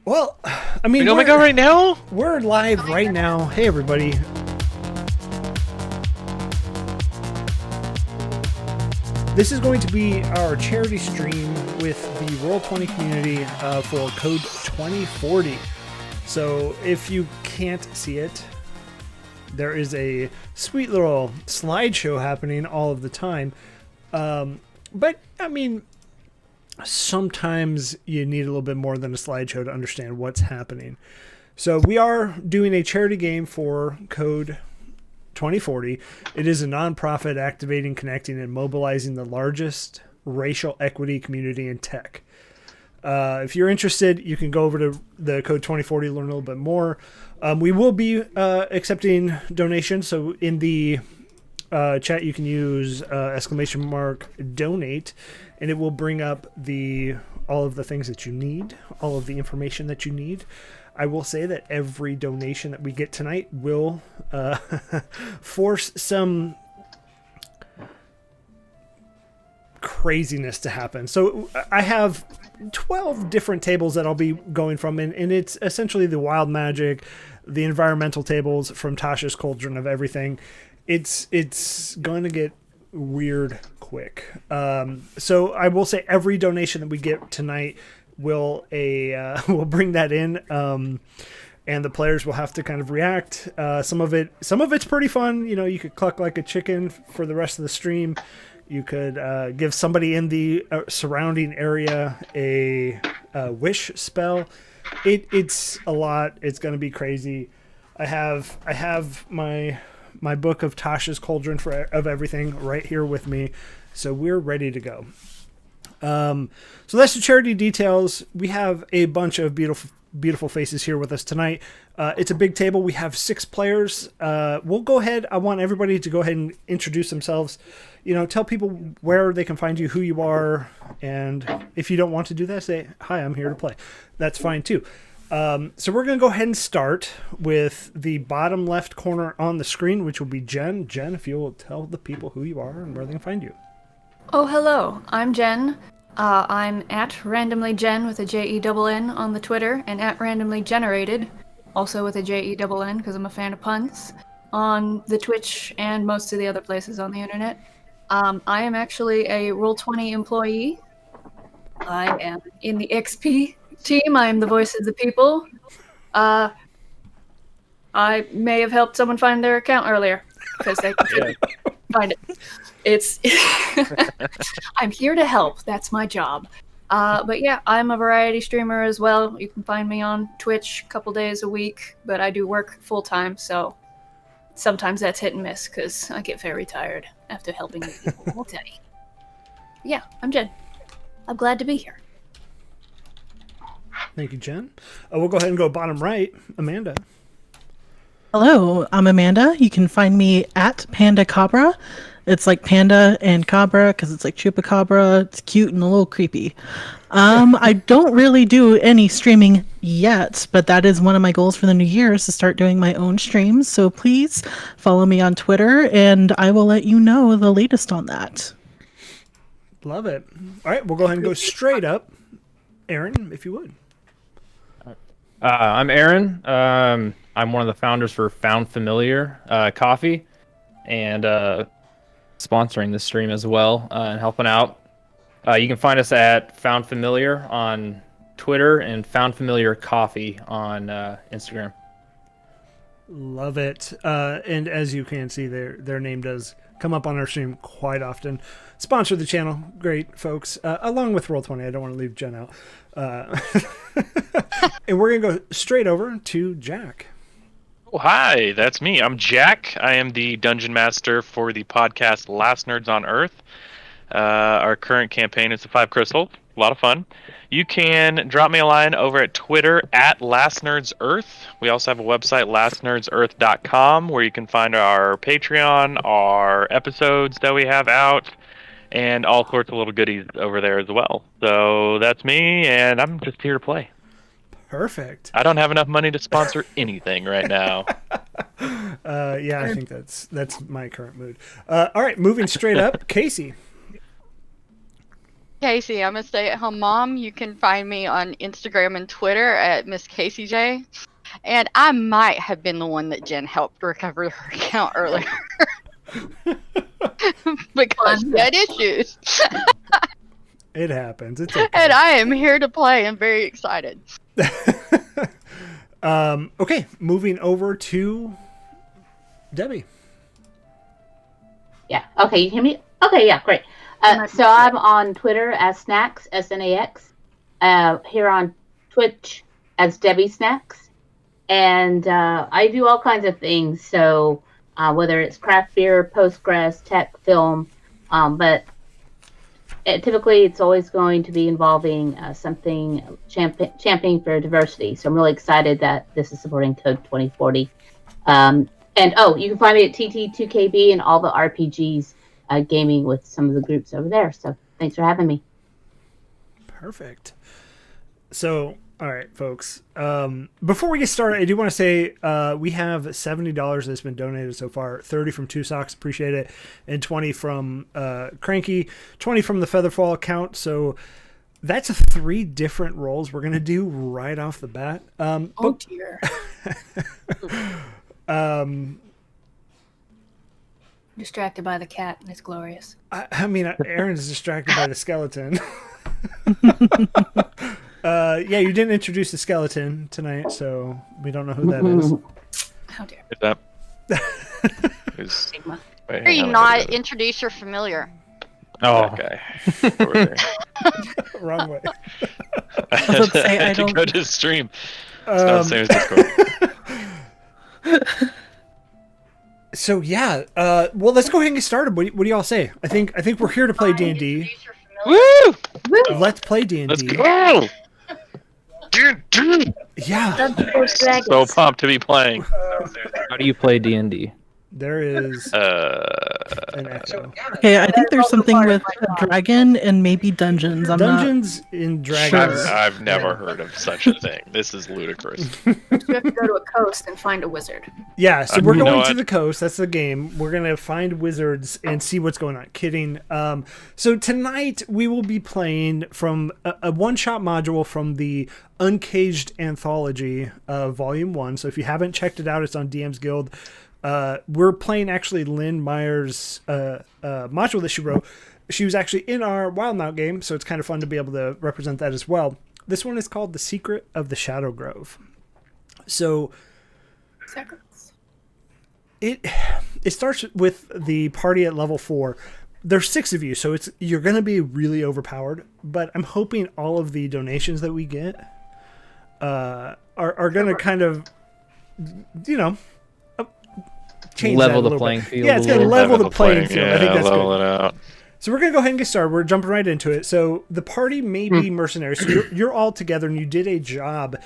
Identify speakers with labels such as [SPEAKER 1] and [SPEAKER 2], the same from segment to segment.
[SPEAKER 1] Well, I mean,
[SPEAKER 2] we go right now?
[SPEAKER 1] We're live right now. Hey, everybody. This is going to be our charity stream with the Roll20 community for code 2040. So if you can't see it, there is a sweet little slideshow happening all of the time. But, I mean, sometimes you need a little bit more than a slideshow to understand what's happening. So we are doing a charity game for Code 2040. It is a nonprofit activating, connecting, and mobilizing the largest racial equity community in tech. If you're interested, you can go over to the Code 2040, learn a little bit more. We will be accepting donations. So in the chat, you can use ! Donate, and it will bring up all of the things that you need, all of the information that you need. I will say that every donation that we get tonight will force some craziness to happen. So I have 12 different tables that I'll be going from, and it's essentially the wild magic, the environmental tables from Tasha's Cauldron of Everything. It's going to get weird quick. So I will say every donation that we get tonight will bring that in, and the players will have to kind of react. Some of it's pretty fun. You know, you could cluck like a chicken for the rest of the stream. You could give somebody in the surrounding area a wish spell. It's a lot. It's going to be crazy. I have my book of Tasha's Cauldron of Everything right here with me, so we're ready to go. So that's the charity details. We have a bunch of beautiful faces here with us tonight. It's a big table. We have 6 players. We'll go ahead. I want everybody to go ahead and introduce themselves. You know, tell people where they can find you, who you are, and if you don't want to do that, say, hi, I'm here to play. That's fine too. So we're going to go ahead and start with the bottom left corner on the screen, which will be Jen. Jen, if you will tell the people who you are and where they can find you.
[SPEAKER 3] Oh, hello. I'm Jen. I'm at randomlyjen with a Jen on the Twitter, and at randomlygenerated, also with a Jen because I'm a fan of puns, on the Twitch and most of the other places on the internet. I am actually a Roll20 employee. I am in the XP team. I am the voice of the people. I may have helped someone find their account earlier because they couldn't find it. It's I'm here to help. That's my job. But yeah, I'm a variety streamer as well. You can find me on Twitch a couple days a week, but I do work full time, so sometimes that's hit and miss because I get very tired after helping people. I'll tell you. Yeah, I'm Jen. I'm glad to be here.
[SPEAKER 1] Thank you, Jen. We'll go ahead and go bottom right. Amanda.
[SPEAKER 4] Hello, I'm Amanda. You can find me at Panda Cabra. It's like panda and cabra because it's like chupacabra. It's cute and a little creepy. I don't really do any streaming yet, but that is one of my goals for the new year is to start doing my own streams. So please follow me on Twitter and I will let you know the latest on that.
[SPEAKER 1] Love it. All right, we'll go ahead and go straight up. Aaron, if you would.
[SPEAKER 2] I'm Aaron. I'm one of the founders for Found Familiar Coffee, and sponsoring this stream as well and helping out. You can find us at Found Familiar on Twitter and Found Familiar Coffee on Instagram.
[SPEAKER 1] Love it. And as you can see, their name does come up on our stream quite often. Sponsor the channel. Great folks. Along with Roll20. I don't want to leave Jen out. And we're going to go straight over to Jack.
[SPEAKER 5] Oh, hi, that's me. I'm Jack. I am the Dungeon Master for the podcast Last Nerds on Earth. Our current campaign is the 5 Crystal. A lot of fun. You can drop me a line over at Twitter at Last Nerds Earth. We also have a website, lastnerdsearth.com, where you can find our Patreon, our episodes that we have out, and all sorts of little goodies over there as well. So that's me, and I'm just here to play.
[SPEAKER 1] Perfect.
[SPEAKER 5] I don't have enough money to sponsor anything right now.
[SPEAKER 1] Yeah, I think that's my current mood. All right, moving straight up, Casey.
[SPEAKER 6] Casey. I'm a stay-at-home mom. You can find me on Instagram and Twitter at Miss Casey J. And I might have been the one that Jen helped recover her account earlier. Because she had issues.
[SPEAKER 1] It happens. It's okay.
[SPEAKER 6] And I am here to play. I'm very excited.
[SPEAKER 1] Okay, moving over to Debbie.
[SPEAKER 7] Yeah. Okay, you hear me? Okay, yeah, great. So I'm on Twitter as Snacks, SNAX. Here on Twitch as Debbie Snacks. And I do all kinds of things. So whether it's craft beer, postgres, tech, film. But typically it's always going to be involving something championing for diversity. So I'm really excited that this is supporting Code 2040. And you can find me at TT2KB and all the RPGs gaming with some of the groups over there. So thanks for having me.
[SPEAKER 1] Perfect. So, all right, folks. Before we get started, I do want to say we have $70 that's been donated so far. 30 from Two Socks, appreciate it, and 20 from Cranky, 20 from the FeatherFall account. So that's 3 different rolls we're gonna do right off the bat.
[SPEAKER 3] Oh dear. Distracted by the cat, and it's glorious.
[SPEAKER 1] I mean, Aaron's distracted by the skeleton. Yeah, you didn't introduce the skeleton tonight, so we don't know who that is.
[SPEAKER 3] How dare.
[SPEAKER 5] Is that?
[SPEAKER 3] Stigma.
[SPEAKER 5] Wait,
[SPEAKER 6] Are you
[SPEAKER 5] hang on, I
[SPEAKER 6] not
[SPEAKER 5] gotta-
[SPEAKER 6] introduce your familiar?
[SPEAKER 2] Oh,
[SPEAKER 5] Okay. Over there.
[SPEAKER 1] Wrong way.
[SPEAKER 4] was about to say, I
[SPEAKER 5] had to
[SPEAKER 4] don't-
[SPEAKER 5] go to the stream. It's not the same as Discord.
[SPEAKER 1] So yeah, well, let's go ahead and get started. What do y'all say? I think we're here to play D&D.
[SPEAKER 5] Woo!
[SPEAKER 1] Let's play D&D.
[SPEAKER 5] Let's go! D&D!
[SPEAKER 1] Yeah,
[SPEAKER 5] So pumped to be playing.
[SPEAKER 2] how do you play D&D?
[SPEAKER 1] there is an echo.
[SPEAKER 4] Okay, I think there's something with a dragon and maybe dungeons. I'm
[SPEAKER 1] Dungeons and Dragons.
[SPEAKER 4] Sure.
[SPEAKER 5] I've never heard of such a thing. This is ludicrous.
[SPEAKER 3] You have to go to a coast and find a wizard.
[SPEAKER 1] Yeah, so
[SPEAKER 5] You
[SPEAKER 1] we're
[SPEAKER 5] know
[SPEAKER 1] going to
[SPEAKER 5] what?
[SPEAKER 1] the coast. That's the game. We're going to find wizards and see what's going on. Kidding. So tonight we will be playing from a one-shot module from the Uncaged Anthology, Volume 1. So if you haven't checked it out, it's on DM's Guild. We're playing actually Lynne Meyer's module that she wrote. She was actually in our Wildmount game, so it's kind of fun to be able to represent that as well. This one is called The Secret of the Shadow Grove. So
[SPEAKER 3] Secrets.
[SPEAKER 1] it starts with the party at level 4. There's 6 of you, so you're going to be really overpowered. But I'm hoping all of the donations that we get are going to kind of, change
[SPEAKER 2] Level
[SPEAKER 1] that a
[SPEAKER 2] the
[SPEAKER 1] little
[SPEAKER 2] playing
[SPEAKER 1] bit.
[SPEAKER 2] field
[SPEAKER 1] Yeah, it's
[SPEAKER 2] a
[SPEAKER 1] going to
[SPEAKER 2] little
[SPEAKER 1] level the playing field.
[SPEAKER 5] Yeah,
[SPEAKER 1] I think that's
[SPEAKER 5] level
[SPEAKER 1] good.
[SPEAKER 5] it out.
[SPEAKER 1] So we're going to go ahead and get started. We're jumping right into it. So the party may be mercenaries. So you're all together, and you did a job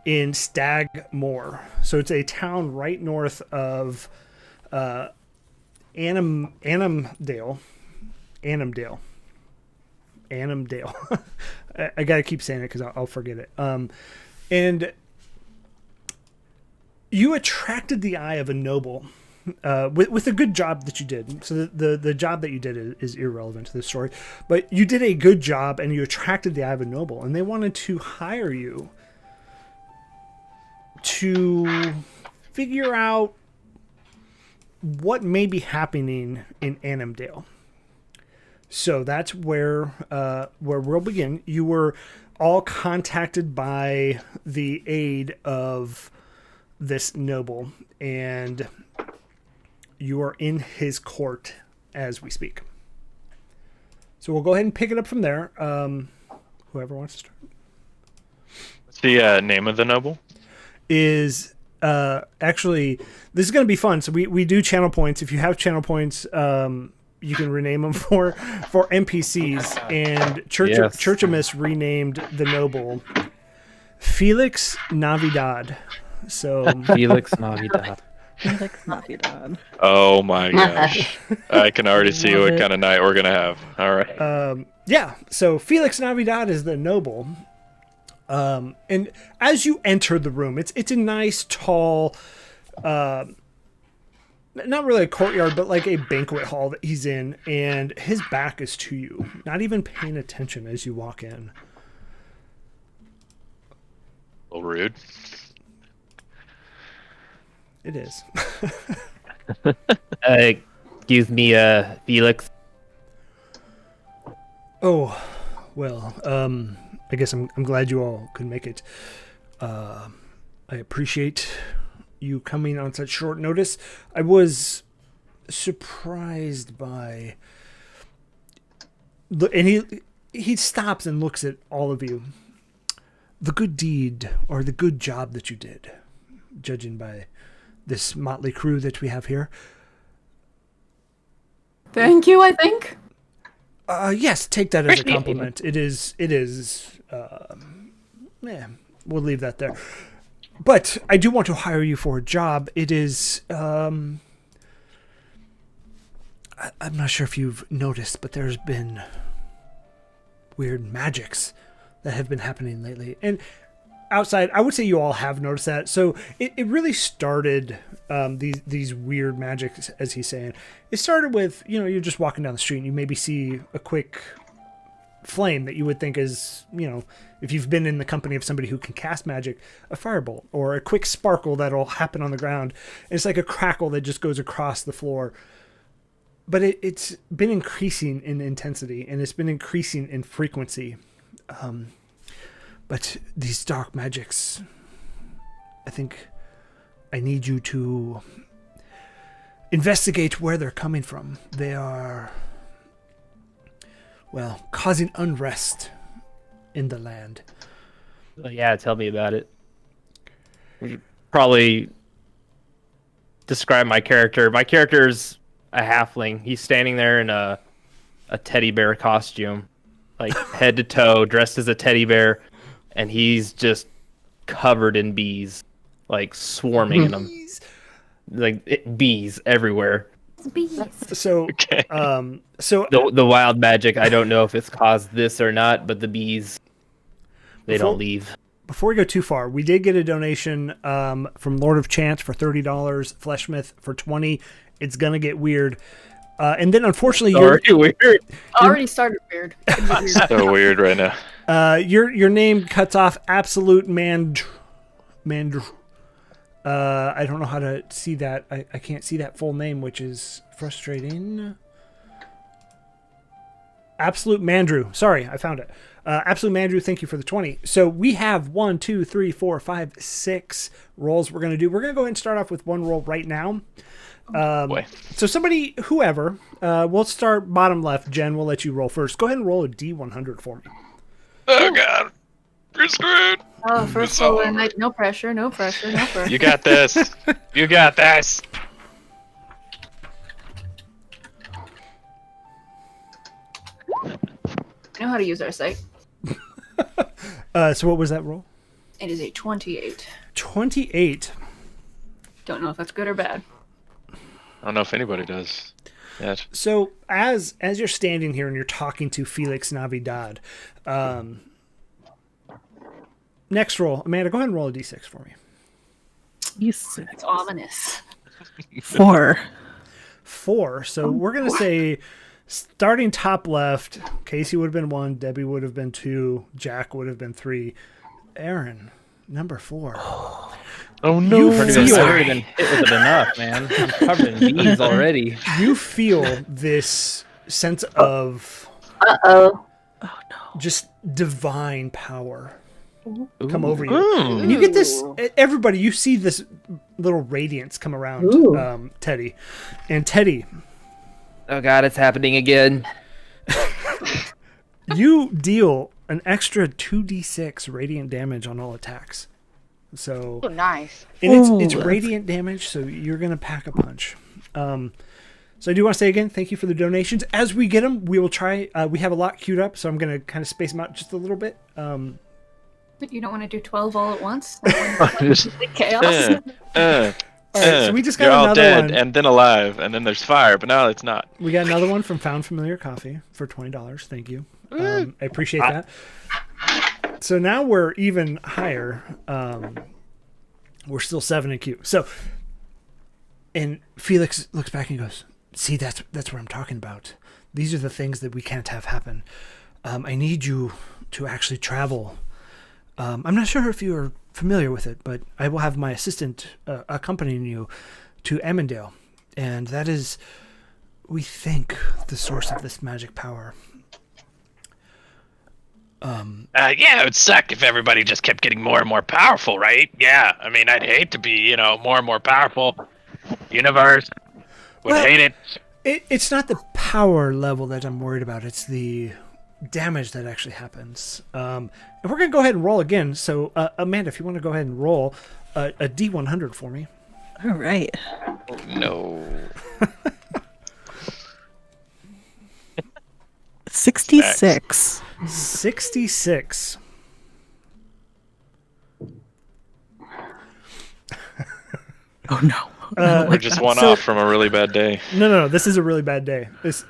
[SPEAKER 1] in Stagmore. So it's a town right north of Annamdale. I got to keep saying it because I'll forget it. And you attracted the eye of a noble with a good job that you did. So the job that you did is irrelevant to this story. But you did a good job, and you attracted the eye of a noble. And they wanted to hire you to figure out what may be happening in Annamdale. So that's where we'll begin. You were all contacted by the aid of this noble, and you are in his court as we speak. So we'll go ahead and pick it up from there. Whoever wants to start.
[SPEAKER 5] What's the name of the noble?
[SPEAKER 1] Is actually, this is going to be fun. So we do channel points. If you have channel points, you can rename them for NPCs. And Churchamus renamed the noble Felix Navidad. So
[SPEAKER 2] Felix Navidad.
[SPEAKER 4] Felix Navidad.
[SPEAKER 5] Oh my gosh. I can already see
[SPEAKER 4] Love
[SPEAKER 5] what
[SPEAKER 4] it.
[SPEAKER 5] kind of night we're going to have. All right.
[SPEAKER 1] yeah, so Felix Navidad is the noble. And as you enter the room, it's a nice, tall, not really a courtyard, but like a banquet hall that he's in, and his back is to you, not even paying attention as you walk in.
[SPEAKER 5] A little rude.
[SPEAKER 1] It is.
[SPEAKER 2] Excuse me, Felix.
[SPEAKER 1] Oh, well, I guess I'm glad you all could make it. I appreciate you coming on such short notice. I was surprised by... And he stops and looks at all of you. The good deed, or the good job that you did, judging by this motley crew that we have here.
[SPEAKER 3] Thank you, I think.
[SPEAKER 1] Yes, take that as a compliment. It is, yeah, we'll leave that there. But I do want to hire you for a job. It is, I'm not sure if you've noticed, but there's been weird magics that have been happening lately. And outside, I would say you all have noticed that. So it really started, these weird magics, as he's saying. It started with, you're just walking down the street and you maybe see a quick flame that you would think is, if you've been in the company of somebody who can cast magic, a firebolt, or a quick sparkle that'll happen on the ground. And it's like a crackle that just goes across the floor. But it's been increasing in intensity, and it's been increasing in frequency. But these dark magics, I think I need you to investigate where they're coming from. They are, well, causing unrest in the land.
[SPEAKER 2] Yeah, tell me about it. Probably describe my character. My character's a halfling. He's standing there in a teddy bear costume, like head to toe, dressed as a teddy bear, and he's just covered in bees, like swarming in them, like bees everywhere.
[SPEAKER 3] Bees.
[SPEAKER 1] So,
[SPEAKER 5] Okay.
[SPEAKER 1] so
[SPEAKER 2] The wild magic, I don't know if it's caused this or not, but the bees, they don't leave.
[SPEAKER 1] before we go too far, we did get a donation from Lord of Chance for $30, Fleshmith for $20. It's gonna get weird. And then unfortunately,
[SPEAKER 2] Weird.
[SPEAKER 3] Already started weird.
[SPEAKER 5] So weird right now.
[SPEAKER 1] your name cuts off absolute Mandr. I don't know how to see that. I can't see that full name, which is frustrating. Absolute Mandrew. Sorry, I found it. Absolute Mandrew, thank you for the 20. So we have 1, 2, 3, 4, 5, 6 rolls we're going to do. We're going to go ahead and start off with one roll right now.
[SPEAKER 5] Boy.
[SPEAKER 1] So somebody, whoever, we'll start bottom left. Jen, we'll let you roll first. Go ahead and roll a D100 for me.
[SPEAKER 5] Oh, God. You're screwed.
[SPEAKER 3] Oh, first roll in, like, no pressure, no pressure, no pressure.
[SPEAKER 5] You got this. You got this.
[SPEAKER 3] I know how to use our site.
[SPEAKER 1] So what was that roll?
[SPEAKER 3] It is a 28.
[SPEAKER 1] 28.
[SPEAKER 3] Don't know if that's good or bad.
[SPEAKER 5] I don't know if anybody does yet.
[SPEAKER 1] So as you're standing here and you're talking to Felix Navidad, next roll, Amanda, go ahead and roll a d6 for me.
[SPEAKER 4] Yes.
[SPEAKER 3] It's ominous.
[SPEAKER 4] 4.
[SPEAKER 1] 4. So we're gonna say, starting top left, Casey would have been 1, Debbie would have been 2, Jack would have been 3, Aaron, number 4.
[SPEAKER 5] Oh no!
[SPEAKER 2] I've already been hit with it enough, man. I'm covered in bees already.
[SPEAKER 1] You feel this sense of
[SPEAKER 7] Uh-oh.
[SPEAKER 1] just divine power come
[SPEAKER 2] Ooh.
[SPEAKER 1] over you. And you get this, everybody, you see this little radiance come around Teddy. And Teddy,
[SPEAKER 2] Oh god, it's happening again.
[SPEAKER 1] you deal an extra 2d6 radiant damage on all attacks. So,
[SPEAKER 6] Oh, nice.
[SPEAKER 1] and it's
[SPEAKER 4] Ooh.
[SPEAKER 1] radiant damage, so you're going to pack a punch. So I do want to say again, thank you for the donations. As we get them, we will try, we have a lot queued up, so I'm going to kind of space them out just a little bit.
[SPEAKER 3] But you don't want to do 12 all at once?
[SPEAKER 5] Just,
[SPEAKER 3] Chaos?
[SPEAKER 1] All right, so we just got
[SPEAKER 5] you're all
[SPEAKER 1] another
[SPEAKER 5] dead
[SPEAKER 1] one.
[SPEAKER 5] and then alive, and then there's fire, but now it's not.
[SPEAKER 1] We got another one from Found Familiar Coffee for $20. Thank you. I appreciate that. So now we're even higher. We're still 7 in queue. So, And Felix looks back and goes, "See, that's what I'm talking about. These are the things that we can't have happen. I need you to actually travel. I'm not sure if you are familiar with it, but I will have my assistant accompanying you to Emmondale. And that is, we think, the source of this magic power."
[SPEAKER 5] Yeah, it would suck if everybody just kept getting more and more powerful, right? Yeah, I mean, I'd hate to be, more and more powerful. Universe would hate it.
[SPEAKER 1] It's not the power level that I'm worried about. It's the damage that actually happens. And we're going to go ahead and roll again. So, Amanda, if you want to go ahead and roll a D100 for me.
[SPEAKER 4] All right.
[SPEAKER 5] No.
[SPEAKER 4] 66.
[SPEAKER 1] 66.
[SPEAKER 4] Oh no.
[SPEAKER 5] We're just one off from a really bad day.
[SPEAKER 1] No. This is a really bad day. This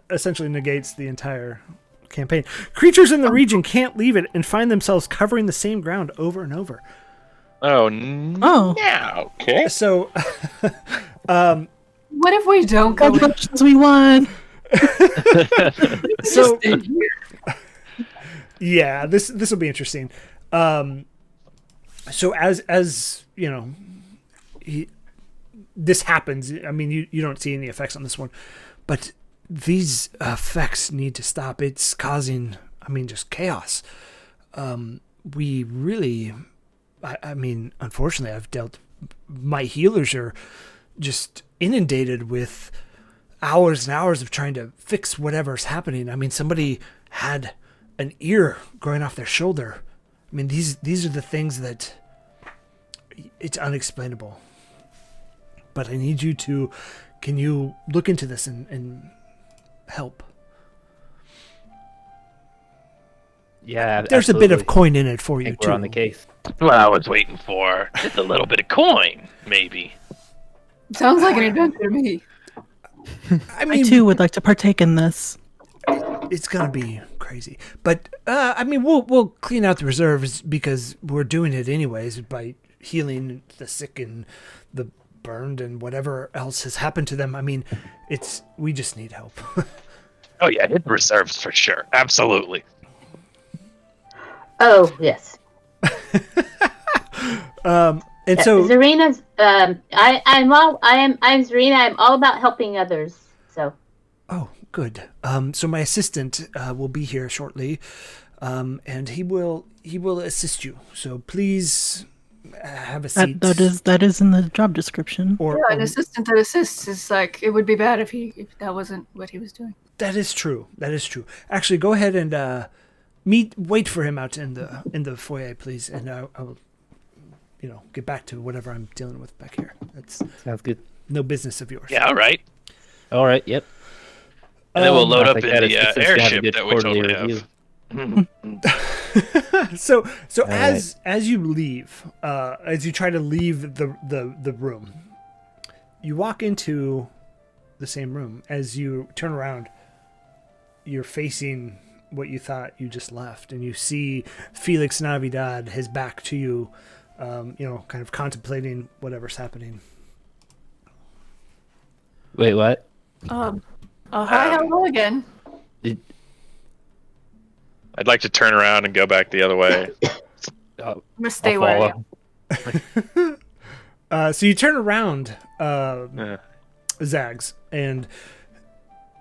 [SPEAKER 1] essentially negates the entire campaign. Creatures in the region can't leave it and find themselves covering the same ground over and over.
[SPEAKER 5] Oh.
[SPEAKER 4] Oh.
[SPEAKER 5] Yeah. Okay.
[SPEAKER 1] So,
[SPEAKER 3] What if we don't go in?
[SPEAKER 4] Congratulations, we won.
[SPEAKER 1] so yeah, this will be interesting. So as you know, this happens. I mean, you don't see any effects on this one, but these effects need to stop. It's causing, just chaos. We really, I mean, unfortunately, my healers are just inundated with hours and hours of trying to fix whatever's happening. I mean, somebody had an ear growing off their shoulder. I mean, these are the things that it's unexplainable. But I need you to, can you look into this and help?
[SPEAKER 2] Yeah,
[SPEAKER 1] There's a bit of coin in it for
[SPEAKER 2] I
[SPEAKER 1] you
[SPEAKER 2] think
[SPEAKER 1] too.
[SPEAKER 2] we're on the case.
[SPEAKER 5] That's what I was waiting for. Just a little bit of coin, maybe.
[SPEAKER 3] Sounds like an adventure to me.
[SPEAKER 1] I
[SPEAKER 4] I
[SPEAKER 1] mean,
[SPEAKER 4] too would like to partake in this.
[SPEAKER 1] it's gonna be crazy, but we'll clean out the reserves because we're doing it anyways by healing the sick and the burned and whatever else has happened to them. I mean, we just need help.
[SPEAKER 5] Oh yeah, hit reserves for sure. Absolutely.
[SPEAKER 7] Oh yes.
[SPEAKER 1] And so
[SPEAKER 7] Zarina's. I'm Zarina. I'm all about helping others. So.
[SPEAKER 1] Oh, good. So my assistant will be here shortly, and he will assist you. So please have a seat.
[SPEAKER 4] That is in the job description.
[SPEAKER 1] Or,
[SPEAKER 3] Yeah, an assistant that assists is like, it would be bad if that wasn't what he was doing.
[SPEAKER 1] that is true. That is true. Actually, go ahead and wait for him out in the foyer, please, and I'll get back to whatever I'm dealing with back here. That's
[SPEAKER 2] Sounds good.
[SPEAKER 1] no business of yours.
[SPEAKER 5] Yeah. All right.
[SPEAKER 2] All right. Yep.
[SPEAKER 5] And then we'll load
[SPEAKER 2] I
[SPEAKER 5] up in
[SPEAKER 2] think that
[SPEAKER 5] the
[SPEAKER 2] assistant's gonna have a
[SPEAKER 5] airship
[SPEAKER 2] good
[SPEAKER 5] that we
[SPEAKER 2] quarterly
[SPEAKER 5] totally have.
[SPEAKER 2] review.
[SPEAKER 1] So
[SPEAKER 2] right.
[SPEAKER 1] as you leave, as you try to leave the room, you walk into the same room. As you turn around, you're facing what you thought you just left, and you see Felix Navidad, his back to you, kind of contemplating whatever's happening.
[SPEAKER 2] Wait, what?
[SPEAKER 3] Hi, hello again.
[SPEAKER 5] I'd like to turn around and go back the other way.
[SPEAKER 3] I'm gonna stay
[SPEAKER 2] I'll
[SPEAKER 3] where I
[SPEAKER 2] follow.
[SPEAKER 3] am.
[SPEAKER 1] So you turn around,
[SPEAKER 5] Yeah.
[SPEAKER 1] Zags, and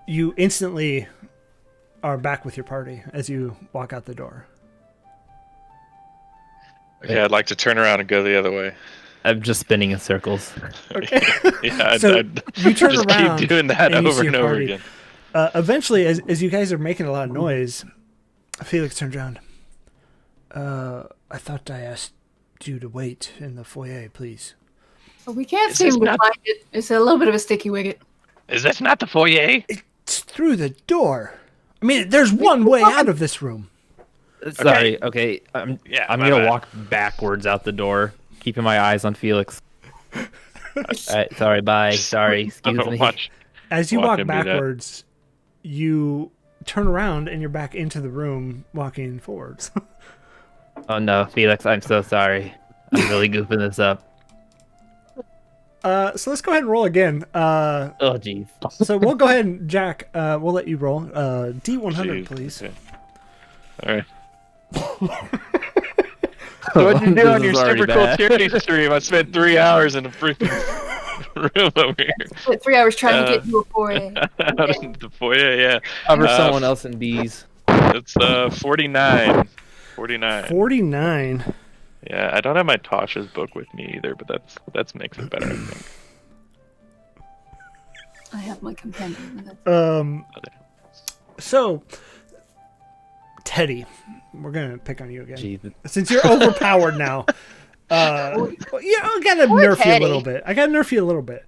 [SPEAKER 1] you instantly are back with your party as you walk out the door.
[SPEAKER 5] Okay, I'd like to turn around and go the other way.
[SPEAKER 2] I'm just spinning in circles.
[SPEAKER 1] Okay.
[SPEAKER 5] Yeah,
[SPEAKER 1] So
[SPEAKER 5] I'd
[SPEAKER 1] you turn
[SPEAKER 5] just
[SPEAKER 1] around
[SPEAKER 5] keep doing that
[SPEAKER 1] and you
[SPEAKER 5] over
[SPEAKER 1] see
[SPEAKER 5] and
[SPEAKER 1] a
[SPEAKER 5] over
[SPEAKER 1] party.
[SPEAKER 5] again.
[SPEAKER 1] Eventually, as you guys are making a lot of noise, Felix turns around. I thought I asked you to wait in the foyer, please.
[SPEAKER 3] We can't
[SPEAKER 5] Is
[SPEAKER 3] seem
[SPEAKER 5] this
[SPEAKER 3] to
[SPEAKER 5] not-
[SPEAKER 3] find it. It's a little bit of a sticky wicket.
[SPEAKER 5] Is this not the foyer?
[SPEAKER 1] It's through the door. I mean, there's one way out of this room.
[SPEAKER 2] Sorry. Okay. I'm
[SPEAKER 5] my
[SPEAKER 2] gonna
[SPEAKER 5] bad.
[SPEAKER 2] walk backwards out the door, keeping my eyes on Felix. Sorry. Bye. Sorry. Excuse me.
[SPEAKER 5] Watch.
[SPEAKER 1] As you
[SPEAKER 5] Watch
[SPEAKER 1] walk
[SPEAKER 5] him do that.
[SPEAKER 1] backwards, you turn around and you're back into the room walking forwards.
[SPEAKER 2] Oh no, Felix. I'm so sorry. I'm really goofing this up.
[SPEAKER 1] So let's go ahead and roll again.
[SPEAKER 2] Oh, jeez.
[SPEAKER 1] So we'll go ahead and Jack. We'll let you roll. D100,
[SPEAKER 5] Jeez,
[SPEAKER 1] please.
[SPEAKER 5] okay. All right. So what'd you do
[SPEAKER 2] This
[SPEAKER 5] on your
[SPEAKER 2] is already
[SPEAKER 5] super cool
[SPEAKER 2] bad.
[SPEAKER 5] charity stream? I spent 3 hours in a freaking room over here.
[SPEAKER 3] Spent 3 hours trying to get you a foyer.
[SPEAKER 5] Out in the foyer, yeah.
[SPEAKER 2] Cover someone else in bees.
[SPEAKER 5] It's 49. 49.
[SPEAKER 1] 49.
[SPEAKER 5] Yeah, I don't have my Tasha's book with me either, but that's makes it better, I think.
[SPEAKER 3] I have my companion.
[SPEAKER 1] So Teddy, we're gonna pick on you again.
[SPEAKER 2] Jeez.
[SPEAKER 1] Since you're overpowered now. I gotta nerf you a little bit.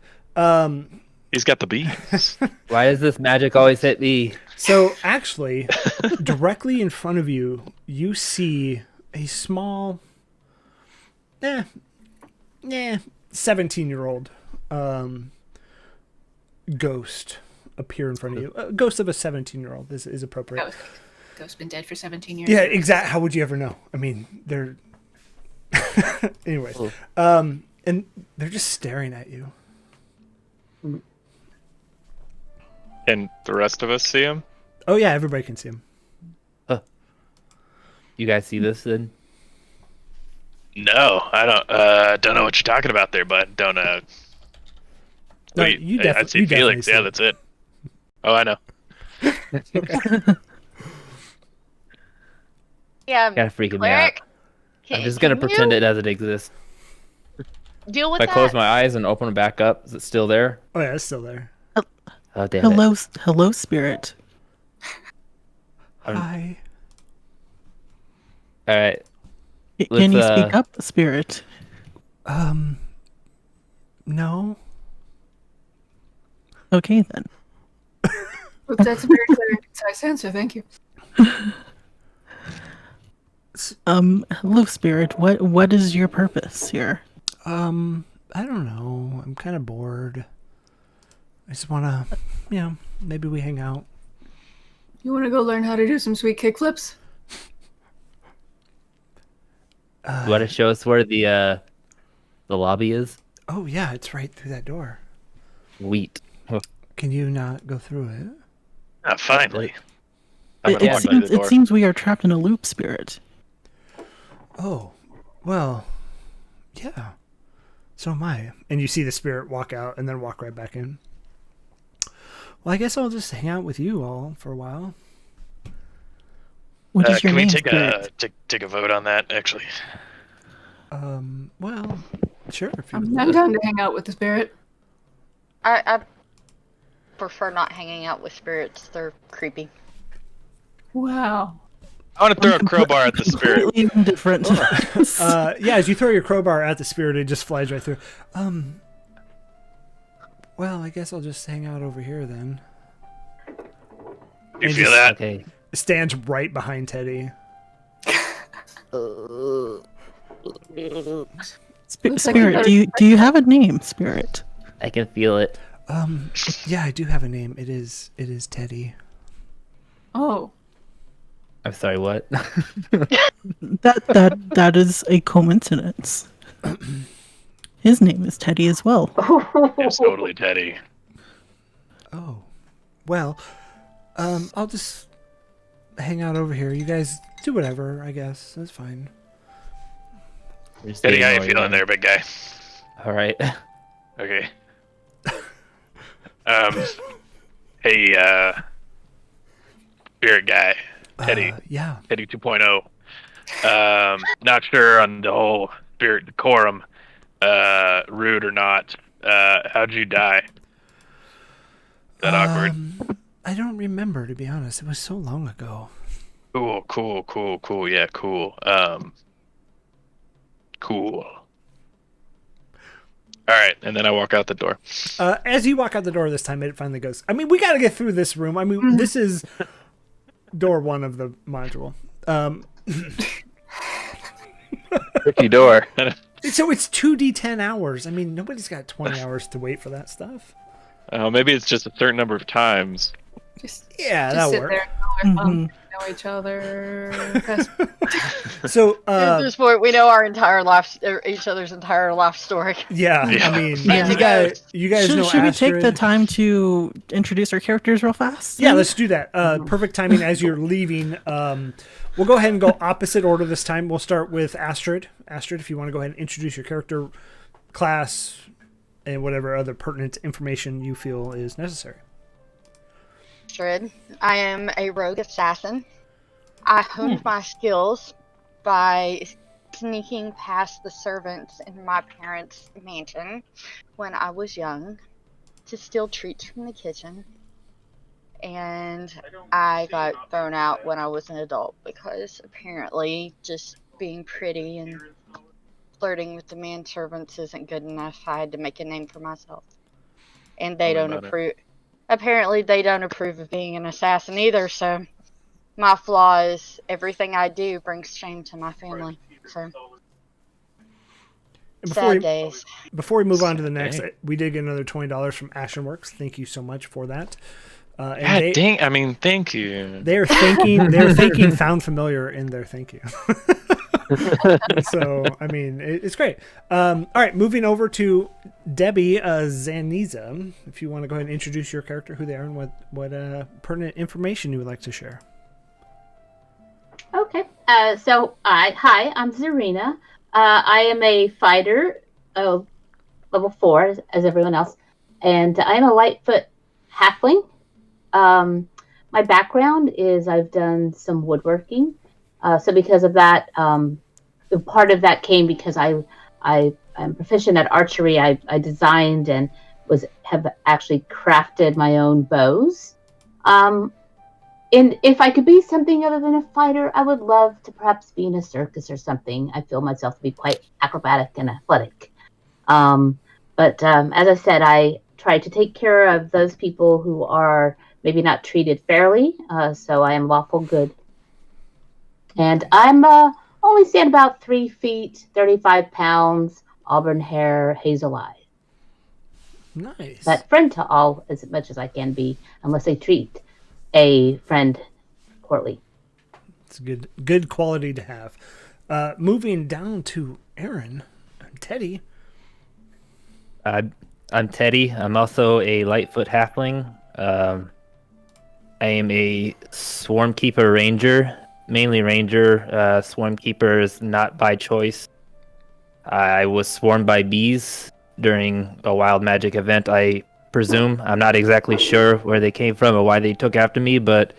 [SPEAKER 5] He's got the bees.
[SPEAKER 2] Why does this magic always hit me?
[SPEAKER 1] So actually, directly in front of you, you see a small, 17-year-old ghost appear in front of you. A ghost of a 17-year-old is appropriate.
[SPEAKER 3] Ghost's been dead for 17 years.
[SPEAKER 1] Yeah, exactly. How would you ever know? I mean, they're. Anyways, and they're just staring at you.
[SPEAKER 5] And the rest of us see him?
[SPEAKER 1] Oh yeah, everybody can see him.
[SPEAKER 2] You guys see this then?
[SPEAKER 5] No, I don't know what you're talking about there, bud. Don't
[SPEAKER 1] No,
[SPEAKER 5] Wait,
[SPEAKER 1] you
[SPEAKER 5] I'd see
[SPEAKER 1] you
[SPEAKER 5] Felix.
[SPEAKER 1] definitely
[SPEAKER 5] Yeah,
[SPEAKER 1] see
[SPEAKER 5] that's it. Oh, I know.
[SPEAKER 6] Yeah,
[SPEAKER 2] Gotta freak me out.
[SPEAKER 6] cleric.
[SPEAKER 2] I'm just gonna pretend it doesn't exist.
[SPEAKER 6] Deal with
[SPEAKER 2] If I
[SPEAKER 6] that.
[SPEAKER 2] close my eyes and open them back up, is it still there?
[SPEAKER 1] Oh yeah, it's still there.
[SPEAKER 2] Oh, damn it.
[SPEAKER 4] Hello, spirit.
[SPEAKER 1] Hi.
[SPEAKER 2] All right.
[SPEAKER 4] Can you
[SPEAKER 2] Let's,
[SPEAKER 4] speak up, spirit?
[SPEAKER 1] No.
[SPEAKER 4] Okay then.
[SPEAKER 3] That's a very clear and concise answer. Thank you.
[SPEAKER 4] Hello, spirit. What is your purpose here?
[SPEAKER 1] I don't know. I'm kind of bored. I just wanna, maybe we hang out.
[SPEAKER 3] You want to go learn how to do some sweet kickflips?
[SPEAKER 2] You want to show us where the lobby is?
[SPEAKER 1] Oh yeah, it's right through that door.
[SPEAKER 2] Wheat.
[SPEAKER 1] Can you not go through it?
[SPEAKER 5] Finally.
[SPEAKER 4] It seems we are trapped in a loop, spirit.
[SPEAKER 1] Oh, well, yeah. So am I. And you see the spirit walk out and then walk right back in. Well, I guess I'll just hang out with you all for a while.
[SPEAKER 4] What is your
[SPEAKER 5] Can we
[SPEAKER 4] name,
[SPEAKER 5] take
[SPEAKER 4] spirit?
[SPEAKER 5] take a vote on that, actually?
[SPEAKER 1] Well, sure. If you
[SPEAKER 3] I'm down to hang out with the spirit.
[SPEAKER 6] I prefer not hanging out with spirits. They're creepy.
[SPEAKER 3] Wow.
[SPEAKER 5] I want to throw a crowbar at the spirit.
[SPEAKER 4] Completely indifferent.
[SPEAKER 1] yeah, as you throw your crowbar at the spirit, it just flies right through. Well, I guess I'll just hang out over here then.
[SPEAKER 5] You
[SPEAKER 1] And
[SPEAKER 5] feel
[SPEAKER 1] just
[SPEAKER 5] that?
[SPEAKER 2] Okay.
[SPEAKER 1] Stands right behind Teddy.
[SPEAKER 4] Spirit, do you have a name, spirit?
[SPEAKER 2] I can feel it.
[SPEAKER 1] Yeah, I do have a name. It is Teddy.
[SPEAKER 3] Oh.
[SPEAKER 2] I'm sorry, what?
[SPEAKER 4] That is a coincidence. His name is Teddy as well.
[SPEAKER 5] It's totally Teddy.
[SPEAKER 1] Oh, well, I'll just hang out over here. You guys do whatever, I guess. That's fine.
[SPEAKER 5] Teddy, how you feeling there, big guy?
[SPEAKER 2] All right.
[SPEAKER 5] Okay. Hey, spirit guy, Teddy.
[SPEAKER 1] Yeah.
[SPEAKER 5] Teddy 2.0. Not sure on the whole spirit decorum, rude or not. How'd you die? Is that awkward?
[SPEAKER 1] I don't remember, to be honest. It was so long ago.
[SPEAKER 5] Cool. Yeah, cool. Cool. All right, and then I walk out the door.
[SPEAKER 1] As you walk out the door this time, it finally goes. I mean, we got to get through this room. I mean, this is door 1 of the module.
[SPEAKER 5] Tricky door.
[SPEAKER 1] So it's 2d10 hours. I mean, nobody's got 20 hours to wait for that stuff.
[SPEAKER 5] Maybe it's just a certain number of times.
[SPEAKER 3] Just
[SPEAKER 1] Yeah,
[SPEAKER 3] just
[SPEAKER 1] that'll
[SPEAKER 3] sit
[SPEAKER 1] work.
[SPEAKER 3] there and go, know each other.
[SPEAKER 1] So
[SPEAKER 6] At this point, we know our entire life, each other's entire life story.
[SPEAKER 1] yeah, I mean,
[SPEAKER 6] Yeah.
[SPEAKER 1] you guys know
[SPEAKER 4] Should we take the
[SPEAKER 1] Astrid.
[SPEAKER 4] time to introduce our characters real fast?
[SPEAKER 1] Yeah,
[SPEAKER 4] then?
[SPEAKER 1] let's do that. Perfect timing as you're leaving. We'll go ahead and go opposite order this time. We'll start with Astrid. Astrid, if you want to go ahead and introduce your character, class, and whatever other pertinent information you feel is necessary.
[SPEAKER 6] Astrid, I am a rogue assassin. I honed my skills by sneaking past the servants in my parents' mansion when I was young to steal treats from the kitchen. And I got thrown out when I was an adult because apparently just being pretty and flirting with the manservants isn't good enough. I had to make a name for myself. And they don't approve. Apparently they don't approve of being an assassin either, so my flaw is everything I do brings shame to my family. So sad days.
[SPEAKER 1] Before we move on to the next, we did get another $20 from Ashenworks. Thank you so much for that.
[SPEAKER 5] God dang! I mean, thank you.
[SPEAKER 1] They're thanking Found Familiar in their thank you. So I mean, it's great. All right, moving over to Debbie Zaniza. If you want to go ahead and introduce your character, who they are, and what pertinent information you would like to share.
[SPEAKER 7] Okay. So hi, I'm Zarina. I am a fighter, level 4, as everyone else, and I am a Lightfoot halfling. My background is I've done some woodworking. So because of that, part of that came because I'm proficient at archery. I designed and have actually crafted my own bows. And if I could be something other than a fighter, I would love to perhaps be in a circus or something. I feel myself to be quite acrobatic and athletic. But as I said, I try to take care of those people who are maybe not treated fairly. So I am lawful good. And I'm only stand about 3 feet, 35 pounds, auburn hair, hazel eyes.
[SPEAKER 1] Nice.
[SPEAKER 7] But friend to all as much as I can be, unless they treat a friend poorly.
[SPEAKER 1] It's a good quality to have. Moving down to Aaron and Teddy.
[SPEAKER 2] I'm Teddy. I'm also a Lightfoot halfling. I am a Swarm Keeper Ranger, mainly Ranger. Swarm Keeper is not by choice. I was swarmed by bees during a wild magic event, I presume. I'm not exactly sure where they came from or why they took after me, but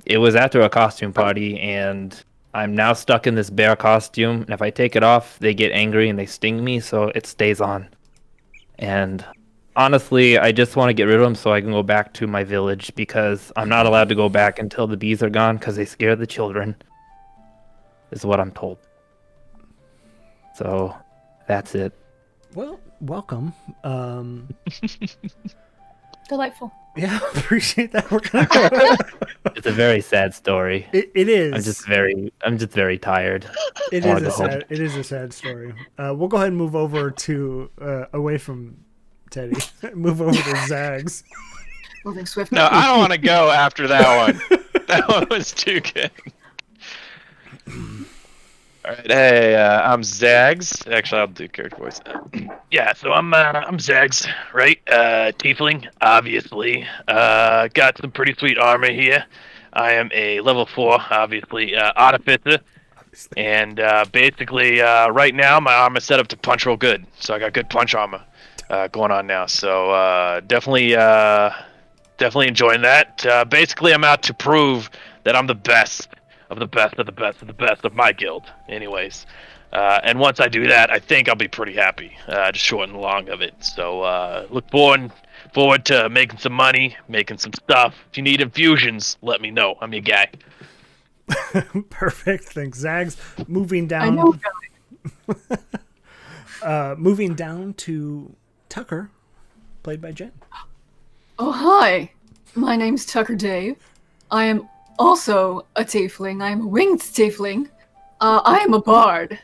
[SPEAKER 2] it was after a costume party, and I'm now stuck in this bear costume, and if I take it off, they get angry and they sting me, so it stays on. And honestly, I just want to get rid of them so I can go back to my village, because I'm not allowed to go back until the bees are gone because they scare the children, is what I'm told. So that's it.
[SPEAKER 1] Well, welcome.
[SPEAKER 3] Delightful.
[SPEAKER 1] Yeah, appreciate that. We're gonna go.
[SPEAKER 2] It's a very sad story.
[SPEAKER 1] It is.
[SPEAKER 2] I'm just very tired.
[SPEAKER 1] It is a sad story. We'll go ahead and move over to away from Teddy. Move over to Zags.
[SPEAKER 3] Moving swiftly.
[SPEAKER 5] No, I don't want to go after that one. That one was too good. All right, hey, I'm Zags. Actually, I'll do character voice. Yeah, so I'm Zags, right? Tiefling, obviously. Got some pretty sweet armor here. I am a level 4, obviously, artificer. And basically, right now, my armor's set up to punch real good. So I got good punch armor going on now. So definitely enjoying that. Basically, I'm out to prove that I'm the best of the best of the best of the best of my guild. Anyways. And once I do that, I think I'll be pretty happy. Just short and long of it. So look forward to making some money, making some stuff. If you need infusions, let me know. I'm your guy.
[SPEAKER 1] Perfect. Thanks, Zags. Moving down.
[SPEAKER 3] I know.
[SPEAKER 1] Moving down to Tucker, played by Jen.
[SPEAKER 3] Oh, hi. My name's Tucker Dave. I am also a tiefling. I am a winged tiefling. I am a bard.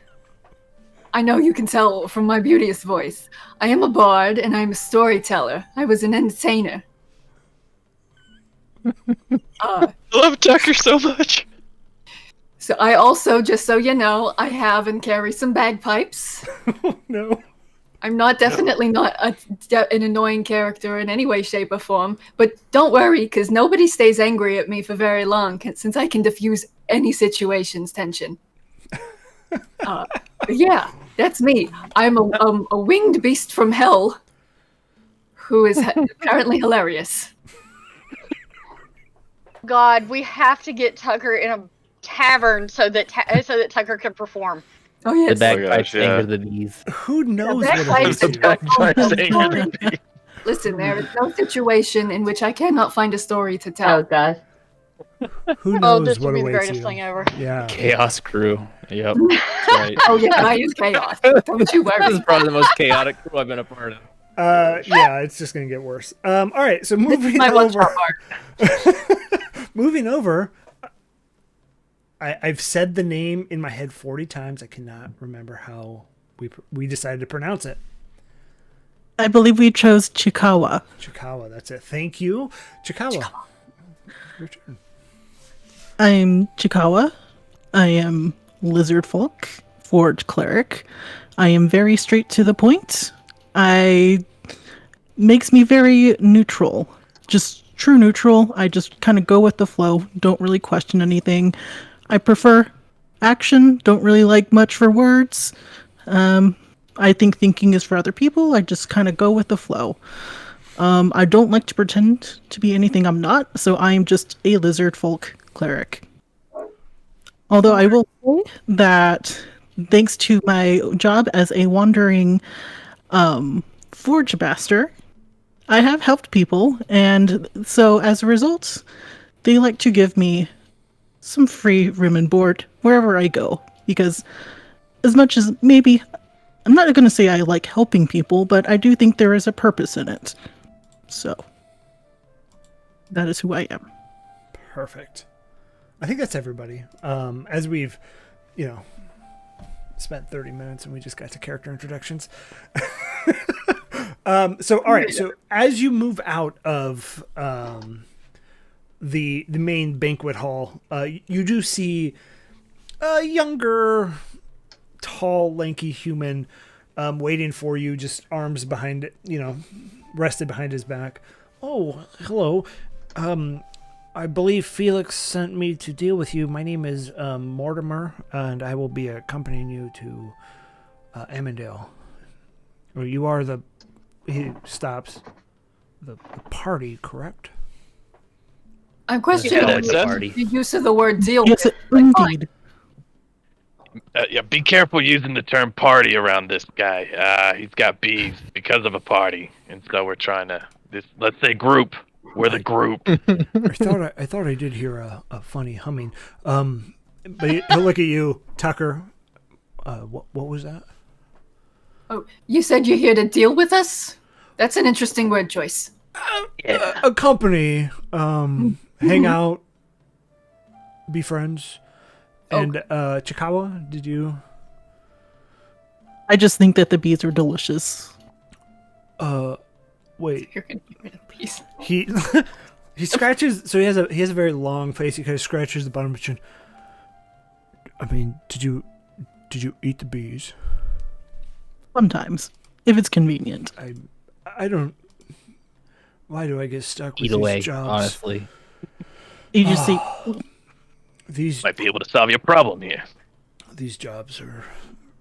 [SPEAKER 3] I know you can tell from my beauteous voice. I am a bard and I'm a storyteller. I was an entertainer.
[SPEAKER 5] I love Tucker so much.
[SPEAKER 3] So I also, just so you know, I have and carry some bagpipes.
[SPEAKER 1] Oh, no.
[SPEAKER 3] I'm definitely not an annoying character in any way, shape, or form. But don't worry, because nobody stays angry at me for very long, since I can diffuse any situation's tension. Yeah, that's me. I'm a winged beast from hell who is apparently hilarious.
[SPEAKER 6] God, we have to get Tucker in a tavern so that Tucker can perform.
[SPEAKER 3] Oh, yes.
[SPEAKER 2] The bagpipes
[SPEAKER 5] gosh, yeah.
[SPEAKER 2] anger the bees.
[SPEAKER 1] Who knows
[SPEAKER 3] Yeah,
[SPEAKER 1] what
[SPEAKER 3] bagpipes
[SPEAKER 1] awaits
[SPEAKER 3] are
[SPEAKER 1] you?
[SPEAKER 5] Bagpipes anger the bees.
[SPEAKER 3] Listen, there is no situation in which I cannot find a story to tell.
[SPEAKER 7] Oh gosh.
[SPEAKER 1] Who
[SPEAKER 6] Oh,
[SPEAKER 1] knows
[SPEAKER 6] this will
[SPEAKER 1] what
[SPEAKER 6] be the
[SPEAKER 1] awaits
[SPEAKER 6] greatest
[SPEAKER 1] you?
[SPEAKER 6] thing ever.
[SPEAKER 1] Yeah.
[SPEAKER 2] Chaos crew. Yep. That's right.
[SPEAKER 3] Oh, yeah, I is chaos. Don't you
[SPEAKER 2] This
[SPEAKER 3] worry.
[SPEAKER 2] is probably the most chaotic crew I've been a part of.
[SPEAKER 1] Yeah, it's just gonna get worse. All right, so moving
[SPEAKER 3] My one-shot
[SPEAKER 1] over.
[SPEAKER 3] mark.
[SPEAKER 1] Moving over. I've said the name in my head 40 times. I cannot remember how we decided to pronounce it.
[SPEAKER 4] I believe we chose Chikawa.
[SPEAKER 1] Chikawa, that's it. Thank you. Chikawa. Your turn.
[SPEAKER 4] I'm Chikawa. I am lizard folk, forge cleric. I am very straight to the point. Makes me very neutral. Just true neutral. I just kind of go with the flow. Don't really question anything. I prefer action. Don't really like much for words. I think thinking is for other people. I just kind of go with the flow. I don't like to pretend to be anything I'm not, so I am just a lizard folk cleric. Although I will say that thanks to my job as a wandering forge master, I have helped people, and so as a result, they like to give me some free room and board wherever I go. Because as much as maybe, I'm not going to say I like helping people, but I do think there is a purpose in it. So, that is who I am.
[SPEAKER 1] Perfect. I think that's everybody. As we've, spent 30 minutes and we just got to character introductions. So, all right. So, as you move out of the main banquet hall, you do see a younger, tall, lanky human waiting for you, just arms behind it, rested behind his back. Oh, hello. I believe Felix sent me to deal with you. My name is Mortimer, and I will be accompanying you to Emmondale. Or you are he stops. The party, correct?
[SPEAKER 3] I'm questioning
[SPEAKER 5] Yeah, that's
[SPEAKER 3] the use of the word deal
[SPEAKER 4] Yes,
[SPEAKER 3] with.
[SPEAKER 4] indeed.
[SPEAKER 5] Yeah, be careful using the term party around this guy. He's got bees because of a party, and so we're trying to. Let's say group. We're the group.
[SPEAKER 1] I thought I did hear a funny humming. But he'll look at you, Tucker. What was that?
[SPEAKER 3] Oh, you said you're here to deal with us? That's an interesting word choice.
[SPEAKER 1] A company, hang out, be friends. And Chikawa, did you?
[SPEAKER 4] I just think that the bees are delicious.
[SPEAKER 1] Wait.
[SPEAKER 3] You're gonna get rid of peace.
[SPEAKER 1] He scratches. So he has a very long face. He kind of scratches the bottom of his chin. I mean, did you eat the bees?
[SPEAKER 4] Sometimes, if it's convenient.
[SPEAKER 1] I don't. Why do I get stuck with
[SPEAKER 2] Eat away,
[SPEAKER 1] these jobs?
[SPEAKER 2] honestly.
[SPEAKER 4] You just see.
[SPEAKER 1] These
[SPEAKER 5] Might be able to solve your problem here.
[SPEAKER 1] These jobs are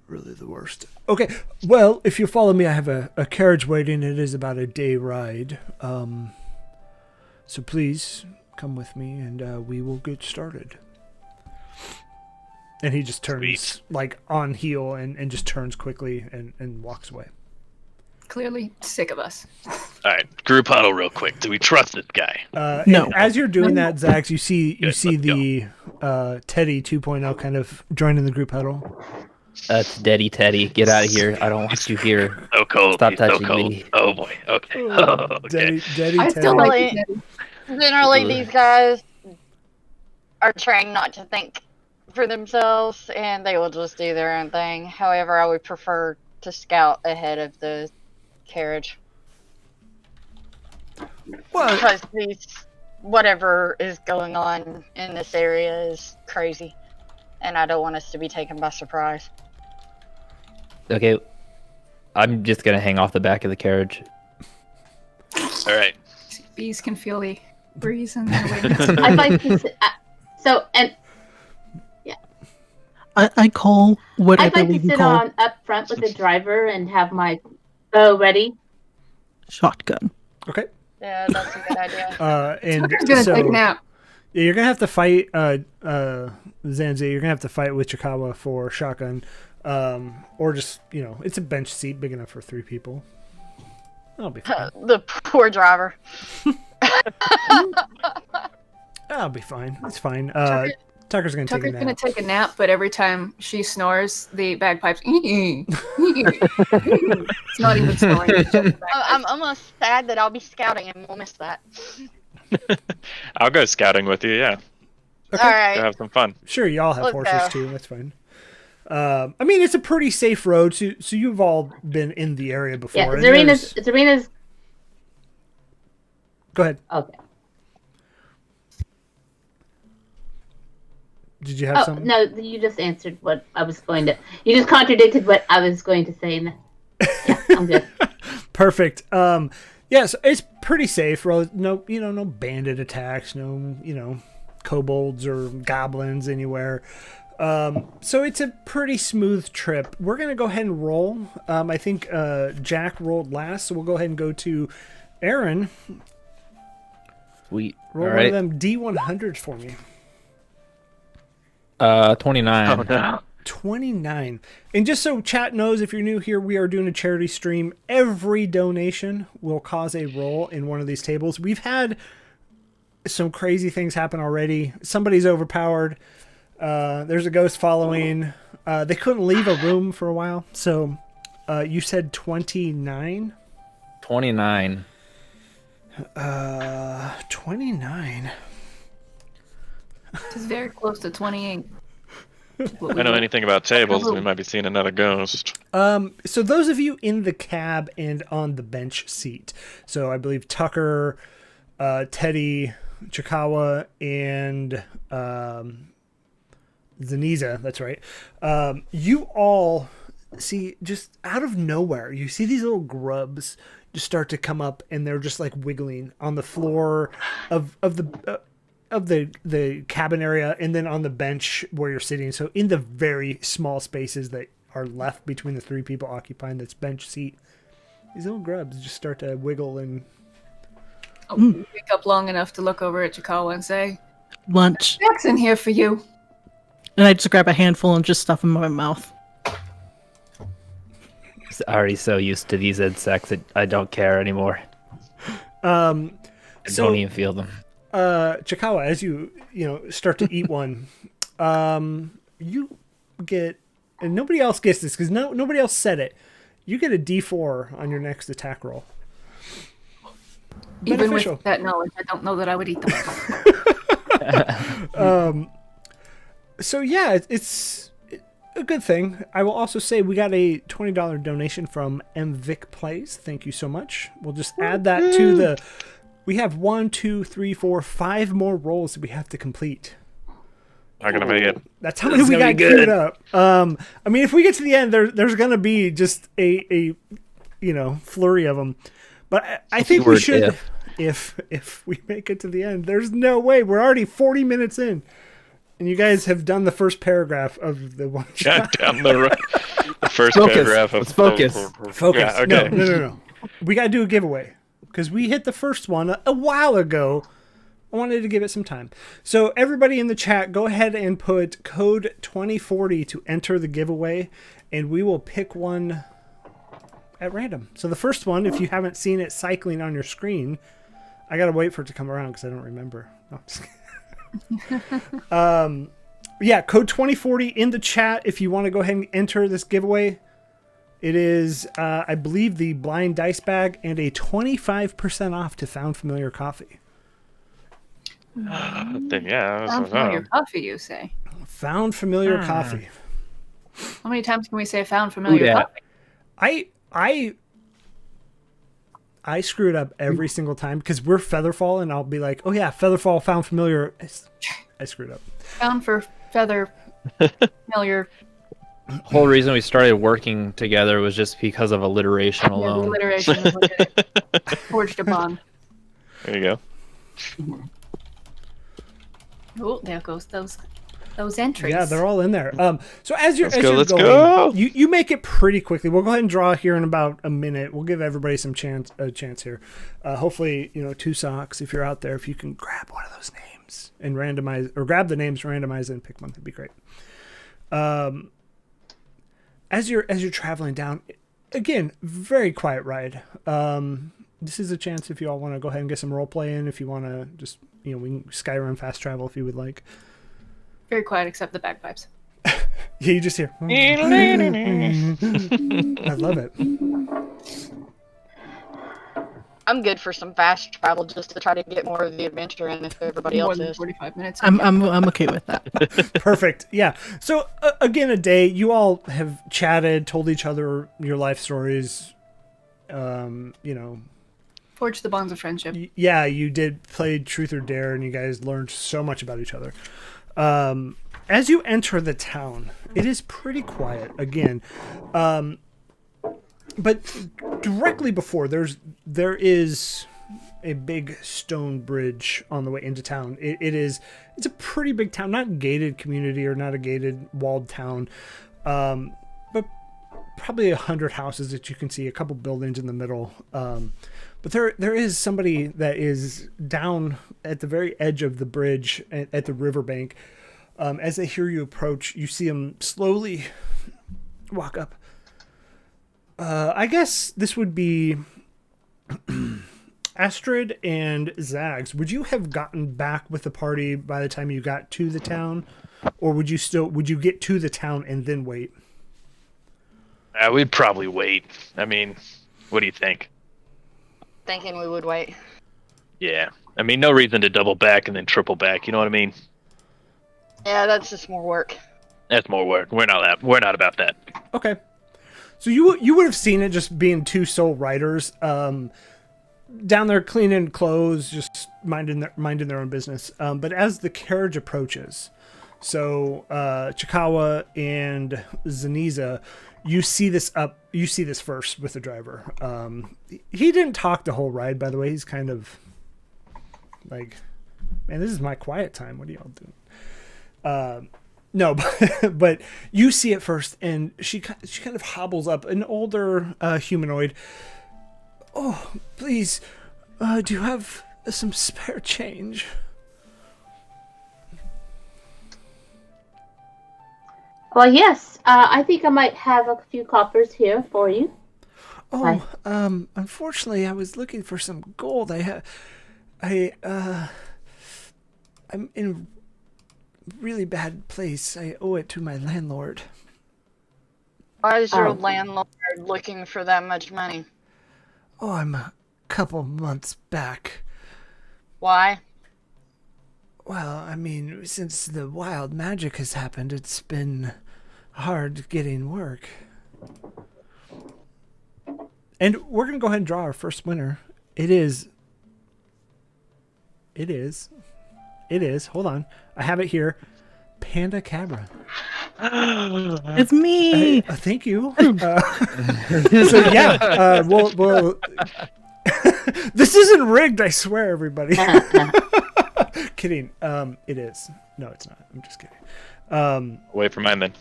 [SPEAKER 1] really the worst. Okay, well, if you follow me, I have a carriage waiting. It is about a day ride. So please come with me, and we will get started. And he just turns
[SPEAKER 5] Sweet.
[SPEAKER 1] on heel and just turns quickly and walks away.
[SPEAKER 3] Clearly sick of us.
[SPEAKER 5] All right, group huddle real quick. Do we trust this guy?
[SPEAKER 1] No. As you're doing that, Zax, you see
[SPEAKER 5] Let's
[SPEAKER 1] the Teddy 2.0 kind of joining the group huddle.
[SPEAKER 2] That's Teddy. Get out of here. I don't want you here.
[SPEAKER 5] So cold.
[SPEAKER 2] Stop
[SPEAKER 5] He's so
[SPEAKER 2] touching
[SPEAKER 5] cold.
[SPEAKER 2] me.
[SPEAKER 5] Oh boy. Okay. Okay.
[SPEAKER 1] Daddy
[SPEAKER 3] I
[SPEAKER 1] Teddy.
[SPEAKER 3] still like it.
[SPEAKER 6] Generally, these guys are trained not to think for themselves, and they will just do their own thing. However, I would prefer to scout ahead of the carriage
[SPEAKER 1] Well,
[SPEAKER 6] because these whatever is going on in this area is crazy, and I don't want us to be taken by surprise.
[SPEAKER 2] Okay, I'm just gonna hang off the back of the carriage.
[SPEAKER 5] All right.
[SPEAKER 3] Bees can feel the breeze in their wings.
[SPEAKER 7] I'd like to say,
[SPEAKER 4] I call what I
[SPEAKER 7] I'd like to
[SPEAKER 4] believe you
[SPEAKER 7] sit
[SPEAKER 4] call
[SPEAKER 7] on up front with the driver and have my bow ready.
[SPEAKER 4] shotgun.
[SPEAKER 1] Okay.
[SPEAKER 6] Yeah, that's a good idea.
[SPEAKER 1] And
[SPEAKER 3] Tucker's gonna
[SPEAKER 1] so
[SPEAKER 3] take a nap.
[SPEAKER 1] yeah, you're gonna have to fight Zanzi. You're gonna have to fight with Chikawa for shotgun, or just it's a bench seat big enough for 3 people. That'll be fine.
[SPEAKER 6] The poor driver.
[SPEAKER 1] That'll be fine. It's fine. Tucker's gonna take a
[SPEAKER 3] Tucker's
[SPEAKER 1] nap.
[SPEAKER 3] gonna take a nap, but every time she snores, the bagpipes. It's not even snoring. It's just the
[SPEAKER 6] I'm
[SPEAKER 3] bagpipes.
[SPEAKER 6] almost sad that I'll be scouting and we'll miss that.
[SPEAKER 5] I'll go scouting with you. Yeah,
[SPEAKER 1] Okay.
[SPEAKER 6] All
[SPEAKER 5] go
[SPEAKER 6] right.
[SPEAKER 5] have some fun.
[SPEAKER 1] Sure, y'all have
[SPEAKER 6] Let's
[SPEAKER 1] horses
[SPEAKER 6] go.
[SPEAKER 1] too. That's fine. I mean, it's a pretty safe road, so you've all been in the area before.
[SPEAKER 7] Yeah,
[SPEAKER 1] and
[SPEAKER 7] Zarina's.
[SPEAKER 1] Go ahead.
[SPEAKER 7] Okay.
[SPEAKER 1] Did you have
[SPEAKER 7] Oh
[SPEAKER 1] something?
[SPEAKER 7] no, you just answered what I was going to. You just contradicted what I was going to say. Yeah, I'm good.
[SPEAKER 1] Perfect. Yes, it's pretty safe. No, no bandit attacks. No, kobolds or goblins anywhere. So it's a pretty smooth trip. We're gonna go ahead and roll. I think Jack rolled last, so we'll go ahead and go to Aaron.
[SPEAKER 2] Sweet.
[SPEAKER 1] Roll
[SPEAKER 2] All
[SPEAKER 1] one of
[SPEAKER 2] right.
[SPEAKER 1] them D100s for me.
[SPEAKER 2] 29.
[SPEAKER 5] Oh no.
[SPEAKER 1] 29. And just so chat knows, if you're new here, we are doing a charity stream. Every donation will cause a roll in one of these tables. We've had some crazy things happen already. Somebody's overpowered. There's a ghost following. They couldn't leave a room for a while. So you said 29?
[SPEAKER 2] 29.
[SPEAKER 1] 29.
[SPEAKER 3] It's very close to 28.
[SPEAKER 5] I know anything about tables, we might be seeing another ghost.
[SPEAKER 1] So those of you in the cab and on the bench seat. So I believe Tucker, Teddy, Chikawa, and Zaniza, that's right. You all see, just out of nowhere, you see these little grubs just start to come up, and they're just like wiggling on the floor of the cabin area, and then on the bench where you're sitting. So in the very small spaces that are left between the 3 people occupying this bench seat, these little grubs just start to wiggle and
[SPEAKER 3] Wake up long enough to look over at Chikawa and say,
[SPEAKER 4] Lunch.
[SPEAKER 3] Jack's in here for you.
[SPEAKER 4] And I just grab a handful and just stuff them in my mouth.
[SPEAKER 2] I'm already so used to these insects that I don't care anymore. I don't even feel them.
[SPEAKER 1] Chikawa, as you start to eat one, you get, and nobody else gets this because nobody else said it. You get a D4 on your next attack roll.
[SPEAKER 3] Even
[SPEAKER 1] Beneficial.
[SPEAKER 3] with that knowledge, I don't know that I would eat them.
[SPEAKER 1] So yeah, it's a good thing. I will also say we got a $20 donation from MVic Plays. Thank you so much. We'll just add that to the. We have 1, 2, 3, 4, 5 more rolls that we have to complete.
[SPEAKER 5] Not gonna make it.
[SPEAKER 1] That's how many we got queued up. I mean, if we get to the end, there's gonna be just a flurry of them. But I think we should, if we make it to the end. There's no way. We're already 40 minutes in, and you guys have done the first paragraph of the one shot.
[SPEAKER 5] Down the road. The first
[SPEAKER 2] Focus.
[SPEAKER 5] paragraph of
[SPEAKER 2] Let's focus.
[SPEAKER 1] Focus.
[SPEAKER 5] Yeah, okay.
[SPEAKER 1] No. We gotta do a giveaway because we hit the first one a while ago. I wanted to give it some time. So everybody in the chat, go ahead and put code 2040 to enter the giveaway, and we will pick one at random. So the first one, if you haven't seen it cycling on your screen, I gotta wait for it to come around because I don't remember. No, I'm just kidding. Yeah, code 2040 in the chat if you want to go ahead and enter this giveaway. It is, I believe, the blind dice bag and a 25% off to Found Familiar Coffee.
[SPEAKER 5] Then, yeah.
[SPEAKER 3] Found familiar coffee, you say?
[SPEAKER 1] Found Familiar Coffee.
[SPEAKER 3] How many times can we say found familiar
[SPEAKER 2] Ooh, yeah.
[SPEAKER 3] coffee?
[SPEAKER 1] I screw it up every single time because we're FeatherFall, and I'll be like, "Oh yeah, FeatherFall found familiar." I screwed up.
[SPEAKER 3] Found for feather familiar.
[SPEAKER 2] The whole reason we started working together was just because of alliteration
[SPEAKER 3] Yeah, the
[SPEAKER 2] alone.
[SPEAKER 3] alliteration was what did it. Forged a bond.
[SPEAKER 5] There you go.
[SPEAKER 3] Oh, there goes those entries.
[SPEAKER 1] Yeah, they're all in there. So as you're
[SPEAKER 5] Let's
[SPEAKER 1] going,
[SPEAKER 5] go.
[SPEAKER 1] you make it pretty quickly. We'll go ahead and draw here in about a minute. We'll give everybody some a chance here. Hopefully, Two Socks, if you're out there, if you can grab one of those names and randomize, or grab the names, randomize, and pick one, that'd be great. As you're traveling down, again, very quiet ride. This is a chance if you all want to go ahead and get some role play in. If you want to just, we can Skyrim fast travel if you would like.
[SPEAKER 3] Very quiet, except the bagpipes.
[SPEAKER 1] Yeah, you just hear. I love it.
[SPEAKER 6] I'm good for some fast travel just to try to get more of the adventure in if everybody
[SPEAKER 3] More
[SPEAKER 6] else
[SPEAKER 3] than
[SPEAKER 6] is.
[SPEAKER 3] 45 minutes.
[SPEAKER 4] I'm okay with that.
[SPEAKER 1] Perfect. Yeah. So again, a day. You all have chatted, told each other your life stories.
[SPEAKER 3] Forged the bonds of friendship.
[SPEAKER 1] Yeah, you did play Truth or Dare, and you guys learned so much about each other. As you enter the town, it is pretty quiet again. But directly before, there is a big stone bridge on the way into town. It's a pretty big town, not gated community or not a gated walled town, but probably 100 houses that you can see, a couple buildings in the middle. But there is somebody that is down at the very edge of the bridge at the riverbank. As they hear you approach, you see him slowly walk up. I guess this would be Astrid and Zags. Would you have gotten back with the party by the time you got to the town? Or would you get to the town and then wait?
[SPEAKER 5] We'd probably wait. I mean, what do you think?
[SPEAKER 6] Thinking we would wait.
[SPEAKER 5] Yeah. I mean, no reason to double back and then triple back. You know what I mean?
[SPEAKER 6] Yeah, that's just more work.
[SPEAKER 5] That's more work. We're not about that.
[SPEAKER 1] Okay. So you would have seen it just being two sole riders down there cleaning clothes, just minding their own business. But as the carriage approaches, so Chikawa and Zaniza, you see this first with the driver. He didn't talk the whole ride, by the way. He's kind of like, man, this is my quiet time. What are y'all doing? No, but you see it first, and she kind of hobbles up, an older humanoid. Oh, please, do you have some spare change?
[SPEAKER 7] Well, yes. I think I might have a few coppers here for you.
[SPEAKER 1] Oh, unfortunately, I was looking for some gold. I'm in a really bad place. I owe it to my landlord.
[SPEAKER 6] Why is your landlord looking for that much money?
[SPEAKER 1] Oh, I'm a couple months back.
[SPEAKER 6] Why?
[SPEAKER 1] Well, I mean, since the wild magic has happened, it's been hard getting work. And we're going to go ahead and draw our first winner. It is. Hold on. I have it here. Panda Cabra.
[SPEAKER 4] It's me.
[SPEAKER 1] Thank you. So yeah, we'll this isn't rigged, I swear, everybody. Kidding. It is. No, it's not. I'm just kidding.
[SPEAKER 5] Wait for mine then.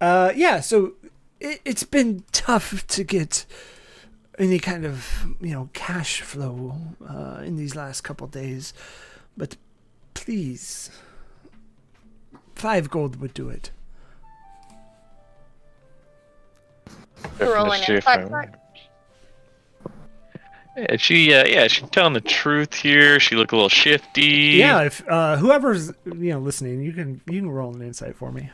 [SPEAKER 1] Yeah, so it's been tough to get any kind of, cash flow in these last couple days. But please, 5 gold would do it.
[SPEAKER 6] You're rolling inside check.
[SPEAKER 5] Yeah, she's telling the truth here. She looked a little shifty.
[SPEAKER 1] Yeah, if whoever's listening, you can roll an insight for me.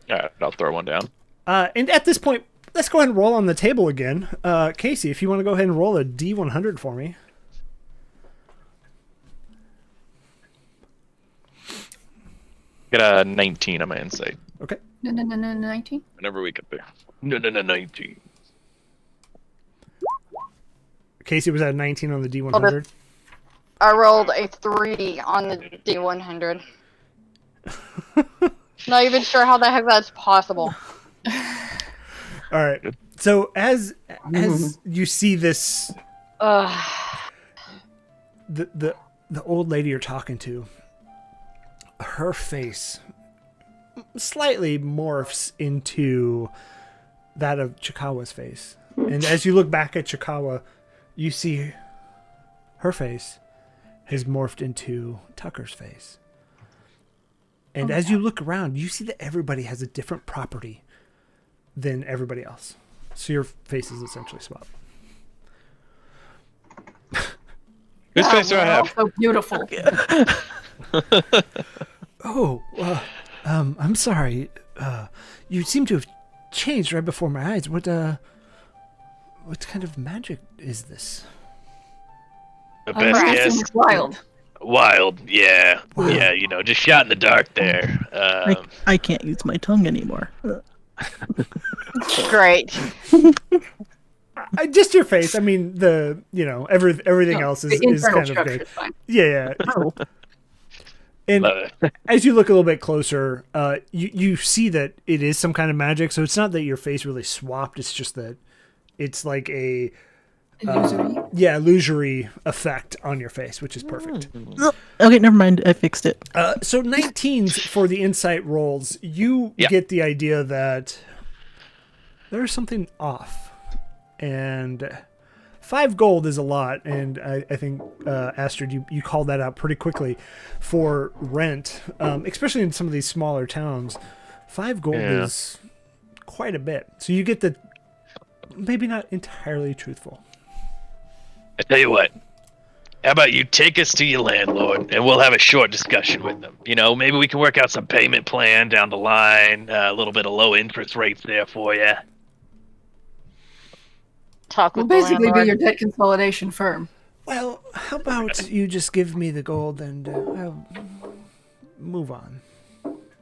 [SPEAKER 5] All right, I'll throw one down.
[SPEAKER 1] And at this point, let's go ahead and roll on the table again. Casey, if you want to go ahead and roll a D100 for me.
[SPEAKER 5] Got a 19 on my insight.
[SPEAKER 1] Okay.
[SPEAKER 3] No, 19.
[SPEAKER 5] Whenever we get there. No, 19.
[SPEAKER 1] Casey was at 19 on the D100.
[SPEAKER 6] I rolled a 3 on the D100. Not even sure how the heck that's possible.
[SPEAKER 1] All right. So as you see this, the old lady you're talking to, her face slightly morphs into that of Chikawa's face. And as you look back at Chikawa, you see her face has morphed into Tucker's face. And as you look around, you see that everybody has a different property than everybody else. So your face is essentially swapped.
[SPEAKER 5] Whose face do I have?
[SPEAKER 3] So beautiful.
[SPEAKER 1] I'm sorry. You seem to have changed right before my eyes. What kind of magic is this?
[SPEAKER 5] The best guess.
[SPEAKER 3] Wild.
[SPEAKER 5] Wild, yeah.
[SPEAKER 1] Wow.
[SPEAKER 5] Yeah, you know, just shot in the dark there.
[SPEAKER 4] I can't use my tongue anymore.
[SPEAKER 6] Great.
[SPEAKER 1] Just your face. I mean, everything else is kind of good.
[SPEAKER 3] Fine.
[SPEAKER 1] Yeah. And as you look a little bit closer, you see that it is some kind of magic. So it's not that your face really swapped. It's just that it's like a illusory effect on your face, which is perfect.
[SPEAKER 4] Okay, never mind. I fixed it.
[SPEAKER 1] So 19s for the insight rolls. You get the idea that there's something off. And 5 gold is a lot, and I think, Astrid, you called that out pretty quickly for rent, especially in some of these smaller towns. 5 gold is quite a bit. So you get the maybe not entirely truthful.
[SPEAKER 5] I tell you what, how about you take us to your landlord, and we'll have a short discussion with them. You know, maybe we can work out some payment plan down the line, a little bit of low interest rates there for you.
[SPEAKER 6] Talk
[SPEAKER 3] We'll
[SPEAKER 6] with the
[SPEAKER 3] basically be
[SPEAKER 6] landlord.
[SPEAKER 3] your debt consolidation firm.
[SPEAKER 1] Well, how about you just give me the gold and I'll move on?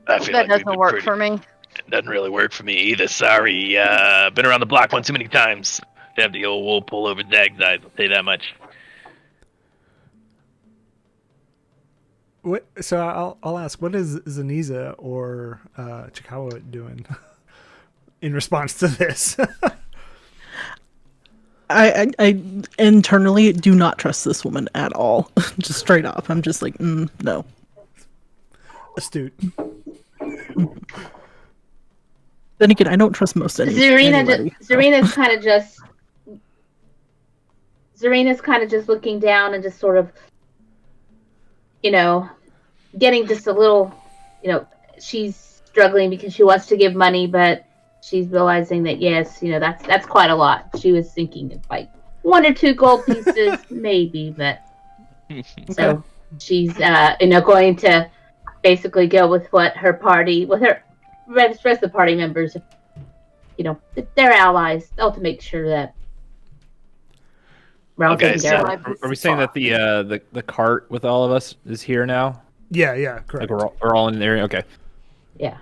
[SPEAKER 5] I feel
[SPEAKER 6] That
[SPEAKER 5] like we've
[SPEAKER 6] doesn't
[SPEAKER 5] been
[SPEAKER 6] work
[SPEAKER 5] pretty-
[SPEAKER 6] for me.
[SPEAKER 5] It doesn't really work for me either. Sorry. Been around the block one too many times to have the old wool pull over Dag's eyes. I'll tell you that much.
[SPEAKER 1] What? So I'll ask, what is Zaniza or Chikawa doing in response to this?
[SPEAKER 4] I internally do not trust this woman at all. Just straight up. I'm just like, no.
[SPEAKER 1] Astute.
[SPEAKER 4] Then again, I don't trust most anybody.
[SPEAKER 7] Zarina's kind of just looking down and just sort of, getting just a little, she's struggling because she wants to give money, but she's realizing that yes, that's quite a lot. She was thinking of like 1 or 2 gold pieces, maybe, but so she's going to basically go with what her party, with her rest of the party members, they're allies. They'll to make sure that. we're all
[SPEAKER 5] Okay,
[SPEAKER 7] taken care
[SPEAKER 5] so
[SPEAKER 7] of.
[SPEAKER 2] Are we saying that the cart with all of us is here now?
[SPEAKER 1] Yeah, correct.
[SPEAKER 2] Like we're all in there. Okay.
[SPEAKER 7] Yeah.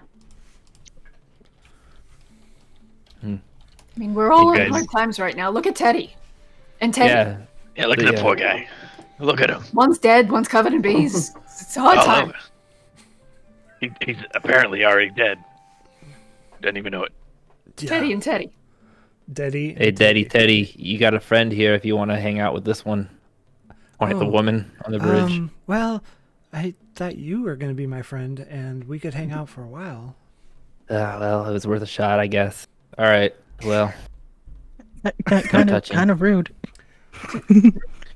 [SPEAKER 3] I mean, we're all
[SPEAKER 5] You
[SPEAKER 3] in
[SPEAKER 5] guys-
[SPEAKER 3] hard times right now. Look at Teddy. And Teddy.
[SPEAKER 2] Yeah.
[SPEAKER 5] Yeah, look at that poor guy. Look at him.
[SPEAKER 3] One's dead, one's covered in bees. It's a hard
[SPEAKER 5] All
[SPEAKER 3] time.
[SPEAKER 5] over. He's apparently already dead. Didn't even know it.
[SPEAKER 1] Yeah.
[SPEAKER 3] Teddy and Teddy.
[SPEAKER 1] Daddy.
[SPEAKER 2] Hey, Teddy, you got a friend here if you want to hang out with this one. Point at the
[SPEAKER 1] Oh,
[SPEAKER 2] woman on the bridge.
[SPEAKER 1] Well, I thought you were going to be my friend, and we could hang out for a while.
[SPEAKER 2] Well, it was worth a shot, I guess. All right. Well,
[SPEAKER 4] Kind of rude.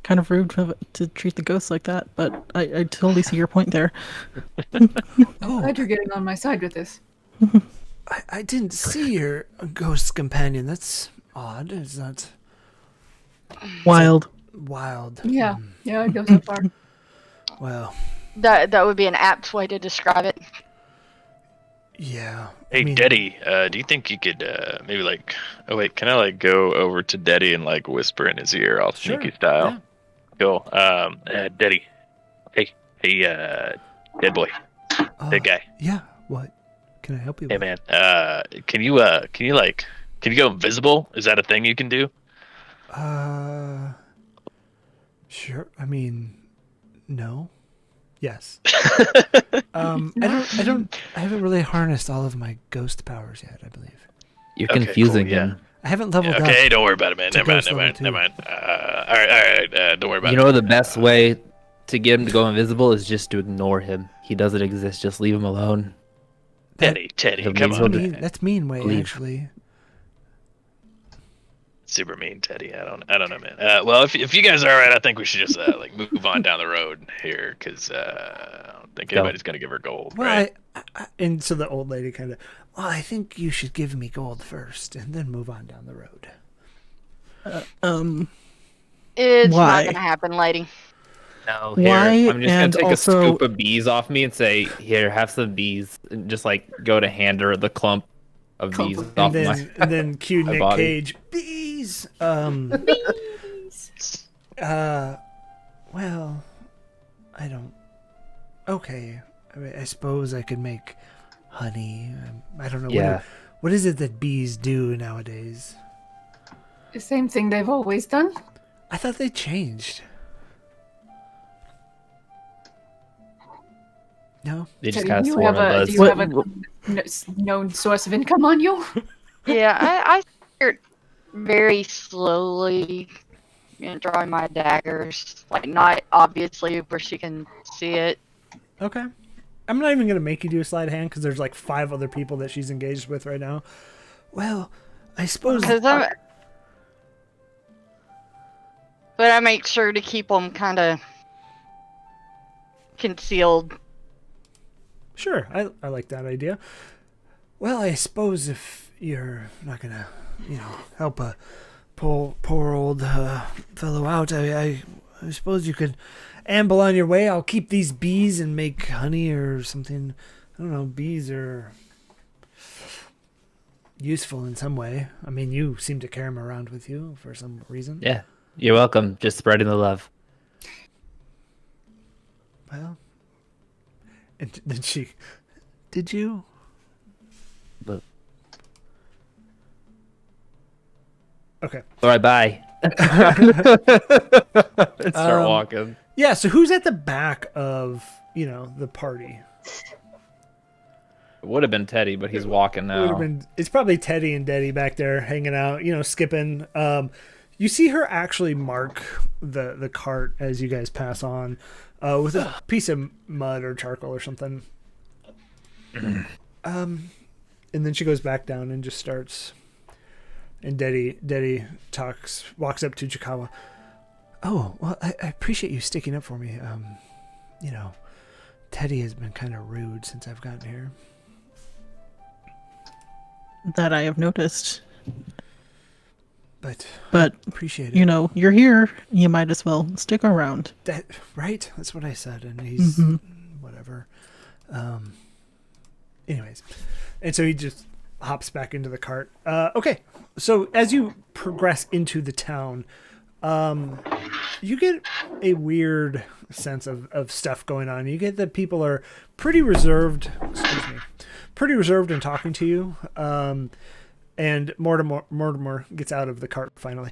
[SPEAKER 4] Kind of rude to treat the ghosts like that, but I totally see your point there.
[SPEAKER 3] Glad you're getting on my side with this.
[SPEAKER 1] I didn't see your ghost companion. That's odd. Is that
[SPEAKER 4] Wild.
[SPEAKER 1] wild?
[SPEAKER 3] Yeah, I'd go so far.
[SPEAKER 1] Well,
[SPEAKER 6] That would be an apt way to describe it.
[SPEAKER 1] yeah.
[SPEAKER 5] Hey, Deddy, do you think you could maybe like? Oh wait, can I like go over to Deddy and like whisper in his ear, all sneaky style?
[SPEAKER 1] Yeah.
[SPEAKER 5] Cool. Deddy. Hey, dead boy, dead guy.
[SPEAKER 1] Yeah. What? Can I help you
[SPEAKER 5] Hey
[SPEAKER 1] with?
[SPEAKER 5] man, can you go invisible? Is that a thing you can do?
[SPEAKER 1] Sure. I mean, no. Yes. I haven't really harnessed all of my ghost powers yet, I believe.
[SPEAKER 2] You're
[SPEAKER 5] Okay,
[SPEAKER 2] confusing
[SPEAKER 5] cool, yeah.
[SPEAKER 2] him.
[SPEAKER 1] I haven't leveled up.
[SPEAKER 5] Okay, don't worry about it, man.
[SPEAKER 1] to
[SPEAKER 5] Never mind,
[SPEAKER 1] ghost
[SPEAKER 5] never mind,
[SPEAKER 1] level
[SPEAKER 5] never
[SPEAKER 1] 2.
[SPEAKER 5] mind. All right. Don't worry about
[SPEAKER 2] You
[SPEAKER 5] it.
[SPEAKER 2] know the best way to get him to go invisible is just to ignore him. He doesn't exist. Just leave him alone.
[SPEAKER 5] Teddy,
[SPEAKER 2] He'll
[SPEAKER 5] come
[SPEAKER 2] leave
[SPEAKER 5] on.
[SPEAKER 2] him.
[SPEAKER 1] That's mean way,
[SPEAKER 2] Leave.
[SPEAKER 1] actually.
[SPEAKER 5] Super mean, Teddy. I don't know, man. Well, if you guys are all right, I think we should just like move on down the road here, because I don't think anybody's gonna give her gold,
[SPEAKER 1] Well,
[SPEAKER 5] right?
[SPEAKER 1] and so the old lady kind of, well, I think you should give me gold first and then move on down the road.
[SPEAKER 6] It's
[SPEAKER 4] Why?
[SPEAKER 6] not gonna happen, lady.
[SPEAKER 2] No, here.
[SPEAKER 4] Why?
[SPEAKER 2] I'm just
[SPEAKER 4] And
[SPEAKER 2] gonna take
[SPEAKER 4] also-
[SPEAKER 2] a scoop of bees off me and say, "Here, have some bees." And just like go to hand her the clump of
[SPEAKER 3] Clump
[SPEAKER 2] bees
[SPEAKER 3] of
[SPEAKER 2] off
[SPEAKER 1] And
[SPEAKER 2] my.
[SPEAKER 1] then cue
[SPEAKER 2] my
[SPEAKER 1] Nick
[SPEAKER 2] body.
[SPEAKER 1] Cage, bees. Well, I don't. Okay, I suppose I could make honey. I don't know.
[SPEAKER 2] Yeah.
[SPEAKER 1] What is it that bees do nowadays?
[SPEAKER 3] The same thing they've always done.
[SPEAKER 1] I thought they changed. No.
[SPEAKER 2] They just
[SPEAKER 3] Do
[SPEAKER 2] kind of
[SPEAKER 3] you
[SPEAKER 2] swarm
[SPEAKER 3] have
[SPEAKER 2] and
[SPEAKER 3] a
[SPEAKER 2] buzz.
[SPEAKER 3] do you have a known source of income on you?
[SPEAKER 6] Yeah, I start very slowly, drawing my daggers, like not obviously where she can see it.
[SPEAKER 1] Okay. I'm not even gonna make you do a sleight of hand because there's like 5 other people that she's engaged with right now. Well, I suppose.
[SPEAKER 6] But I make sure to keep them kind of concealed.
[SPEAKER 1] Sure, I like that idea. Well, I suppose if you're not gonna, help a poor old fellow out, I suppose you could amble on your way. I'll keep these bees and make honey or something. I don't know. Bees are useful in some way. I mean, you seem to carry them around with you for some reason.
[SPEAKER 2] Yeah, you're welcome. Just spreading the love.
[SPEAKER 1] Well, and then she, did you?
[SPEAKER 2] But
[SPEAKER 1] Okay.
[SPEAKER 2] all right, bye. And start walking.
[SPEAKER 1] Yeah. So who's at the back of the party?
[SPEAKER 2] It would have been Teddy, but he's walking
[SPEAKER 1] It would have
[SPEAKER 2] now.
[SPEAKER 1] been. It's probably Teddy and Deddy back there hanging out. Skipping. You see her actually mark the cart as you guys pass on, with a piece of mud or charcoal or something. And then she goes back down and just starts. And Deddy walks up to Chikawa. Oh, well, I appreciate you sticking up for me. Teddy has been kind of rude since I've gotten here.
[SPEAKER 4] That I have noticed.
[SPEAKER 1] But appreciate it.
[SPEAKER 4] You're here. You might as well stick around.
[SPEAKER 1] That right? That's what I said, and he's whatever. Anyways, and so he just hops back into the cart. Okay, so as you progress into the town, you get a weird sense of stuff going on. You get that people are pretty reserved. Excuse me, pretty reserved in talking to you. And Mortimer gets out of the cart finally.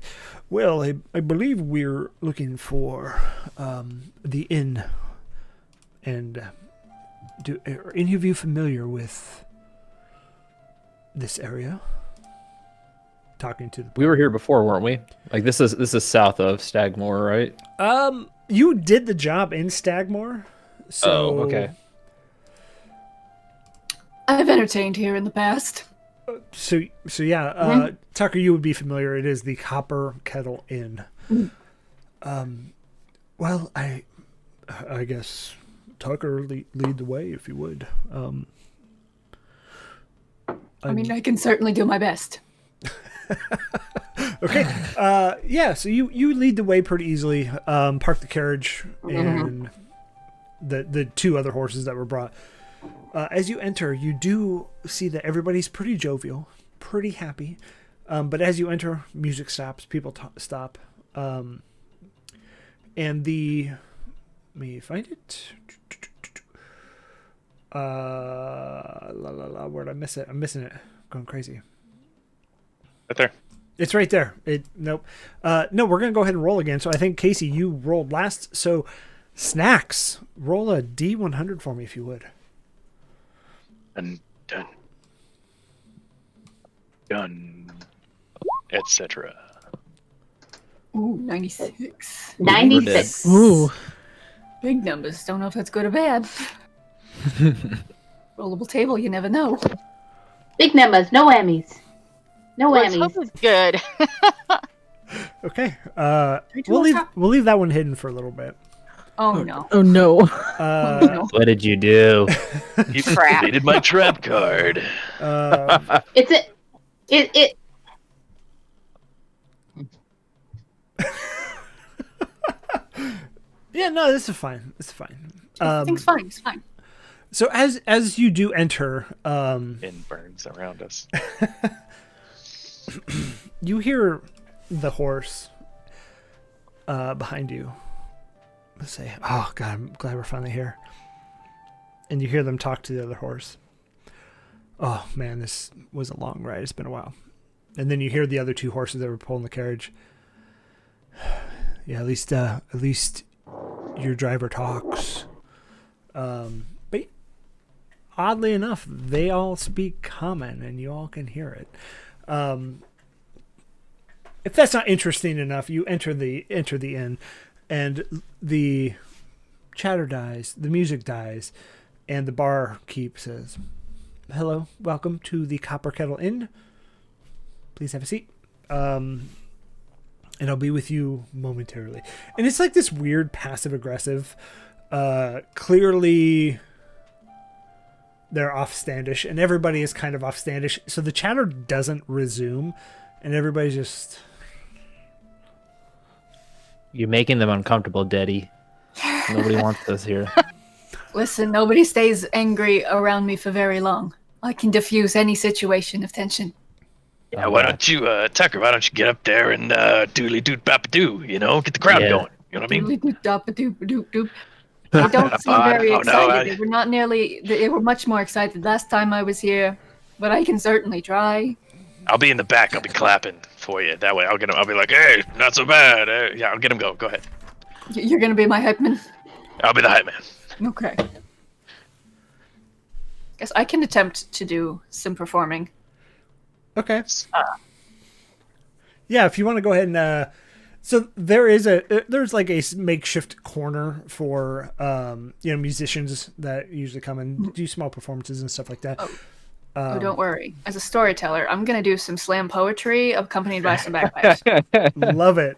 [SPEAKER 1] Well, I believe we're looking for the inn. And are any of you familiar with this area? Talking to
[SPEAKER 2] We were here before, weren't we? Like this is south of Stagmore, right?
[SPEAKER 1] you did the job in Stagmore. So
[SPEAKER 2] Oh, okay.
[SPEAKER 3] I've entertained here in the past.
[SPEAKER 1] So yeah, Tucker, you would be familiar. It is the Copper Kettle Inn. Well, I guess Tucker lead the way if you would.
[SPEAKER 3] I mean, I can certainly do my best.
[SPEAKER 1] Okay. Yeah. So you lead the way pretty easily. Park the carriage and the 2 other horses that were brought. As you enter, you do see that everybody's pretty jovial, pretty happy. But as you enter, music stops, people stop. And let me find it. Where'd I miss it? I'm missing it. Going crazy.
[SPEAKER 5] Right there.
[SPEAKER 1] It's right there. Nope. No, we're gonna go ahead and roll again. So I think Casey, you rolled last. So Snacks, roll a D100 for me if you would.
[SPEAKER 5] Done. Etc.
[SPEAKER 3] Ooh, 96.
[SPEAKER 7] 96.
[SPEAKER 4] Ooh.
[SPEAKER 3] Big numbers. Don't know if that's good or bad. Rollable table, you never know.
[SPEAKER 7] Big numbers, no whammies. No
[SPEAKER 6] Let's
[SPEAKER 7] whammies.
[SPEAKER 6] hope it's good.
[SPEAKER 1] Okay. We'll leave that one hidden for a little bit.
[SPEAKER 3] Oh no.
[SPEAKER 4] Oh no.
[SPEAKER 3] Oh, no.
[SPEAKER 2] What did you do?
[SPEAKER 5] You
[SPEAKER 6] Crap.
[SPEAKER 5] deleted my trap card.
[SPEAKER 7] It's a, it.
[SPEAKER 1] Yeah, no, this is fine. This is fine.
[SPEAKER 3] Everything's fine. It's fine.
[SPEAKER 1] So as you do enter,
[SPEAKER 5] And burns around us.
[SPEAKER 1] you hear the horse behind you say, "Oh God, I'm glad we're finally here." And you hear them talk to the other horse. "Oh man, this was a long ride. It's been a while." And then you hear the other two horses that were pulling the carriage. "Yeah, at least your driver talks." But oddly enough, they all speak common, and you all can hear it. If that's not interesting enough, you enter the inn, and the chatter dies, the music dies, and the barkeep says, "Hello, welcome to the Copper Kettle Inn. Please have a seat. And I'll be with you momentarily." And it's like this weird passive aggressive. Clearly, they're offstandish, and everybody is kind of offstandish. So the chatter doesn't resume, and everybody's just.
[SPEAKER 2] You're making them uncomfortable, Daddy. Nobody wants this here.
[SPEAKER 3] Listen, nobody stays angry around me for very long. I can diffuse any situation of tension.
[SPEAKER 5] Yeah, why don't you, Tucker, why don't you get up there and doodly doot bap doo, you know, get the crowd
[SPEAKER 2] Yeah.
[SPEAKER 5] going. You know what I mean?
[SPEAKER 3] Doop-a-doop-a-doop-a-doop. They don't seem very
[SPEAKER 5] Oh, no,
[SPEAKER 3] excited. They were not nearly. They were much more excited last time I was here, but I can certainly try.
[SPEAKER 5] I'll be in the back. I'll be clapping for you. That way I'll get him. I'll be like, hey, not so bad. Yeah, I'll get him going. Go ahead.
[SPEAKER 3] You're gonna be my hype man.
[SPEAKER 5] I'll be the hype man.
[SPEAKER 3] Okay. Guess I can attempt to do some performing.
[SPEAKER 1] Okay. Yeah, if you want to go ahead and so there's like a makeshift corner for musicians that usually come and do small performances and stuff like that.
[SPEAKER 3] Oh, don't worry. As a storyteller, I'm gonna do some slam poetry accompanied by some bagpipes.
[SPEAKER 1] Love it.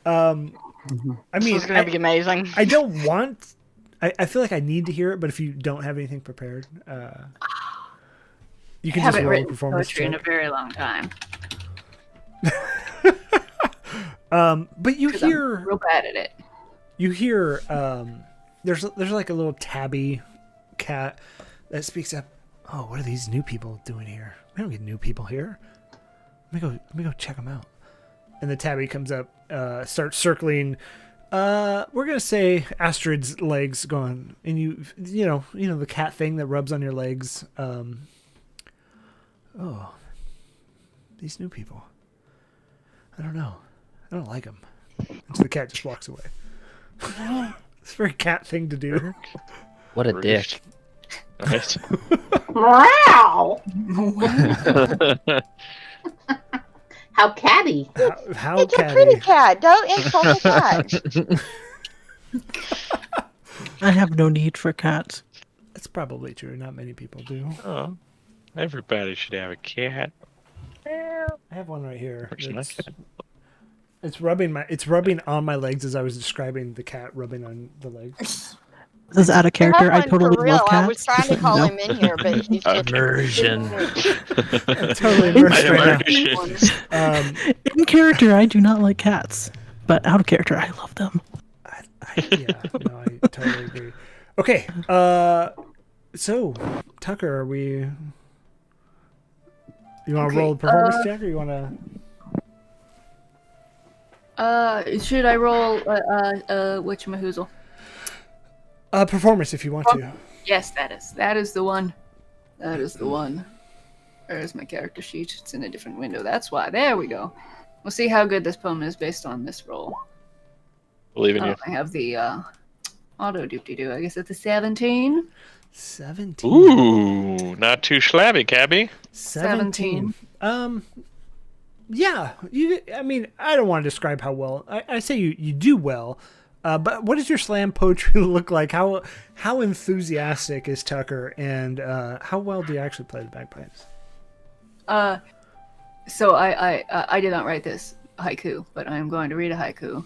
[SPEAKER 1] I mean,
[SPEAKER 6] This is going to be amazing.
[SPEAKER 1] I don't want. I feel like I need to hear it, but if you don't have anything prepared, you
[SPEAKER 3] I
[SPEAKER 1] can just
[SPEAKER 3] haven't
[SPEAKER 1] roll a
[SPEAKER 3] written
[SPEAKER 1] performance
[SPEAKER 3] poetry in a
[SPEAKER 1] check.
[SPEAKER 3] very long time.
[SPEAKER 1] But you
[SPEAKER 3] 'Cause
[SPEAKER 1] hear.
[SPEAKER 3] I'm real bad at it.
[SPEAKER 1] You hear there's like a little tabby cat that speaks up. "Oh, what are these new people doing here? We don't get new people here. Let me go check them out." And the tabby comes up, starts circling. We're gonna say Astrid's legs, going, and you know the cat thing that rubs on your legs. Oh, these new people. I don't know. I don't like them. And so the cat just walks away. It's a very cat thing to do.
[SPEAKER 2] What a dick.
[SPEAKER 5] Right.
[SPEAKER 7] Wow. How catty.
[SPEAKER 1] How
[SPEAKER 6] It's a
[SPEAKER 1] catty.
[SPEAKER 6] pretty cat. Don't insult the cat.
[SPEAKER 4] I have no need for cats.
[SPEAKER 1] That's probably true. Not many people do.
[SPEAKER 5] Oh, everybody should have a cat.
[SPEAKER 1] I have one right here.
[SPEAKER 5] Where's my cat?
[SPEAKER 1] It's rubbing on my legs as I was describing the cat rubbing on the legs.
[SPEAKER 4] This is out of character.
[SPEAKER 6] Have
[SPEAKER 4] I
[SPEAKER 6] one
[SPEAKER 4] totally
[SPEAKER 6] for real.
[SPEAKER 4] love cats.
[SPEAKER 6] I was trying to call
[SPEAKER 4] No.
[SPEAKER 6] him in here, but he's just
[SPEAKER 2] Immersion.
[SPEAKER 1] I'm totally immersed right now.
[SPEAKER 4] In character, I do not like cats, but out of character, I love them.
[SPEAKER 1] Yeah, no, I totally agree. Okay, so Tucker, are we? You want to roll a performance check, or you want to?
[SPEAKER 3] Should I roll whatchamahoozle?
[SPEAKER 1] Performance, if you want to.
[SPEAKER 3] Yes, that is the one. That is the one. Where's my character sheet? It's in a different window. That's why. There we go. We'll see how good this poem is based on this roll.
[SPEAKER 5] Believe in you.
[SPEAKER 3] I have the auto doop-de-doo. I guess it's a 17.
[SPEAKER 1] 17.
[SPEAKER 5] Ooh, not too shabby, Cabby.
[SPEAKER 3] 17.
[SPEAKER 1] Yeah. I mean, I don't want to describe how well. I say you do well. But what does your slam poetry look like? How enthusiastic is Tucker, and how well do you actually play the bagpipes?
[SPEAKER 3] So I did not write this haiku, but I am going to read a haiku.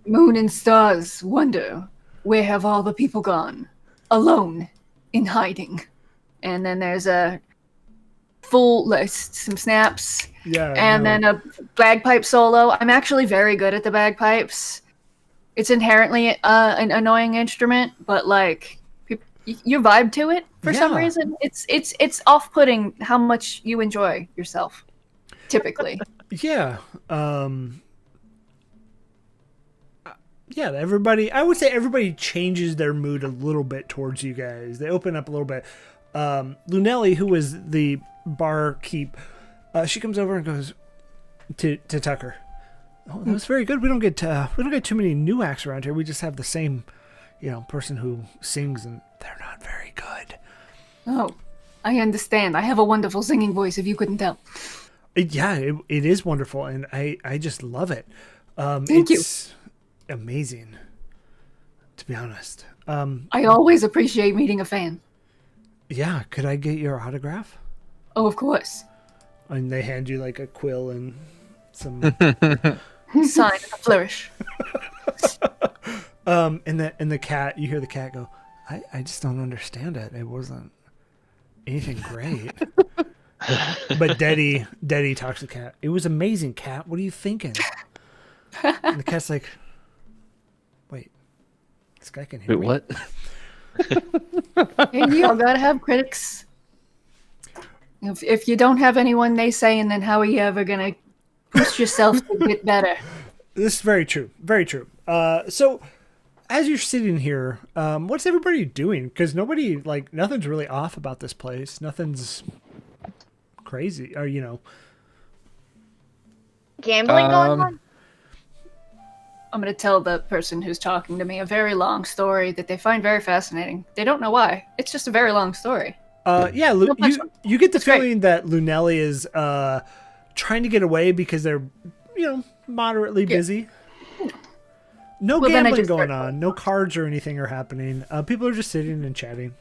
[SPEAKER 3] Moon and stars wonder, where have all the people gone? Alone, in hiding. And then there's a full list, some snaps, and then a bagpipe solo. I'm actually very good at the bagpipes. It's inherently an annoying instrument, but like you vibe to it for some reason. It's off-putting how much you enjoy yourself, typically.
[SPEAKER 1] Yeah. Yeah, I would say everybody changes their mood a little bit towards you guys. They open up a little bit. Lunelli, who was the barkeep, she comes over and goes to Tucker. Oh, that was very good. We don't get too many new acts around here. We just have the same, person who sings, and they're not very good.
[SPEAKER 3] Oh, I understand. I have a wonderful singing voice, if you couldn't tell.
[SPEAKER 1] It is wonderful, and I just love it.
[SPEAKER 3] Thank you.
[SPEAKER 1] Amazing, to be honest.
[SPEAKER 3] I always appreciate meeting a fan.
[SPEAKER 1] Yeah, could I get your autograph?
[SPEAKER 3] Oh, of course.
[SPEAKER 1] And they hand you like a quill and some
[SPEAKER 3] sign and a flourish.
[SPEAKER 1] And the cat, you hear the cat go, I just don't understand it. It wasn't anything great. But Daddy talks to the cat. It was amazing, cat. What are you thinking? And the cat's like, wait, this guy can hear me.
[SPEAKER 2] What?
[SPEAKER 3] Hey, you all gotta have critics. If you don't have anyone naysaying, then how are you ever gonna push yourself to get better?
[SPEAKER 1] This is very true. Very true. So as you're sitting here, what's everybody doing? Because nothing's really off about this place. Nothing's crazy, or
[SPEAKER 6] Gambling going on?
[SPEAKER 3] I'm going to tell the person who's talking to me a very long story that they find very fascinating. They don't know why. It's just a very long story.
[SPEAKER 1] Yeah, you get the feeling that Lunelli is trying to get away because they're, moderately busy. No gambling going on. No cards or anything are happening. People are just sitting and chatting.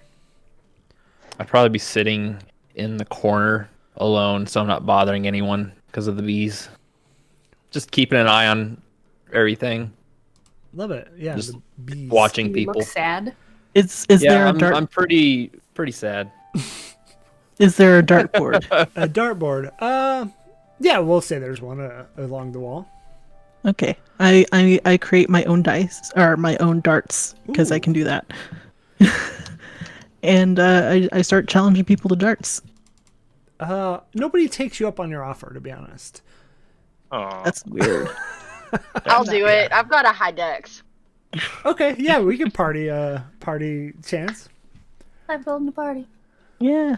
[SPEAKER 2] I'd probably be sitting in the corner alone, so I'm not bothering anyone because of the bees. Just keeping an eye on everything.
[SPEAKER 1] Love it. Yeah,
[SPEAKER 2] just
[SPEAKER 1] the bees.
[SPEAKER 2] watching
[SPEAKER 3] You
[SPEAKER 2] people.
[SPEAKER 3] look sad.
[SPEAKER 4] Is there a dart?
[SPEAKER 2] I'm pretty sad.
[SPEAKER 4] Is there a dartboard?
[SPEAKER 1] A dartboard. Yeah, we'll say there's one along the wall.
[SPEAKER 4] Okay, I create my own dice or my own darts because I can do that. And I start challenging people to darts.
[SPEAKER 1] Nobody takes you up on your offer, to be honest.
[SPEAKER 5] Aw.
[SPEAKER 4] That's weird.
[SPEAKER 6] I'll do it. I've got a high dex.
[SPEAKER 1] Okay, yeah, we can party chance.
[SPEAKER 3] I'm building a party.
[SPEAKER 4] Yeah.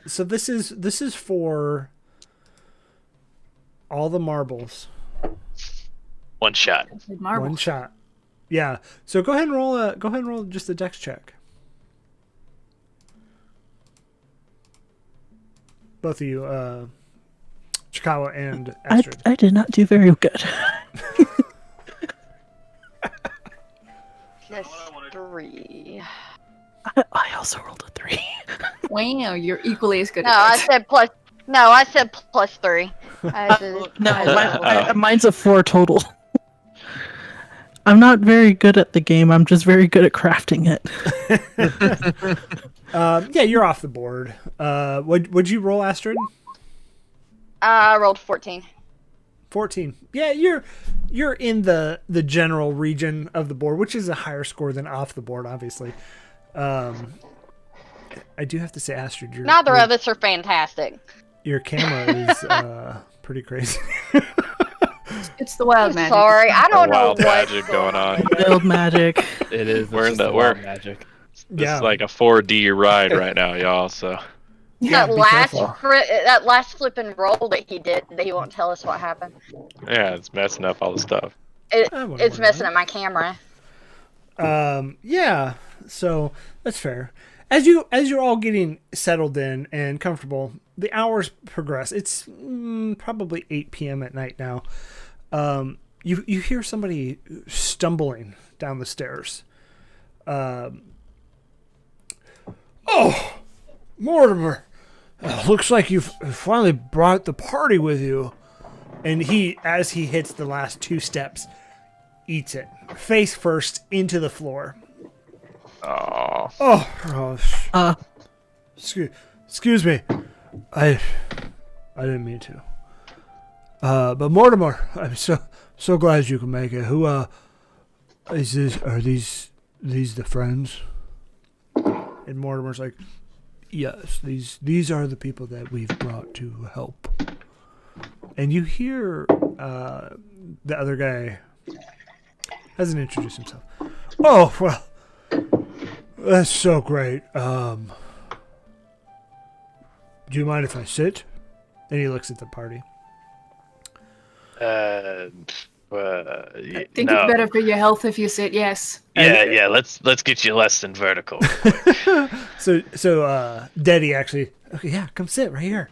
[SPEAKER 1] So this is for all the marbles.
[SPEAKER 5] One shot.
[SPEAKER 1] One shot. Yeah. So go ahead and roll just a dex check. Both of you, Chikawa and Astrid.
[SPEAKER 4] I did not do very good.
[SPEAKER 6] Just 3.
[SPEAKER 4] I also rolled a 3.
[SPEAKER 3] Wow, you're equally as good
[SPEAKER 6] No,
[SPEAKER 3] at
[SPEAKER 6] I
[SPEAKER 3] that.
[SPEAKER 6] said plus. No, I said plus 3.
[SPEAKER 4] Mine's a 4 total. I'm not very good at the game. I'm just very good at crafting it.
[SPEAKER 1] Yeah, you're off the board. Would you roll, Astrid?
[SPEAKER 6] I rolled 14.
[SPEAKER 1] 14. Yeah, you're in the general region of the board, which is a higher score than off the board, obviously. I do have to say, Astrid,
[SPEAKER 6] Neither of us are fantastic.
[SPEAKER 1] Your camera is pretty crazy.
[SPEAKER 3] It's the wild
[SPEAKER 6] I'm
[SPEAKER 3] magic.
[SPEAKER 6] sorry, I don't know
[SPEAKER 5] Wild
[SPEAKER 6] what's
[SPEAKER 5] magic going on.
[SPEAKER 4] Wild magic.
[SPEAKER 2] It is.
[SPEAKER 5] We're in
[SPEAKER 2] it's just
[SPEAKER 5] the-
[SPEAKER 2] the wild
[SPEAKER 5] we're-
[SPEAKER 2] magic.
[SPEAKER 5] This
[SPEAKER 1] Yeah.
[SPEAKER 5] is like a 4D ride right now, y'all. So
[SPEAKER 1] Yeah,
[SPEAKER 6] That
[SPEAKER 1] be
[SPEAKER 6] last
[SPEAKER 1] careful.
[SPEAKER 6] that last flipping roll that he did, that he won't tell us what happened.
[SPEAKER 5] yeah, it's messing up all the stuff.
[SPEAKER 1] I wouldn't
[SPEAKER 6] It's
[SPEAKER 1] worry
[SPEAKER 6] messing
[SPEAKER 1] about
[SPEAKER 6] up my camera.
[SPEAKER 1] Yeah, so that's fair. As you're all getting settled in and comfortable, the hours progress. It's probably 8 p.m. at night now. You hear somebody stumbling down the stairs. Oh, Mortimer! Looks like you've finally brought the party with you. And as he hits the last 2 steps, eats it face first into the floor.
[SPEAKER 5] Oh,
[SPEAKER 1] Oh, excuse me. I didn't mean to. But Mortimer, I'm so glad you can make it. Who is this? Are these the friends? And Mortimer's like, yes, these are the people that we've brought to help. And you hear the other guy hasn't introduced himself. Oh, well, that's so great. Do you mind if I sit? And he looks at the party.
[SPEAKER 3] I think
[SPEAKER 5] no.
[SPEAKER 3] it's better for your health if you sit. Yes.
[SPEAKER 5] Yeah. Let's get you less than vertical.
[SPEAKER 1] So Daddy actually, okay, yeah, come sit right here.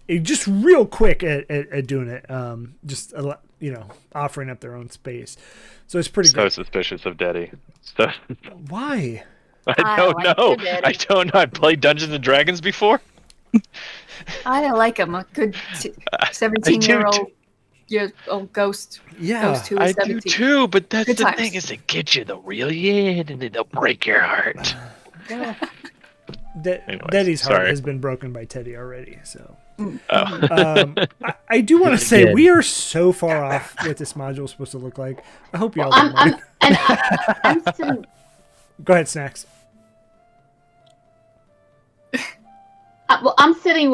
[SPEAKER 1] Just real quick at doing it. Just offering up their own space. So it's pretty
[SPEAKER 5] So
[SPEAKER 1] great.
[SPEAKER 5] suspicious of Daddy. So,
[SPEAKER 1] Why?
[SPEAKER 5] I don't
[SPEAKER 6] like
[SPEAKER 5] know.
[SPEAKER 6] your daddy.
[SPEAKER 5] I don't know. I played Dungeons and Dragons before.
[SPEAKER 3] I like him. A good 17-year-old ghost.
[SPEAKER 1] Yeah,
[SPEAKER 3] Ghost who is
[SPEAKER 5] I
[SPEAKER 3] 17.
[SPEAKER 5] do too, but that's
[SPEAKER 3] Good
[SPEAKER 5] the
[SPEAKER 3] times.
[SPEAKER 5] thing is they get you, they'll reel you in, and then they'll break your heart. Anyways,
[SPEAKER 1] Daddy's heart
[SPEAKER 5] sorry.
[SPEAKER 1] has been broken by Teddy already. So
[SPEAKER 5] Oh.
[SPEAKER 1] I do want to say
[SPEAKER 2] Good.
[SPEAKER 1] we are so far off what this module is supposed to look like. I hope y'all
[SPEAKER 7] I'm,
[SPEAKER 1] don't mind.
[SPEAKER 7] I'm sitting.
[SPEAKER 1] Go ahead, Snacks.
[SPEAKER 7] Well, I'm sitting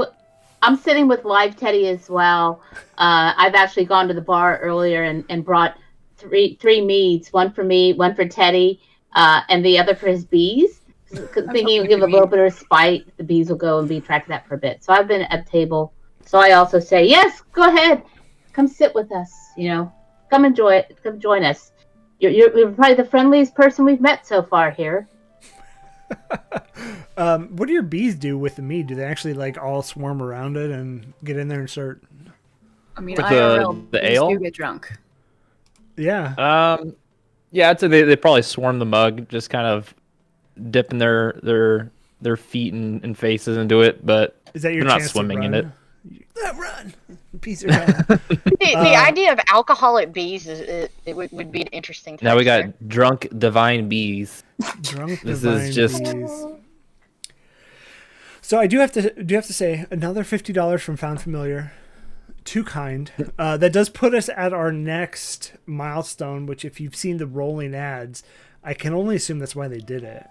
[SPEAKER 7] with Live Teddy as well. I've actually gone to the bar earlier and brought three meads, one for me, one for Teddy, and the other for his bees. Thinking he'll give a little bit of respite. The bees will go and be attracted to that for a bit. So I've been at the table. So I also say, yes, go ahead, come sit with us. Come enjoy it. Come join us. You're probably the friendliest person we've met so far here.
[SPEAKER 1] What do your bees do with the mead? Do they actually all swarm around it and get in there and start?
[SPEAKER 3] I mean,
[SPEAKER 2] With
[SPEAKER 3] IRL,
[SPEAKER 2] the
[SPEAKER 3] bees
[SPEAKER 2] ale?
[SPEAKER 3] do get drunk.
[SPEAKER 1] Yeah.
[SPEAKER 2] Yeah, I'd say they probably swarm the mug, just kind of dipping their feet and faces into it, but
[SPEAKER 1] Is that your
[SPEAKER 2] they're not
[SPEAKER 1] chance
[SPEAKER 2] swimming
[SPEAKER 1] to
[SPEAKER 2] in
[SPEAKER 1] run?
[SPEAKER 2] it.
[SPEAKER 1] Run. Bees are gone.
[SPEAKER 6] The idea of alcoholic bees would be an interesting.
[SPEAKER 2] Now we
[SPEAKER 6] texture.
[SPEAKER 2] got drunk divine bees.
[SPEAKER 1] Drunk
[SPEAKER 2] This
[SPEAKER 1] divine
[SPEAKER 2] is just-
[SPEAKER 1] bees. So I do have to say another $50 from Found Familiar. Too kind. That does put us at our next milestone, which if you've seen the rolling ads, I can only assume that's why they did it.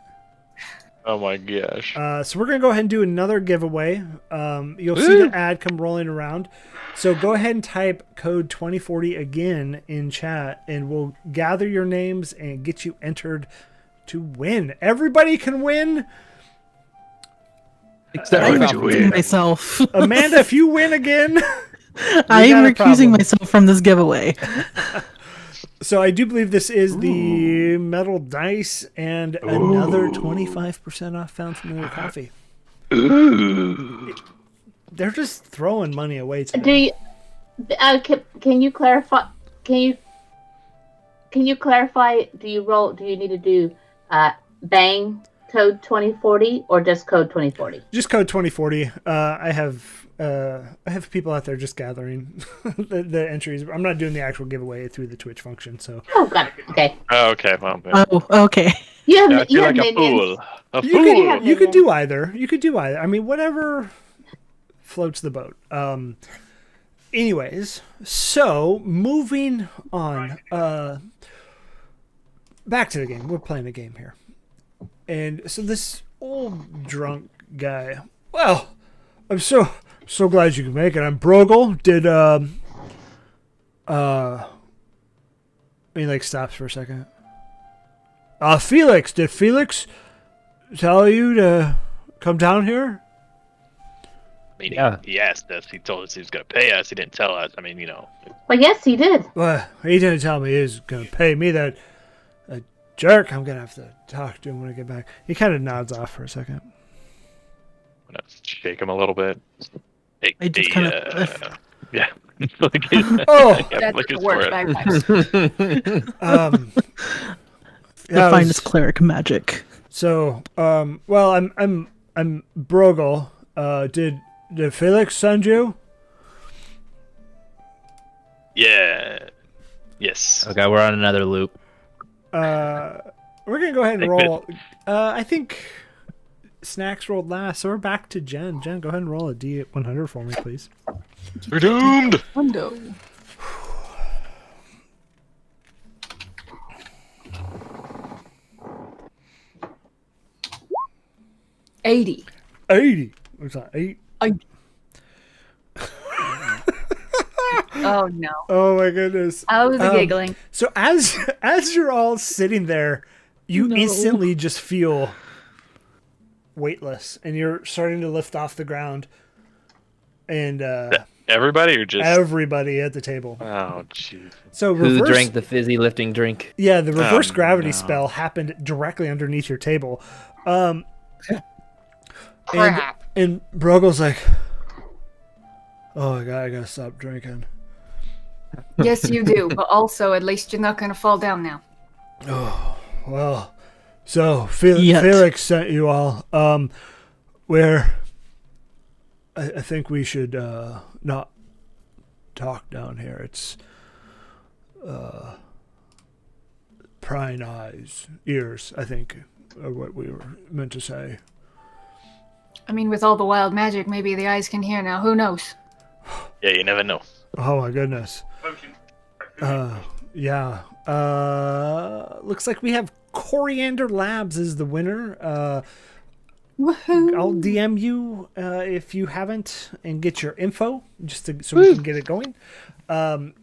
[SPEAKER 5] Oh my gosh.
[SPEAKER 1] So we're going to go ahead and do another giveaway. You'll see the ad come rolling around. So go ahead and type code 2040 again in chat, and we'll gather your names and get you entered to win. Everybody can win.
[SPEAKER 2] Except
[SPEAKER 4] I'm
[SPEAKER 2] for
[SPEAKER 4] recusing myself.
[SPEAKER 1] Amanda, if you win again,
[SPEAKER 4] I am
[SPEAKER 1] got a problem.
[SPEAKER 4] recusing myself from this giveaway.
[SPEAKER 1] So I do believe this is the metal dice and another 25% off Found Familiar coffee.
[SPEAKER 5] Ooh.
[SPEAKER 1] They're just throwing money away
[SPEAKER 7] Do
[SPEAKER 1] today.
[SPEAKER 7] you, can you clarify? Can you clarify? Do you need to do bang code 2040 or just code 2040?
[SPEAKER 1] Just code 2040. I have people out there just gathering the entries. I'm not doing the actual giveaway through the Twitch function. So
[SPEAKER 7] Oh, got it. Okay.
[SPEAKER 5] Oh, okay. Well, then.
[SPEAKER 4] Oh, okay.
[SPEAKER 7] You have,
[SPEAKER 5] I
[SPEAKER 7] you
[SPEAKER 5] feel
[SPEAKER 7] have
[SPEAKER 5] like a
[SPEAKER 7] minions.
[SPEAKER 5] fool. A
[SPEAKER 1] you
[SPEAKER 5] fool.
[SPEAKER 1] could do either. You could do either. I mean, whatever floats the boat. Anyways, so moving on. Back to the game. We're playing a game here. And so this old drunk guy. Well, I'm so glad you could make it. I'm Brogel. He like stops for a second. Felix, did Felix tell you to come down here?
[SPEAKER 5] I mean,
[SPEAKER 2] Yeah.
[SPEAKER 5] he asked us. He told us he was going to pay us. He didn't tell us. I mean,
[SPEAKER 7] Well, yes, he did.
[SPEAKER 1] Well, he didn't tell me he was going to pay me. That jerk. I'm going to have to talk to him when I get back. He kind of nods off for a second.
[SPEAKER 5] I'm going to shake him a little bit. Hey,
[SPEAKER 4] I just kind of.
[SPEAKER 5] yeah.
[SPEAKER 1] Oh,
[SPEAKER 3] That's
[SPEAKER 5] look
[SPEAKER 3] the
[SPEAKER 5] his
[SPEAKER 3] worst
[SPEAKER 5] forehead.
[SPEAKER 3] bagpipes.
[SPEAKER 4] The finest cleric magic.
[SPEAKER 1] So, well, I'm Brogel. Did Felix send you?
[SPEAKER 5] Yeah. Yes.
[SPEAKER 2] Okay, we're on another loop.
[SPEAKER 1] We're gonna go ahead and roll. I think Snacks rolled last, so we're back to Jen. Jen, go ahead and roll a D100 for me, please.
[SPEAKER 5] We're doomed.
[SPEAKER 3] Window. $80.
[SPEAKER 1] 80. What's that? 8.
[SPEAKER 3] Oh no!
[SPEAKER 1] Oh my goodness.
[SPEAKER 3] I was giggling.
[SPEAKER 1] So as you're all sitting there, you instantly just feel weightless, and you're starting to lift off the ground. And
[SPEAKER 5] Everybody or just
[SPEAKER 1] everybody at the table.
[SPEAKER 5] Oh, jeez.
[SPEAKER 1] So
[SPEAKER 2] Who drank the fizzy lifting drink?
[SPEAKER 1] Yeah, the reverse gravity
[SPEAKER 5] no.
[SPEAKER 1] spell happened directly underneath your table. And Brogel's like, "Oh my god, I gotta stop drinking."
[SPEAKER 3] Yes, you do. But also, at least you're not going to fall down now.
[SPEAKER 1] Oh, well, so
[SPEAKER 4] Yet.
[SPEAKER 1] Felix sent you all. Where I think we should not talk down here. It's prying eyes, ears, I think, are what we were meant to say.
[SPEAKER 3] I mean, with all the wild magic, maybe the eyes can hear now. Who knows?
[SPEAKER 5] Yeah, you never know.
[SPEAKER 1] Oh my goodness. Yeah. Looks like we have Coriander Labs is the winner.
[SPEAKER 3] Woohoo!
[SPEAKER 1] I'll DM you if you haven't and get your info so we can get it going.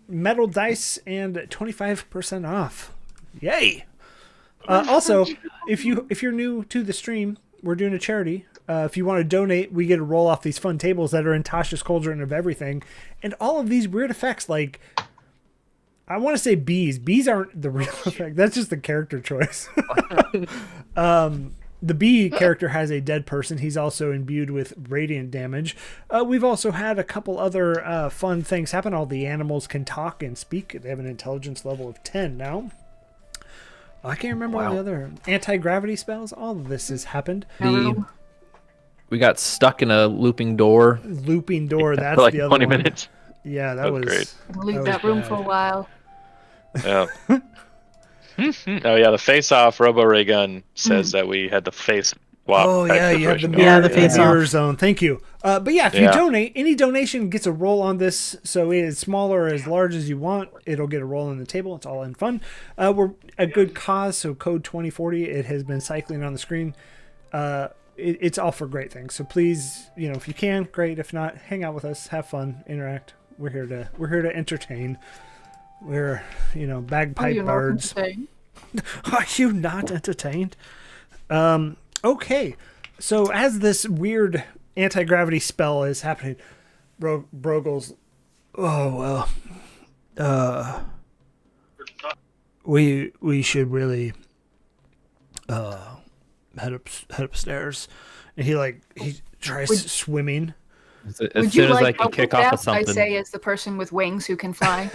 [SPEAKER 1] Metal dice and 25% off. Yay! Also, if you're new to the stream, we're doing a charity. If you want to donate, we get to roll off these fun tables that are in Tasha's Cauldron of Everything, and all of these weird effects. Like, I want to say bees. Bees aren't the real effect. That's just the character choice. The bee character has a dead person. He's also imbued with radiant damage. We've also had a couple other fun things happen. All the animals can talk and speak. They have an intelligence level of 10 now. I can't remember all the other anti-gravity spells. All of this has happened.
[SPEAKER 2] We got stuck in a looping door.
[SPEAKER 1] Looping door. That's
[SPEAKER 5] For like
[SPEAKER 1] the other
[SPEAKER 5] 20
[SPEAKER 1] one.
[SPEAKER 5] minutes.
[SPEAKER 1] Yeah, that
[SPEAKER 5] That's
[SPEAKER 1] was
[SPEAKER 5] great.
[SPEAKER 3] Leave
[SPEAKER 1] that
[SPEAKER 3] that room
[SPEAKER 1] bad.
[SPEAKER 3] for a while.
[SPEAKER 5] Yeah. Oh yeah, the face-off Robo Ray gun says that we had the face swap.
[SPEAKER 1] Oh
[SPEAKER 5] type
[SPEAKER 1] yeah, you have the
[SPEAKER 5] situation
[SPEAKER 1] mirror,
[SPEAKER 5] going.
[SPEAKER 4] the face off.
[SPEAKER 1] mirror zone. Thank you. But yeah, if you
[SPEAKER 5] Yeah.
[SPEAKER 1] donate, any donation gets a roll on this. So it's small or as large as you want. It'll get a roll on the table. It's all in fun. We're a good cause. So code 2040. It has been cycling on the screen. It's all for great things. So please, if you can, great. If not, hang out with us, have fun, interact. We're here to entertain. We're bagpipe bards. Are you not entertained? Okay. So as this weird anti-gravity spell is happening, Brogel's, we should really head upstairs. And he tries swimming.
[SPEAKER 2] As
[SPEAKER 3] Would
[SPEAKER 2] soon
[SPEAKER 3] you
[SPEAKER 2] as I
[SPEAKER 3] like
[SPEAKER 2] can
[SPEAKER 3] help
[SPEAKER 2] kick
[SPEAKER 3] with
[SPEAKER 2] off
[SPEAKER 3] that?
[SPEAKER 2] of something.
[SPEAKER 3] I say as the person with wings who can fly.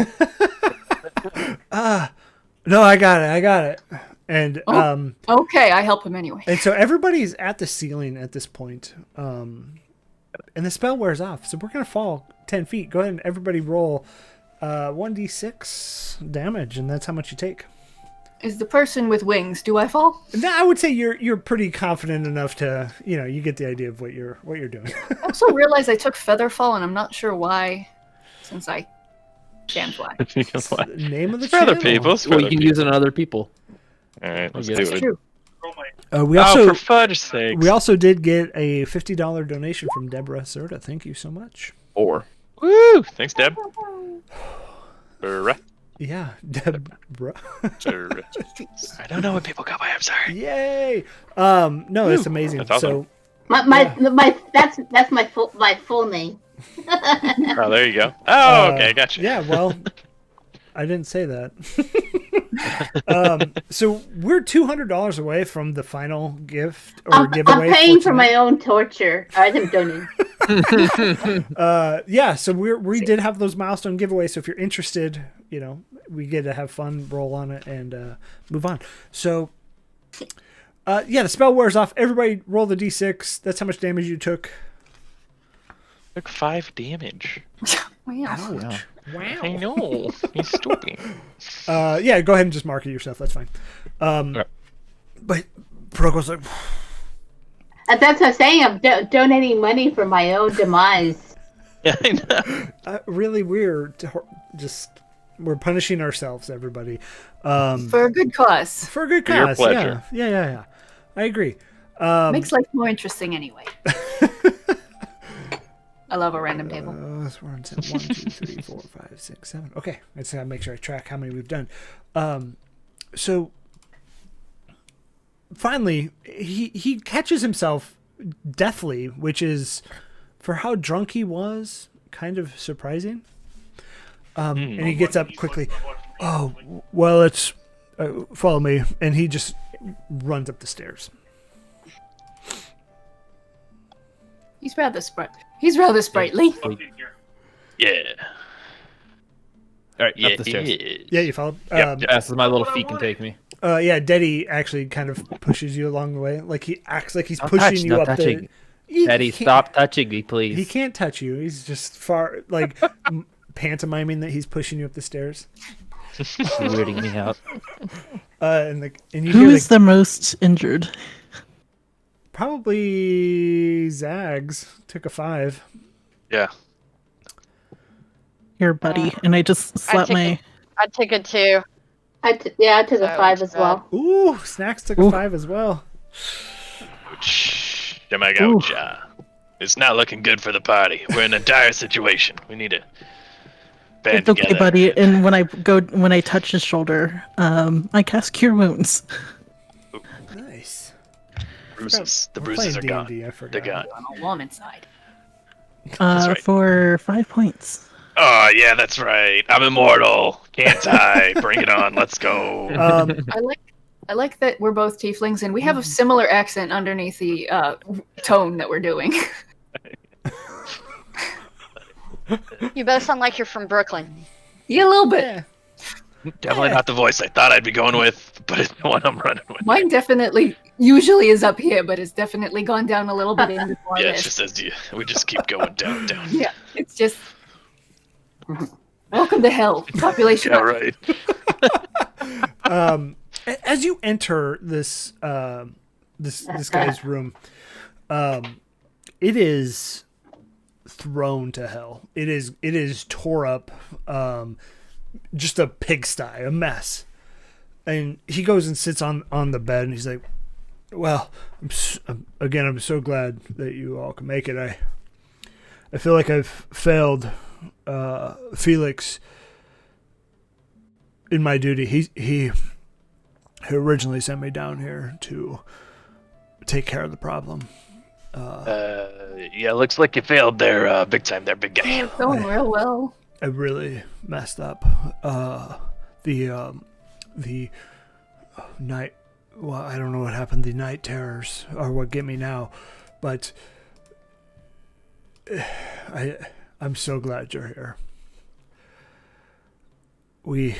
[SPEAKER 1] No, I got it. And
[SPEAKER 3] Okay, I help him anyway.
[SPEAKER 1] and so everybody's at the ceiling at this point. And the spell wears off. So we're going to fall 10 feet. Go ahead and everybody roll 1d6 damage, and that's how much you take.
[SPEAKER 3] Is the person with wings, do I fall?
[SPEAKER 1] Now, I would say you're pretty confident enough to, you get the idea of what you're doing.
[SPEAKER 3] I also realized I took FeatherFall, and I'm not sure why, since I can fly.
[SPEAKER 1] Name of the
[SPEAKER 5] It's for other
[SPEAKER 1] channel.
[SPEAKER 5] people. It's for
[SPEAKER 2] Well, you
[SPEAKER 5] other
[SPEAKER 2] can
[SPEAKER 5] people.
[SPEAKER 2] use it on other people.
[SPEAKER 5] All right, let's
[SPEAKER 2] Yes.
[SPEAKER 5] do
[SPEAKER 3] It's
[SPEAKER 5] it.
[SPEAKER 3] true.
[SPEAKER 1] We
[SPEAKER 5] Oh,
[SPEAKER 1] also
[SPEAKER 5] for fudge sakes.
[SPEAKER 1] we also did get a $50 donation from Deborah Serta. Thank you so much.
[SPEAKER 2] 4.
[SPEAKER 5] Woo! Thanks, Deb.
[SPEAKER 1] Yeah, Deborah.
[SPEAKER 5] I don't know what people go by. I'm sorry.
[SPEAKER 1] Yay! No, it's amazing.
[SPEAKER 5] That's awesome.
[SPEAKER 7] That's my full name.
[SPEAKER 5] Oh, there you go. Oh, okay, gotcha.
[SPEAKER 1] Yeah, well, I didn't say that. So we're $200 away from the final gift or giveaway.
[SPEAKER 7] I'm paying for my own torture. I'm donating.
[SPEAKER 1] Yeah, so we did have those milestone giveaways. So if you're interested, we get to have fun, roll on it, and move on. So, yeah, the spell wears off. Everybody roll the d6. That's how much damage you took.
[SPEAKER 5] Took 5 damage.
[SPEAKER 3] Wow.
[SPEAKER 5] I know. He's stupid.
[SPEAKER 1] Yeah, go ahead and just mark it yourself. That's fine. But Proko's like,
[SPEAKER 7] And that's what I'm saying. I'm donating money for my own demise.
[SPEAKER 5] Yeah, I know.
[SPEAKER 1] really weird. We're punishing ourselves, everybody.
[SPEAKER 3] For a good cause.
[SPEAKER 1] For a good
[SPEAKER 5] For your
[SPEAKER 1] cause.
[SPEAKER 5] pleasure.
[SPEAKER 1] Yeah. I agree.
[SPEAKER 3] Makes life more interesting anyway. I love a random table.
[SPEAKER 1] 1, 2, 3, 4, 5, 6, 7. Okay, I just gotta make sure I track how many we've done. So finally, he catches himself deathly, which is, for how drunk he was, kind of surprising. And he gets up quickly. Oh, well, it's follow me, and he just runs up the stairs.
[SPEAKER 3] He's rather sprightly.
[SPEAKER 5] Yeah.
[SPEAKER 2] All right,
[SPEAKER 5] Yeah.
[SPEAKER 2] up the stairs.
[SPEAKER 1] Yeah, you followed.
[SPEAKER 5] Yep.
[SPEAKER 2] Fast as my little feet can take me.
[SPEAKER 1] Yeah, Deddy actually kind of pushes you along the way. Like, he acts like he's
[SPEAKER 2] Don't
[SPEAKER 1] pushing
[SPEAKER 2] touch,
[SPEAKER 1] you
[SPEAKER 2] no
[SPEAKER 1] up
[SPEAKER 2] touching.
[SPEAKER 1] the...
[SPEAKER 2] Daddy, stop touching me, please.
[SPEAKER 1] He can't touch you. He's just far, like, pantomiming that he's pushing you up the stairs.
[SPEAKER 2] Weirding me out.
[SPEAKER 1] And you
[SPEAKER 4] Who
[SPEAKER 1] hear
[SPEAKER 4] is the most injured?
[SPEAKER 1] probably Zags took a 5.
[SPEAKER 5] Yeah.
[SPEAKER 4] Here, buddy. And I just slapped my...
[SPEAKER 6] I took it too.
[SPEAKER 7] I took a 5 as well.
[SPEAKER 1] Ooh, Snacks took a 5 as well.
[SPEAKER 5] Yamagoucha. It's not looking good for the party. We're in a dire situation. We need to band
[SPEAKER 4] It's okay,
[SPEAKER 5] together.
[SPEAKER 4] buddy. And when I touch his shoulder, I cast Cure Wounds.
[SPEAKER 1] Nice.
[SPEAKER 5] Bruises. The
[SPEAKER 1] We're
[SPEAKER 5] bruises are
[SPEAKER 1] playing
[SPEAKER 5] gone.
[SPEAKER 1] D&D, I forgot.
[SPEAKER 5] They're gone.
[SPEAKER 3] I'm a woman side.
[SPEAKER 5] right.
[SPEAKER 4] For 5 points.
[SPEAKER 5] Oh, yeah, that's right. I'm immortal. Can't I? Bring it on. Let's go.
[SPEAKER 3] I like that we're both tieflings and we have a similar accent underneath the tone that we're doing.
[SPEAKER 6] You both sound like you're from Brooklyn.
[SPEAKER 3] Yeah, a little bit.
[SPEAKER 1] Yeah.
[SPEAKER 5] Definitely not the voice I thought I'd be going with, but it's the one I'm running with.
[SPEAKER 3] Mine definitely usually is up here, but it's definitely gone down a little bit in before
[SPEAKER 5] Yeah,
[SPEAKER 3] this.
[SPEAKER 5] it's just we just keep going down.
[SPEAKER 3] Yeah, it's just welcome to hell. Population.
[SPEAKER 5] Yeah, right.
[SPEAKER 1] As you enter this this guy's room, it is thrown to hell. It is tore up, just a pigsty, a mess. And he goes and sits on the bed, and he's like, "Well, I'm so glad that you all can make it. I feel like I've failed Felix in my duty. He originally sent me down here to take care of the problem.
[SPEAKER 5] Yeah, looks like you failed there, big time there, big guy.
[SPEAKER 3] It's going real well.
[SPEAKER 1] I really messed up. The night. Well, I don't know what happened. The night terrors are what get me now, but I'm so glad you're here. We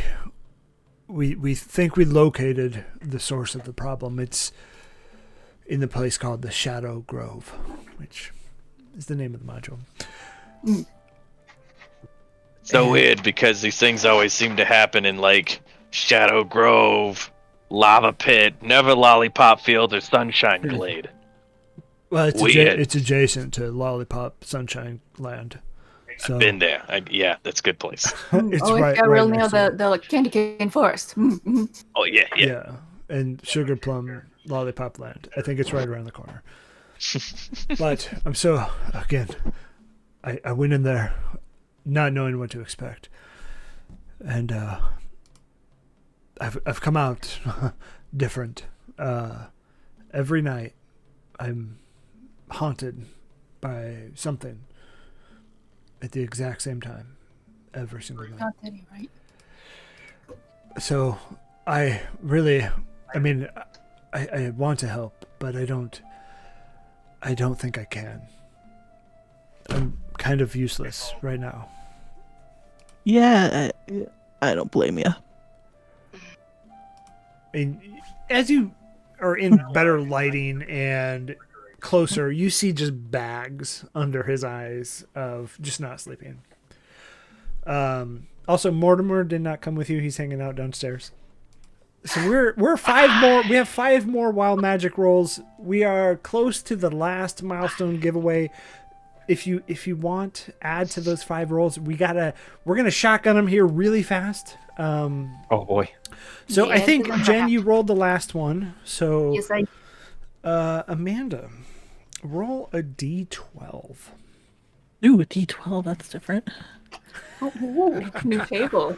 [SPEAKER 1] think we located the source of the problem. It's in the place called the Shadow Grove, which is the name of the module.
[SPEAKER 5] So weird because these things always seem to happen in like Shadow Grove, Lava Pit, never Lollipop Field or Sunshine Glade.
[SPEAKER 1] Well, it's
[SPEAKER 5] Weird.
[SPEAKER 1] it's adjacent to Lollipop Sunshine Land. So
[SPEAKER 5] Been there. Yeah, that's a good place.
[SPEAKER 1] it's
[SPEAKER 3] Oh,
[SPEAKER 1] right,
[SPEAKER 3] it's got real
[SPEAKER 1] right
[SPEAKER 3] near
[SPEAKER 1] next to it.
[SPEAKER 3] the candy cane forest.
[SPEAKER 5] Oh yeah.
[SPEAKER 1] Yeah, and Sugar Plum Lollipop Land. I think it's right around the corner. But I'm so, again, I went in there not knowing what to expect. And I've come out different. Every night I'm haunted by something at the exact same time every single night.
[SPEAKER 3] Not Teddy, right?
[SPEAKER 1] So I want to help, but I don't think I can. I'm kind of useless right now.
[SPEAKER 4] Yeah, I don't blame you.
[SPEAKER 1] And as you are in better lighting and closer, you see just bags under his eyes of just not sleeping. Also, Mortimer did not come with you. He's hanging out downstairs. So we're 5 more. We have 5 more wild magic rolls. We are close to the last milestone giveaway. If you want, add to those 5 rolls. We're gonna shotgun them here really fast.
[SPEAKER 2] Oh boy.
[SPEAKER 1] So
[SPEAKER 3] Yeah,
[SPEAKER 1] I think
[SPEAKER 3] it doesn't
[SPEAKER 1] Jen,
[SPEAKER 3] have
[SPEAKER 1] you rolled the last one. So
[SPEAKER 3] Yes, I.
[SPEAKER 1] Amanda, roll a d12.
[SPEAKER 4] Ooh, a D12, that's different.
[SPEAKER 3] Oh, ooh, new table.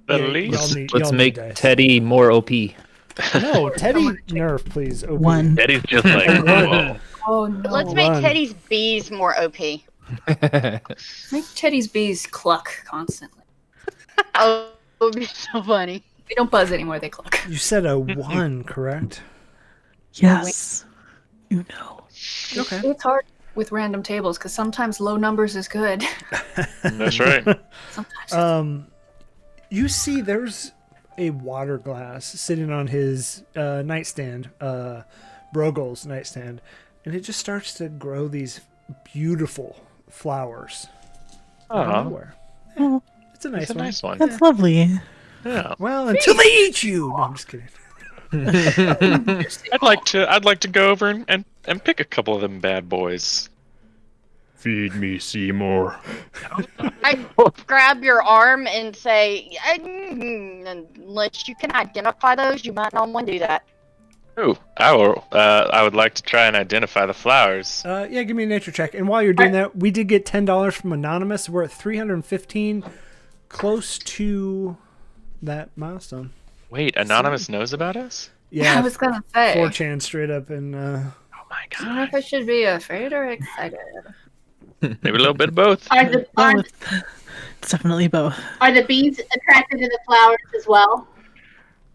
[SPEAKER 5] At
[SPEAKER 1] Yeah,
[SPEAKER 5] least.
[SPEAKER 1] y'all
[SPEAKER 2] Let's
[SPEAKER 1] need
[SPEAKER 2] make
[SPEAKER 1] dice.
[SPEAKER 2] Teddy more OP.
[SPEAKER 1] No, Teddy, nerf, please. OP.
[SPEAKER 4] 1.
[SPEAKER 5] Eddie's just like, whoa.
[SPEAKER 3] Oh no.
[SPEAKER 6] Let's make
[SPEAKER 1] Run.
[SPEAKER 6] Teddy's bees more OP.
[SPEAKER 3] Make Teddy's bees cluck constantly.
[SPEAKER 6] Oh, it would be so funny.
[SPEAKER 3] They don't buzz anymore, they cluck.
[SPEAKER 1] You said a 1, correct?
[SPEAKER 4] Yes. You know.
[SPEAKER 1] Okay.
[SPEAKER 3] It's hard with random tables because sometimes low numbers is good.
[SPEAKER 5] That's right.
[SPEAKER 3] Sometimes.
[SPEAKER 1] You see there's a water glass sitting on his nightstand, Brogel's nightstand, and it just starts to grow these beautiful flowers out of
[SPEAKER 5] Oh,
[SPEAKER 1] nowhere.
[SPEAKER 4] Oh,
[SPEAKER 1] It's a nice
[SPEAKER 5] it's a
[SPEAKER 1] one.
[SPEAKER 5] nice one.
[SPEAKER 4] that's lovely.
[SPEAKER 5] Yeah.
[SPEAKER 1] Well, until they eat you. No, I'm just kidding.
[SPEAKER 5] I'd like to go over and pick a couple of them bad boys.
[SPEAKER 2] Feed me, Seymour.
[SPEAKER 6] I grab your arm and say, unless you can identify those, you might not want to do that.
[SPEAKER 5] Ooh, I would like to try and identify the flowers.
[SPEAKER 1] Yeah, give me a nature check. And while you're doing that, we did get $10 from Anonymous. We're at 315, close to that milestone.
[SPEAKER 5] Wait, Anonymous knows about us?
[SPEAKER 1] Yeah,
[SPEAKER 3] I was gonna say.
[SPEAKER 1] 4chan straight up and
[SPEAKER 5] Oh my
[SPEAKER 3] I don't know if
[SPEAKER 5] god.
[SPEAKER 3] I should be afraid or excited.
[SPEAKER 5] Maybe a little bit of both.
[SPEAKER 7] Are the
[SPEAKER 4] It's definitely both.
[SPEAKER 7] are the bees attracted to the flowers as well?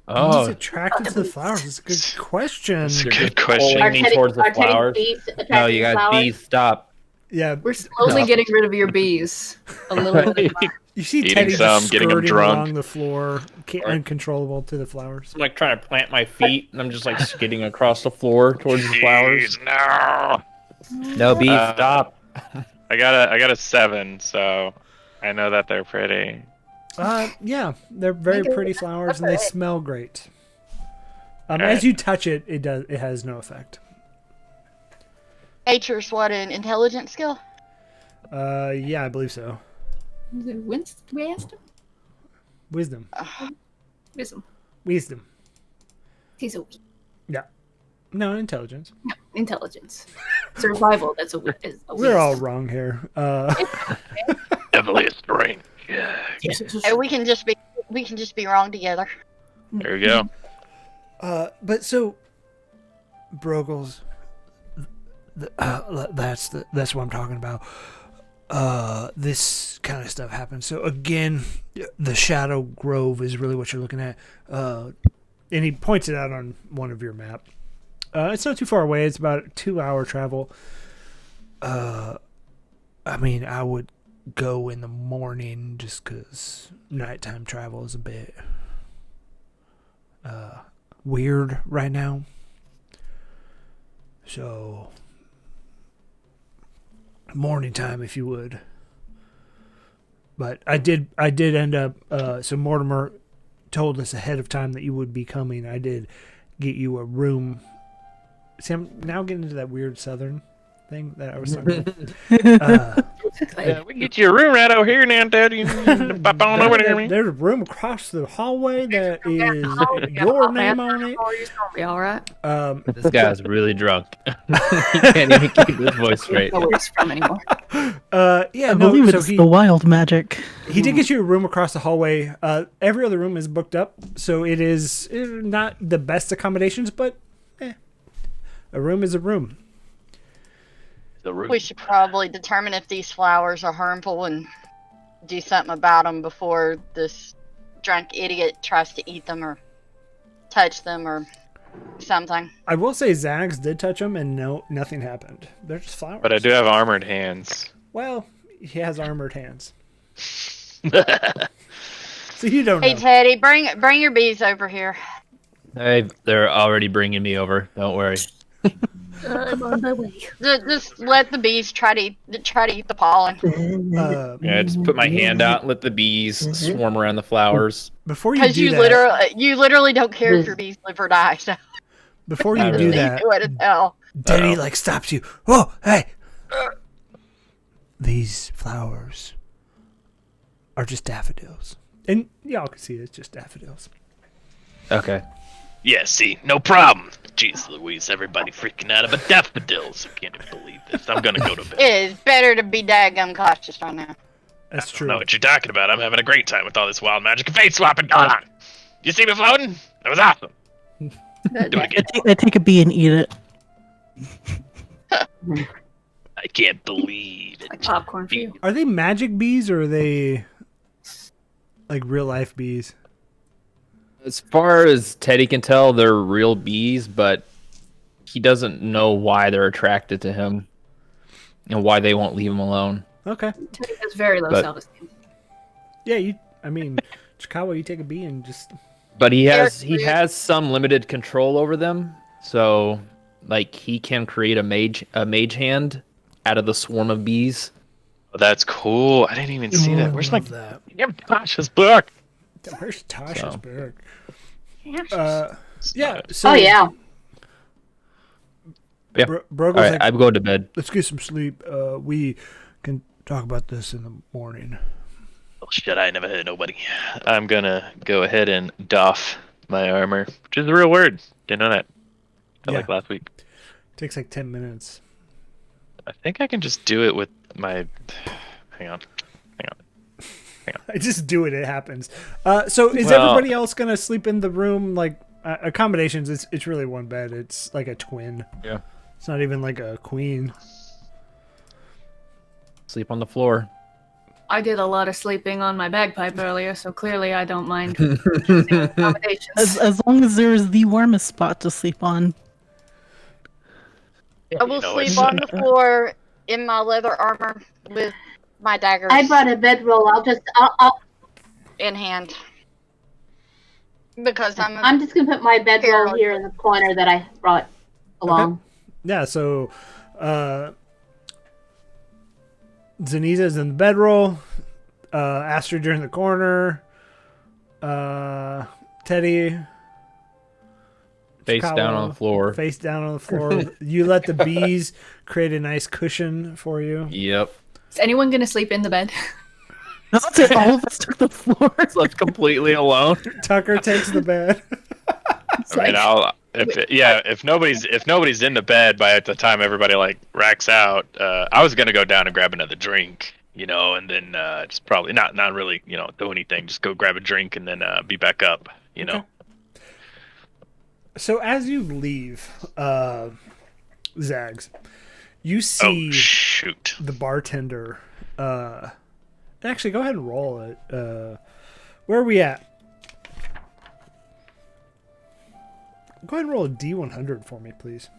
[SPEAKER 1] He's
[SPEAKER 2] Oh,
[SPEAKER 1] attracted to the flowers. It's a good question.
[SPEAKER 5] It's a
[SPEAKER 2] You're
[SPEAKER 5] good
[SPEAKER 2] just
[SPEAKER 5] question.
[SPEAKER 2] pulling me towards the
[SPEAKER 7] are Teddy's
[SPEAKER 2] flowers.
[SPEAKER 7] bees attracted
[SPEAKER 2] No,
[SPEAKER 7] to
[SPEAKER 2] you
[SPEAKER 7] the
[SPEAKER 2] guys,
[SPEAKER 7] flowers?
[SPEAKER 2] bees, stop.
[SPEAKER 1] Yeah,
[SPEAKER 3] We're slowly
[SPEAKER 2] No.
[SPEAKER 3] getting rid of your bees. A little bit.
[SPEAKER 1] you see
[SPEAKER 5] Eating
[SPEAKER 1] Teddy
[SPEAKER 5] some,
[SPEAKER 1] just
[SPEAKER 5] getting 'em
[SPEAKER 1] skirting
[SPEAKER 5] drunk.
[SPEAKER 1] along the floor, uncontrollable to the flowers.
[SPEAKER 2] I'm like trying to plant my feet, and I'm just like skidding across the floor towards the flowers.
[SPEAKER 5] Jeez, no.
[SPEAKER 2] No, bees, stop.
[SPEAKER 5] I got a 7, so I know that they're pretty.
[SPEAKER 1] Yeah, they're very pretty flowers and they smell great. As
[SPEAKER 5] Alright.
[SPEAKER 1] you touch it, it has no effect.
[SPEAKER 6] Nature's what, an intelligence skill?
[SPEAKER 1] Yeah, I believe so.
[SPEAKER 3] Was it Winston? We asked him?
[SPEAKER 1] Wisdom.
[SPEAKER 3] Wisdom. He's a
[SPEAKER 1] Yeah. No, intelligence.
[SPEAKER 3] no, intelligence. Survival, that's a
[SPEAKER 1] We're all wrong here.
[SPEAKER 5] Heavily strange.
[SPEAKER 6] And we can just be wrong together.
[SPEAKER 5] There we go.
[SPEAKER 1] But so, Brogles, that's what I'm talking about. This kind of stuff happens. So again, the Shadow Grove is really what you're looking at. And he points it out on one of your map. It's not too far away. It's about a 2-hour travel. I mean, I would go in the morning just because nighttime travel is a bit weird right now. So, morning time if you would. But I did end up, so Mortimer told us ahead of time that you would be coming. I did get you a room. See, I'm now getting into that weird southern thing that I was talking about.
[SPEAKER 5] Yeah, we can get you a room right over here now, Daddy. You can pop on over there, man.
[SPEAKER 1] There's a room across the hallway that is your name on it.
[SPEAKER 3] You're gonna be all right.
[SPEAKER 2] This guy's really drunk. He can't even keep his voice straight.
[SPEAKER 3] No worries from anymore.
[SPEAKER 1] Yeah,
[SPEAKER 4] I
[SPEAKER 1] no.
[SPEAKER 4] believe
[SPEAKER 1] So
[SPEAKER 4] it's the wild magic.
[SPEAKER 1] he did get you a room across the hallway. Every other room is booked up, so it is not the best accommodations, but a room is a room.
[SPEAKER 5] The room.
[SPEAKER 6] We should probably determine if these flowers are harmful and do something about them before this drunk idiot tries to eat them or touch them or something.
[SPEAKER 1] I will say Zags did touch them, and no, nothing happened. They're just flowers.
[SPEAKER 5] But I do have armored hands.
[SPEAKER 1] Well, he has armored hands, so you don't
[SPEAKER 6] Hey
[SPEAKER 1] know.
[SPEAKER 6] Teddy, bring your bees over here.
[SPEAKER 2] Hey, they're already bringing me over. Don't worry.
[SPEAKER 3] I'm on my way.
[SPEAKER 6] Just let the bees try to eat the pollen.
[SPEAKER 2] Yeah, just put my hand out and let the bees swarm around the flowers.
[SPEAKER 1] Before you
[SPEAKER 6] Because
[SPEAKER 1] do
[SPEAKER 6] you
[SPEAKER 1] that,
[SPEAKER 6] literally don't care if your bees live or die. So
[SPEAKER 1] before you
[SPEAKER 2] Not
[SPEAKER 1] do
[SPEAKER 2] really.
[SPEAKER 1] that,
[SPEAKER 6] do it as hell.
[SPEAKER 1] Denny like stops you. Oh, hey! These flowers are just daffodils, and y'all can see it's just daffodils.
[SPEAKER 2] Okay.
[SPEAKER 5] Yeah, see, no problem. Jeez Louise, everybody freaking out about daffodils. I can't even believe this. I'm gonna go to bed.
[SPEAKER 6] It is better to be daggum cautious right now.
[SPEAKER 1] That's
[SPEAKER 5] I
[SPEAKER 1] true.
[SPEAKER 5] don't know what you're talking about. I'm having a great time with all this wild magic and fate swapping going on. You see me floating? That was awesome. Do it again.
[SPEAKER 4] I take a bee and eat it.
[SPEAKER 5] I can't believe it.
[SPEAKER 3] Like popcorn for you.
[SPEAKER 1] Are they magic bees or are they like real life bees?
[SPEAKER 2] As far as Teddy can tell, they're real bees, but he doesn't know why they're attracted to him and why they won't leave him alone.
[SPEAKER 1] Okay.
[SPEAKER 3] Teddy has very low
[SPEAKER 2] But-
[SPEAKER 3] self-esteem.
[SPEAKER 1] Yeah, I mean, Chicago, you take a bee and just.
[SPEAKER 2] But he
[SPEAKER 6] Eric's
[SPEAKER 2] has
[SPEAKER 6] weird.
[SPEAKER 2] some limited control over them. So like he can create a mage hand out of the swarm of bees.
[SPEAKER 5] Oh, that's cool. I didn't even see that. Where's my
[SPEAKER 1] Love that?
[SPEAKER 5] Tasha's book?
[SPEAKER 1] Where's Tasha's
[SPEAKER 2] So.
[SPEAKER 1] book?
[SPEAKER 3] Yeah.
[SPEAKER 1] Yeah. So
[SPEAKER 7] Oh yeah.
[SPEAKER 2] Yeah.
[SPEAKER 1] Brogel's
[SPEAKER 2] All right,
[SPEAKER 1] like,
[SPEAKER 2] I'm going to bed.
[SPEAKER 1] let's get some sleep. We can talk about this in the morning.
[SPEAKER 5] Oh, shit, I never heard nobody. I'm gonna go ahead and doff my armor, which is a real word. Didn't know that.
[SPEAKER 1] Yeah.
[SPEAKER 5] Like last week.
[SPEAKER 1] Takes like 10 minutes.
[SPEAKER 5] I think I can just do it with my. Hang on.
[SPEAKER 1] I just do it. It happens. So is
[SPEAKER 2] Well-
[SPEAKER 1] everybody else gonna sleep in the room? Like accommodations? It's really one bed. It's like a twin.
[SPEAKER 2] Yeah.
[SPEAKER 1] It's not even like a queen.
[SPEAKER 2] Sleep on the floor.
[SPEAKER 3] I did a lot of sleeping on my bagpipe earlier, so clearly I don't mind accommodations.
[SPEAKER 4] As long as there's the warmest spot to sleep on.
[SPEAKER 6] I will
[SPEAKER 5] You know,
[SPEAKER 6] sleep
[SPEAKER 5] it's,
[SPEAKER 6] on the floor in my leather armor with my daggers
[SPEAKER 7] I brought a bedroll. I'll
[SPEAKER 6] in hand. Because
[SPEAKER 7] I'm just gonna put my bedroll here in the corner that I brought along.
[SPEAKER 1] Yeah. So Zaniza's in the bedroll. Astrid, you're in the corner. Teddy.
[SPEAKER 2] Face
[SPEAKER 1] Chicago,
[SPEAKER 2] down on the floor.
[SPEAKER 1] Face down on the floor. You let the bees create a nice cushion for you.
[SPEAKER 2] Yep.
[SPEAKER 3] Is anyone gonna sleep in the bed?
[SPEAKER 4] That's it. All of us took the floor.
[SPEAKER 2] Slept completely alone.
[SPEAKER 1] Tucker takes the bed.
[SPEAKER 5] I mean, if nobody's in the bed by the time everybody like racks out, I was gonna go down and grab another drink, and then just probably not really, do anything. Just go grab a drink and then be back up,
[SPEAKER 1] Okay. So as you leave, Zags, you see
[SPEAKER 5] Oh shoot!
[SPEAKER 1] the bartender. Actually, go ahead and roll it. Where are we at? Go ahead and roll a D100 for me, please.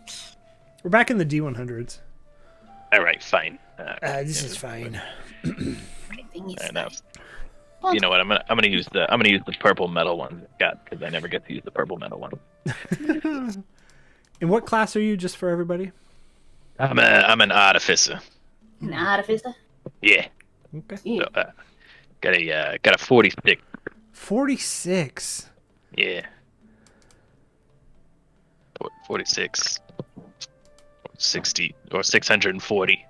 [SPEAKER 1] We're back in the D100s.
[SPEAKER 5] All right, fine.
[SPEAKER 1] This is fine.
[SPEAKER 5] And, you know what? I'm gonna use the purple metal one I got because I never get to use the purple metal one.
[SPEAKER 1] And what class are you, just for everybody?
[SPEAKER 5] I'm an artificer.
[SPEAKER 3] An artificer?
[SPEAKER 5] Yeah.
[SPEAKER 1] Okay.
[SPEAKER 5] So, got a 46.
[SPEAKER 1] 46.
[SPEAKER 5] Yeah. 46. 660 or 640.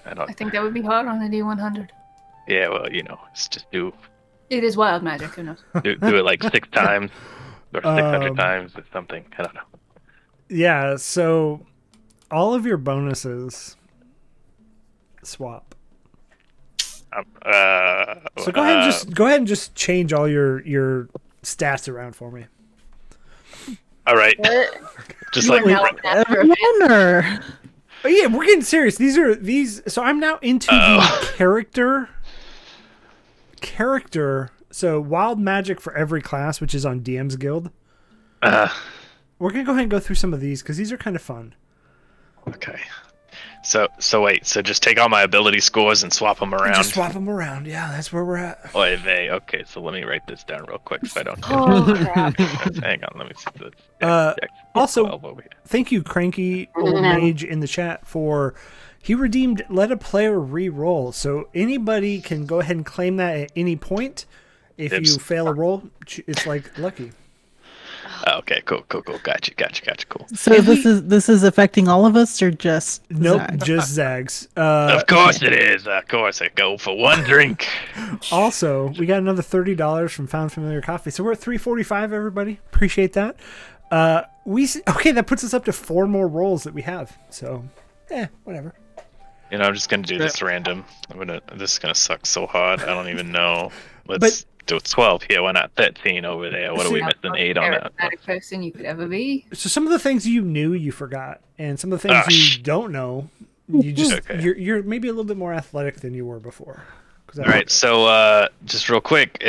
[SPEAKER 3] I think that would be hard on a D100.
[SPEAKER 5] Yeah, well, it's just do
[SPEAKER 3] It is wild magic, who knows?
[SPEAKER 5] do it like 6 times or 600 times or something. I don't know.
[SPEAKER 1] Yeah, so all of your bonuses swap. So go ahead and just change all your stats around for me.
[SPEAKER 5] All right. Just like
[SPEAKER 4] Winner.
[SPEAKER 1] Oh, yeah, we're getting serious. These. So I'm now into the character. So wild magic for every class, which is on DM's Guild. We're gonna go ahead and go through some of these because these are kind of fun.
[SPEAKER 5] Okay. So wait. So just take all my ability scores and swap them around.
[SPEAKER 1] Just swap them around. Yeah, that's where we're at.
[SPEAKER 5] Oy vey. Okay, so let me write this down real quick so I don't.
[SPEAKER 6] Oh crap!
[SPEAKER 5] Hang on. Let me see this.
[SPEAKER 1] Also, thank you, Cranky Old Mage in the chat he redeemed let a player re-roll. So anybody can go ahead and claim that at any point. If you fail a roll, it's like lucky.
[SPEAKER 5] Okay, cool. Gotcha, cool.
[SPEAKER 4] So this is affecting all of us, or just
[SPEAKER 1] nope,
[SPEAKER 4] Zag?
[SPEAKER 1] just Zags.
[SPEAKER 5] Of course it is. Of course, I go for one drink.
[SPEAKER 1] Also, we got another $30 from Found Familiar Coffee, so we're at $345. Everybody, appreciate that. That puts us up to 4 more rolls that we have. So, whatever.
[SPEAKER 5] I'm just gonna do this random. This is gonna suck so hard. I don't even know. Let's do 12 here. Why not 13 over there? What are we missing? 8 on that.
[SPEAKER 3] Charismatic person you could ever be.
[SPEAKER 1] So some of the things you knew, you forgot, and some of the things you don't know, you just you're maybe a little bit more athletic than you were before.
[SPEAKER 5] All right. So just real quick,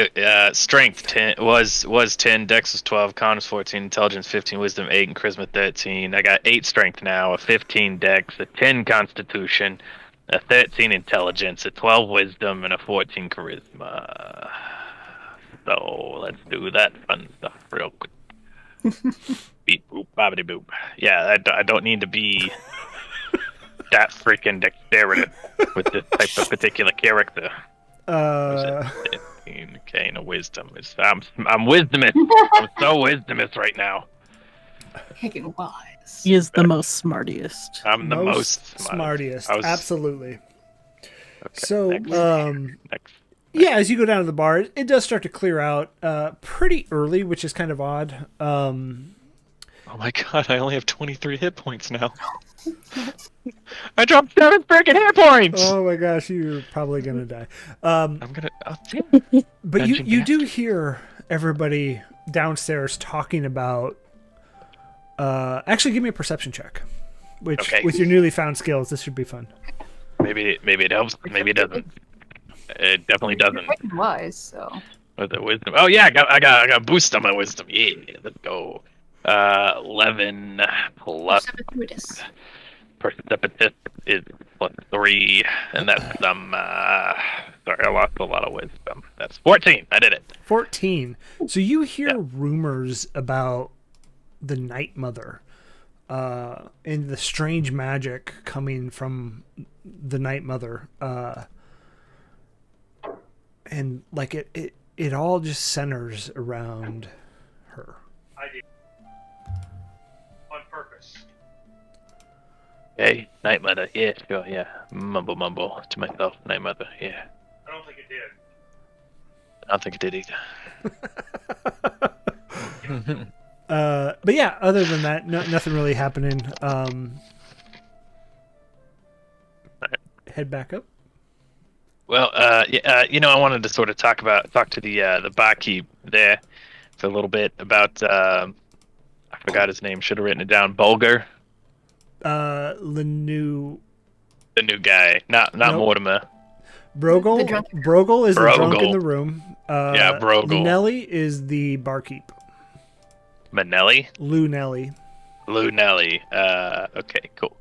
[SPEAKER 5] strength 10 was 10, dex was 12, con was 14, intelligence 15, wisdom 8, and charisma 13. I got 8 strength now, a 15 dex, a 10 constitution, a 13 intelligence, a 12 wisdom, and a 14 charisma. So let's do that fun stuff real quick. Beep boop bobbity boop. Yeah, I don't need to be that freaking dexterity with this type of particular character. 15, no wisdom. I'm wisdomous. I'm so wisdomous right now.
[SPEAKER 3] Hickin' wise.
[SPEAKER 4] He is the most smartiest.
[SPEAKER 5] I'm the most
[SPEAKER 1] smartiest. Absolutely.
[SPEAKER 5] Okay,
[SPEAKER 1] So,
[SPEAKER 5] next.
[SPEAKER 1] Yeah, as you go down to the bar, it does start to clear out pretty early, which is kind of odd.
[SPEAKER 5] Oh my god, I only have 23 hit points now. I dropped 7 freaking hit points!
[SPEAKER 1] Oh my gosh, you're probably going to die.
[SPEAKER 5] But
[SPEAKER 1] But you do hear everybody downstairs talking about... actually, give me a perception check. Which, with your newly found skills, this should be fun.
[SPEAKER 5] Maybe it helps, maybe it doesn't. It definitely doesn't.
[SPEAKER 3] Wise, so.
[SPEAKER 5] With the wisdom. Oh yeah, I got a boost on my wisdom. Yeah, let's go. 11 plus precipitous is plus 3, and that's sorry, I lost a lot of wisdom. That's 14. I did it.
[SPEAKER 1] 14. So you hear rumors about the Night Mother, and the strange magic coming from the Night Mother, and like it all just centers around her.
[SPEAKER 5] I did. On purpose. Hey, Night Mother. Yeah, sure, yeah. Mumble to myself, Night Mother. Yeah.
[SPEAKER 8] I don't think it did.
[SPEAKER 5] I don't think it did
[SPEAKER 1] either. But yeah, other than that, nothing really happening. Head back up.
[SPEAKER 5] Well, I wanted to sort of talk to the barkeep there for a little bit about I forgot his name. Should have written it down. Bulger.
[SPEAKER 1] The new
[SPEAKER 5] guy, not nope. Mortimer.
[SPEAKER 1] Brogel. Brogel is the drunk in the room.
[SPEAKER 5] Yeah, Brogel.
[SPEAKER 1] Nelly is the barkeep.
[SPEAKER 5] Manelli?
[SPEAKER 1] Lou Nelly.
[SPEAKER 5] Okay, cool.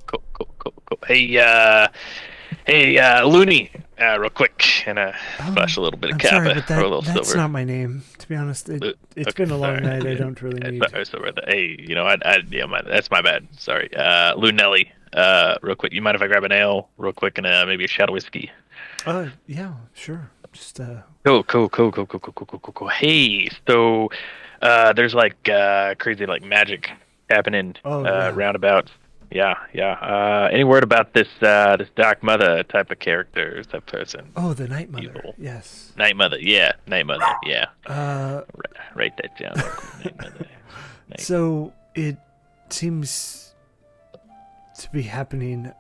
[SPEAKER 5] Hey, Looney, real quick, and flash a little bit of kappa
[SPEAKER 1] sorry,
[SPEAKER 5] or a little
[SPEAKER 1] that's
[SPEAKER 5] silver.
[SPEAKER 1] not my name, to be honest. It's been a long night. I don't really need.
[SPEAKER 5] Hey, that's my bad. Sorry, Lou Nelly. Real quick, you mind if I grab an ale, real quick, and maybe a shot of whiskey?
[SPEAKER 1] Yeah, sure. Just
[SPEAKER 5] Cool. Hey, so there's like crazy like magic happening
[SPEAKER 1] yeah.
[SPEAKER 5] roundabout. Yeah. Any word about this Dark Mother type of character, type person?
[SPEAKER 1] Oh, the Night Mother.
[SPEAKER 5] Evil.
[SPEAKER 1] Yes.
[SPEAKER 5] Night Mother, yeah. Night Mother, yeah. Write that down. Night Mother.
[SPEAKER 1] So it seems to be happening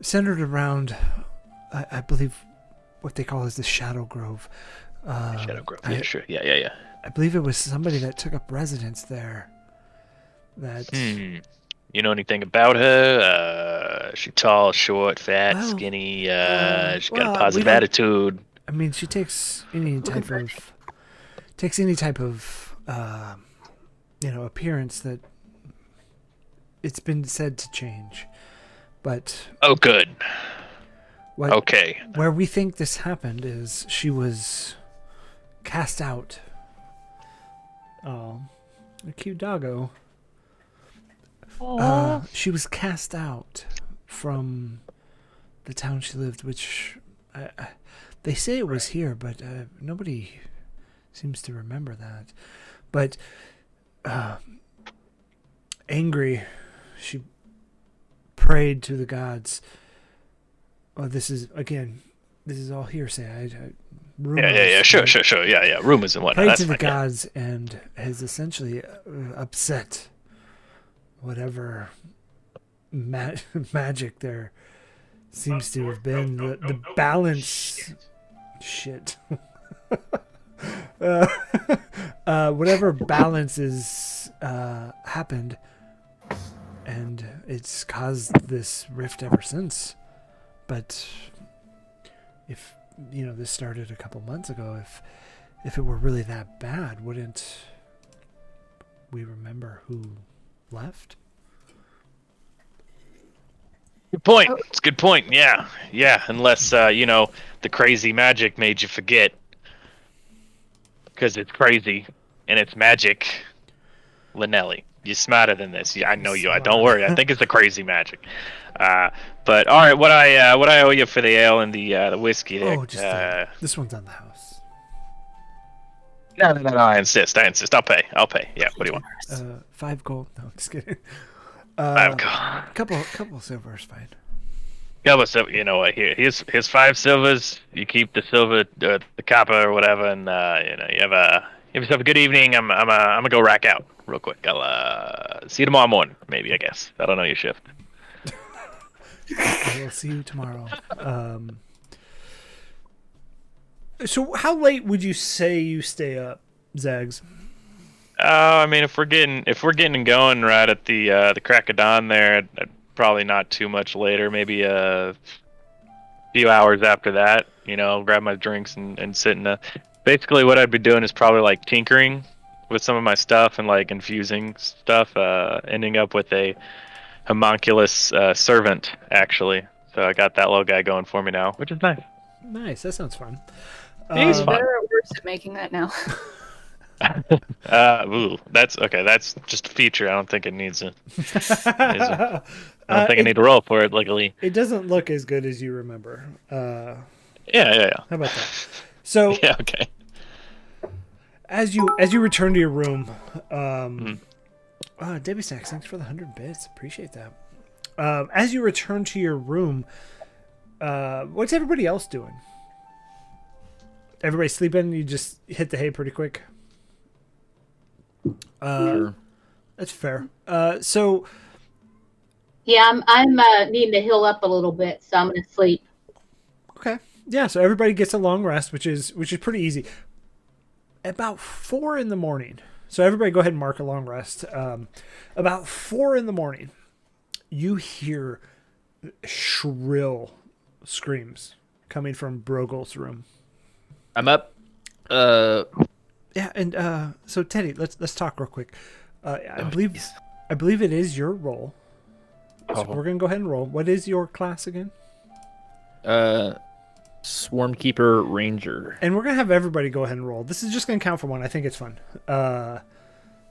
[SPEAKER 1] centered around, I believe, what they call is the Shadow Grove.
[SPEAKER 5] Shadow Grove. Yeah, sure. Yeah.
[SPEAKER 1] I believe it was somebody that took up residence there. That.
[SPEAKER 5] You know anything about her? She tall, short, fat,
[SPEAKER 1] Well,
[SPEAKER 5] skinny. She's got a
[SPEAKER 1] well,
[SPEAKER 5] positive attitude.
[SPEAKER 1] I mean, she takes any type of appearance that it's been said to change. But
[SPEAKER 5] Oh, good. Okay.
[SPEAKER 1] Where we think this happened is she was cast out. Oh, a cute doggo. She was cast out from the town she lived, which they say it was here, but nobody seems to remember that. But angry, she prayed to the gods. Oh, this is all hearsay. Rumors,
[SPEAKER 5] Yeah. Sure. Yeah. Rumors and whatnot.
[SPEAKER 1] prayed
[SPEAKER 5] That's
[SPEAKER 1] to the
[SPEAKER 5] fine, yeah.
[SPEAKER 1] gods and has essentially upset whatever magic there seems to have been. The balance. Shit. Whatever balance is happened, and it's caused this rift ever since. But if this started a couple months ago, if it were really that bad, wouldn't we remember who left?
[SPEAKER 5] Good point. It's a good point. Yeah. Unless the crazy magic made you forget, because it's crazy and it's magic. Linnelli, you're smarter than this. Yeah, I know you are. Don't worry. I think it's the crazy magic. But all right, what I owe you for the ale and the whiskey there?
[SPEAKER 1] Oh, just this one's on the house.
[SPEAKER 5] No. I insist. I'll pay. Yeah. What do you want?
[SPEAKER 1] 5 gold. No, I'm just kidding.
[SPEAKER 5] 5 gold.
[SPEAKER 1] Couple silver is fine.
[SPEAKER 5] Couple silver. You know what? Here's 5 silvers. You keep the silver, the copper or whatever, and you have yourself a good evening. I'm gonna go rack out real quick. I'll see you tomorrow morning, maybe. I guess I don't know your shift.
[SPEAKER 1] I will see you tomorrow. So how late would you say you stay up, Zags?
[SPEAKER 5] I mean, if we're getting and going right at the crack of dawn there, probably not too much later. Maybe a few hours after that. Grab my drinks and sit in a. Basically, what I'd be doing is probably like tinkering with some of my stuff and like infusing stuff, ending up with a homunculus servant, actually. So I got that little guy going for me now, which is nice.
[SPEAKER 1] Nice, that sounds fun.
[SPEAKER 5] He's fun.
[SPEAKER 3] Better or worse at making that now?
[SPEAKER 5] That's okay. That's just a feature. I don't think it needs a. I don't think I need to roll for it. Luckily,
[SPEAKER 1] it doesn't look as good as you remember.
[SPEAKER 5] Yeah.
[SPEAKER 1] How about that? So
[SPEAKER 5] yeah, okay.
[SPEAKER 1] As you return to your room, Debbie Snacks, thanks for the 100 bits. Appreciate that. As you return to your room, what's everybody else doing? Everybody sleeping? You just hit the hay pretty quick?
[SPEAKER 2] Sure.
[SPEAKER 1] That's fair. So
[SPEAKER 7] Yeah, I'm needing to heal up a little bit, so I'm gonna sleep.
[SPEAKER 1] okay, yeah. So everybody gets a long rest, which is pretty easy. About 4 a.m. So everybody, go ahead and mark a long rest. About 4 a.m, you hear shrill screams coming from Brogel's room.
[SPEAKER 2] I'm up.
[SPEAKER 1] Yeah, and so Teddy, let's talk real quick. I believe it is your role. So we're gonna go ahead and roll. What is your class again?
[SPEAKER 2] Swarmkeeper Ranger.
[SPEAKER 1] And we're gonna have everybody go ahead and roll. This is just gonna count for one. I think it's fun.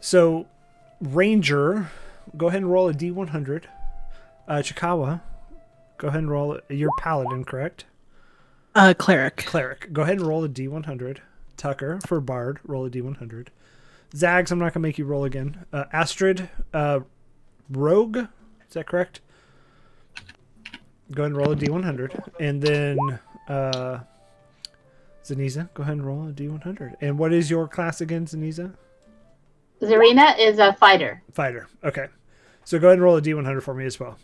[SPEAKER 1] So Ranger, go ahead and roll a D100. Chikawa, go ahead and roll. You're Paladin, correct?
[SPEAKER 4] Cleric.
[SPEAKER 1] Cleric, go ahead and roll a D100. Tucker, for Bard, roll a D100. Zags, I'm not gonna make you roll again. Astrid, rogue, is that correct? Go ahead and roll a d100, and then Zaniza, go ahead and roll a d100. And what is your class again, Zaniza?
[SPEAKER 7] Zarina is a fighter.
[SPEAKER 1] Fighter. Okay. So go ahead and roll a d100 for me as well.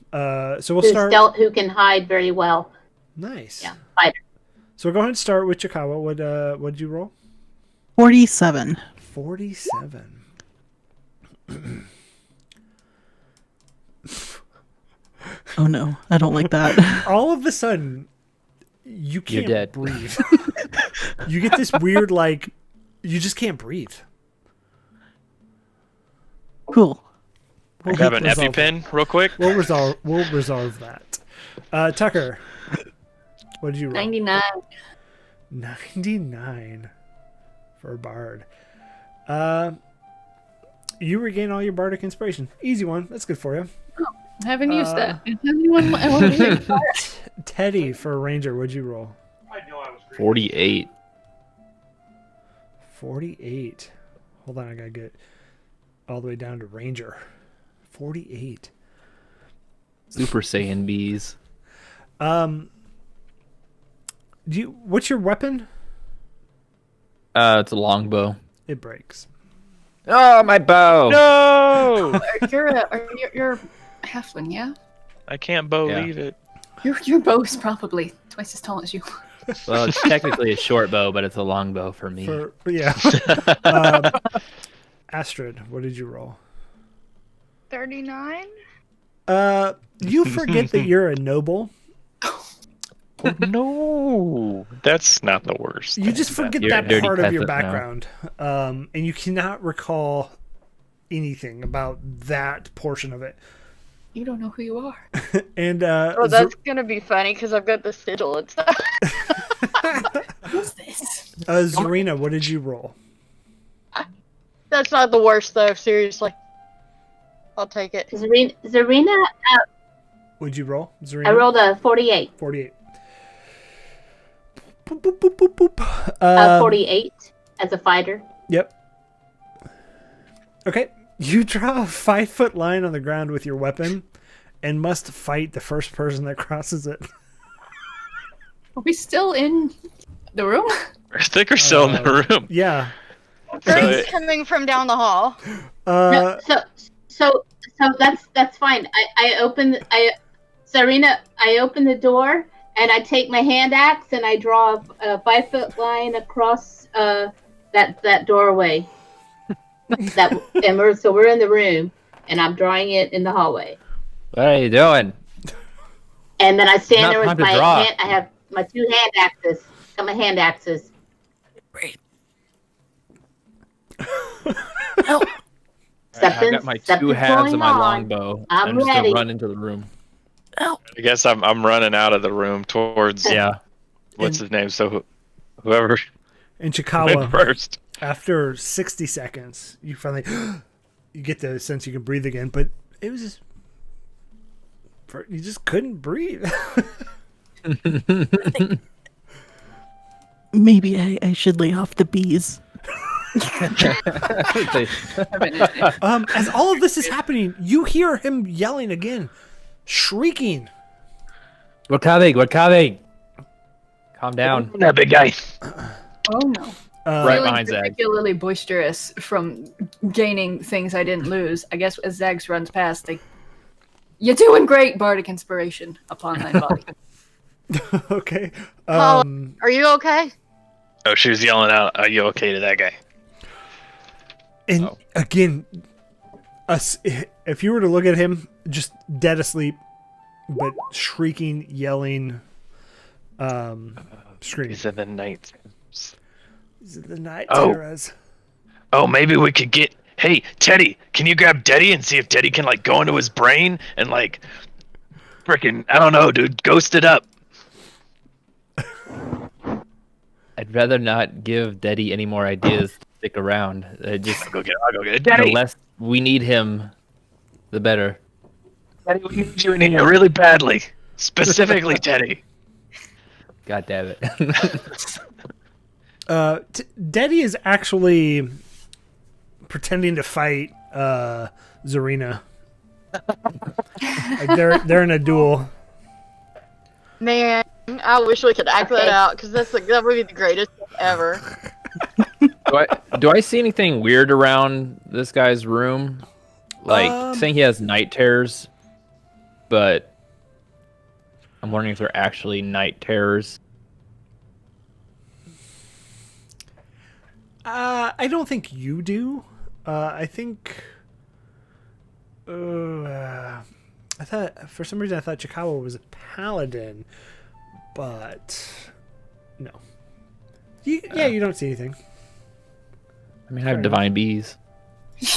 [SPEAKER 1] So we'll start.
[SPEAKER 7] Stealth, who can hide very well.
[SPEAKER 1] Nice.
[SPEAKER 7] Yeah, fighter.
[SPEAKER 1] So we'll go ahead and start with Chikawa. What did you roll?
[SPEAKER 4] 47.
[SPEAKER 1] 47.
[SPEAKER 4] Oh no, I don't like that.
[SPEAKER 1] All of a sudden, you can't
[SPEAKER 2] You're dead.
[SPEAKER 1] breathe. You get this weird, like, you just can't breathe.
[SPEAKER 4] Cool.
[SPEAKER 1] We'll
[SPEAKER 5] Grab an
[SPEAKER 1] resolve
[SPEAKER 5] EpiPen real quick.
[SPEAKER 1] We'll resolve that. Tucker, what did you roll?
[SPEAKER 3] 99.
[SPEAKER 1] 99 for a bard. You regain all your bardic inspiration. Easy one. That's good for you.
[SPEAKER 3] I haven't used that. Anyone I want to use it?
[SPEAKER 1] Teddy, for a ranger, what'd you roll?
[SPEAKER 2] 48.
[SPEAKER 1] 48. Hold on, I gotta get all the way down to ranger. 48.
[SPEAKER 2] Super Saiyan bees.
[SPEAKER 1] What's your weapon?
[SPEAKER 2] It's a longbow.
[SPEAKER 1] It breaks.
[SPEAKER 2] Oh, my bow!
[SPEAKER 5] No,
[SPEAKER 3] You're halfling, yeah?
[SPEAKER 5] I can't believe it.
[SPEAKER 3] Your bow's probably twice as tall as you.
[SPEAKER 2] Well, it's technically a short bow, but it's a long bow for me.
[SPEAKER 1] Yeah. Astrid, what did you roll?
[SPEAKER 6] 39?
[SPEAKER 1] You forget that you're a noble.
[SPEAKER 5] Oh, no, that's not the worst.
[SPEAKER 1] You just forget
[SPEAKER 2] You're a
[SPEAKER 1] that
[SPEAKER 2] dirty
[SPEAKER 1] part of your
[SPEAKER 2] peasant now.
[SPEAKER 1] background, and you cannot recall anything about that portion of it.
[SPEAKER 3] You don't know who you are.
[SPEAKER 1] And
[SPEAKER 6] Oh, that's gonna be funny because I've got the sigil and stuff.
[SPEAKER 3] What's this?
[SPEAKER 1] Zarina, what did you roll?
[SPEAKER 6] That's not the worst though. Seriously, I'll take it.
[SPEAKER 7] Zarina,
[SPEAKER 1] What'd you roll, Zarina?
[SPEAKER 7] I rolled a 48.
[SPEAKER 1] 48. Boop, boop, boop, boop, boop.
[SPEAKER 7] 48 as a fighter.
[SPEAKER 1] Yep. Okay. You draw a 5-foot line on the ground with your weapon and must fight the first person that crosses it.
[SPEAKER 3] Are we still in the room?
[SPEAKER 5] I think we're still in the room.
[SPEAKER 1] Yeah.
[SPEAKER 6] Friends coming from down the hall.
[SPEAKER 7] No, so that's fine. Zarina, I open the door and I take my hand axe and I draw a 5-foot line across that doorway. We're in the room and I'm drawing it in the hallway.
[SPEAKER 2] What are you doing?
[SPEAKER 7] And then I stand
[SPEAKER 2] Not
[SPEAKER 7] there with
[SPEAKER 2] time to
[SPEAKER 7] my
[SPEAKER 2] draw.
[SPEAKER 7] hand. I have my 2 hand axes. Got my hand axes.
[SPEAKER 2] I got my 2 halves of my longbow.
[SPEAKER 7] I'm
[SPEAKER 2] just
[SPEAKER 7] ready.
[SPEAKER 2] gonna run into the room.
[SPEAKER 5] I guess I'm running out of the room towards
[SPEAKER 2] Yeah.
[SPEAKER 5] what's his name. So whoever
[SPEAKER 1] In
[SPEAKER 5] went
[SPEAKER 1] Chikawa,
[SPEAKER 5] first.
[SPEAKER 1] after 60 seconds, you finally you get the sense you can breathe again, but it was just you just couldn't breathe.
[SPEAKER 4] Maybe I should lay off the bees.
[SPEAKER 1] As all of this is happening, you hear him yelling again, shrieking.
[SPEAKER 2] We're coming. We're coming. Calm down.
[SPEAKER 5] That big guy.
[SPEAKER 3] Oh no.
[SPEAKER 2] Right
[SPEAKER 3] Feeling
[SPEAKER 2] behind Zag.
[SPEAKER 3] particularly boisterous from gaining things I didn't lose. I guess as Zags runs past, you're doing great, bardic inspiration upon thy body.
[SPEAKER 1] Okay.
[SPEAKER 6] Are you okay?
[SPEAKER 5] Oh, she was yelling out, "Are you okay?" to that guy.
[SPEAKER 1] And again, if you were to look at him, just dead asleep, but shrieking, yelling, screaming.
[SPEAKER 5] These are the night.
[SPEAKER 1] These are the night
[SPEAKER 5] Oh.
[SPEAKER 1] terrors.
[SPEAKER 5] Oh, maybe we could get. Hey, Teddy, can you grab Teddy and see if Teddy can go into his brain and freaking, I don't know, dude, ghost it up.
[SPEAKER 2] I'd rather not give Deddy any more ideas to stick around.
[SPEAKER 5] I'll go get it.
[SPEAKER 2] The
[SPEAKER 5] Teddy,
[SPEAKER 2] less we need him, the better.
[SPEAKER 5] Teddy, we need you in here really badly. Specifically, Teddy.
[SPEAKER 2] God damn it.
[SPEAKER 1] Deddy is actually pretending to fight Zarina. Like they're in a duel.
[SPEAKER 6] Man, I wish we could act that out because that would be the greatest thing ever.
[SPEAKER 2] Do I see anything weird around this guy's room? Like saying he has night terrors, but I'm wondering if they're actually night terrors.
[SPEAKER 1] I don't think you do. I think. I thought for some reason I thought Chikawa was a paladin, but no. You don't see anything.
[SPEAKER 2] I mean, I have divine bees.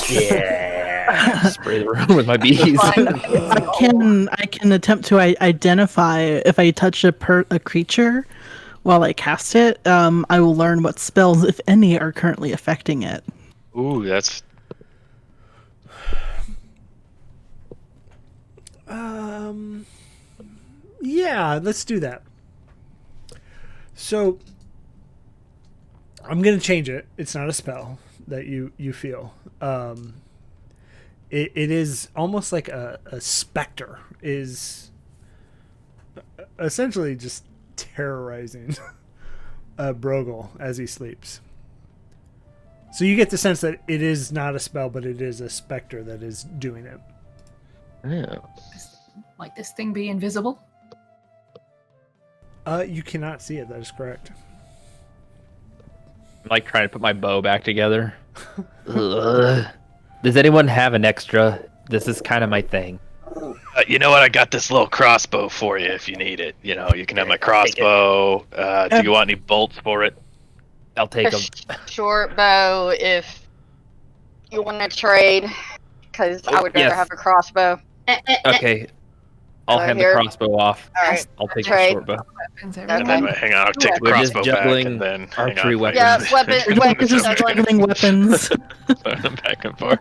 [SPEAKER 2] Yeah, spray the room with my bees.
[SPEAKER 4] I can attempt to identify if I touch a creature while I cast it. I will learn what spells, if any, are currently affecting it.
[SPEAKER 5] Ooh, that's.
[SPEAKER 1] Yeah, let's do that. So I'm gonna change it. It's not a spell that you feel. It is almost like a specter is essentially just terrorizing Brogel as he sleeps. So you get the sense that it is not a spell, but it is a specter that is doing it.
[SPEAKER 5] Yeah.
[SPEAKER 3] Like this thing be invisible?
[SPEAKER 1] You cannot see it. That is correct.
[SPEAKER 2] I'm like trying to put my bow back together. Ugh. Does anyone have an extra? This is kind of my thing.
[SPEAKER 5] You know what? I got this little crossbow for you if you need it. You know, you can have my crossbow. Do you want any bolts for it?
[SPEAKER 2] I'll take them.
[SPEAKER 6] Short bow if you want to trade, because I would rather have a crossbow.
[SPEAKER 2] Okay. I'll hand the crossbow off.
[SPEAKER 6] All right.
[SPEAKER 2] I'll take the
[SPEAKER 6] Trade.
[SPEAKER 2] short bow.
[SPEAKER 6] Okay.
[SPEAKER 5] Hang on, I'll take the
[SPEAKER 2] We're just
[SPEAKER 5] crossbow back
[SPEAKER 2] juggling
[SPEAKER 5] and then
[SPEAKER 2] archery weapons.
[SPEAKER 6] Yeah, weapons.
[SPEAKER 4] Just juggling weapons.
[SPEAKER 5] Back and forth.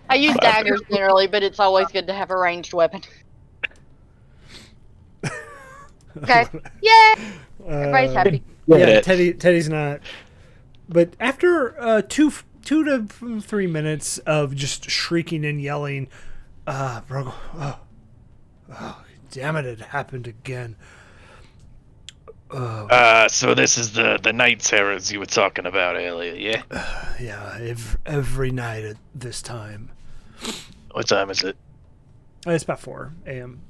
[SPEAKER 6] I use daggers generally, but it's always good to have a ranged weapon. Okay. Yeah. Everybody's happy.
[SPEAKER 1] Yeah, Teddy's not. But after 2 to 3 minutes of just shrieking and yelling, Brogel, oh, damn it! It happened again.
[SPEAKER 5] So this is the night terrors you were talking about earlier, yeah?
[SPEAKER 1] Yeah, every night at this time.
[SPEAKER 5] What time is it?
[SPEAKER 1] It's about 4 a.m.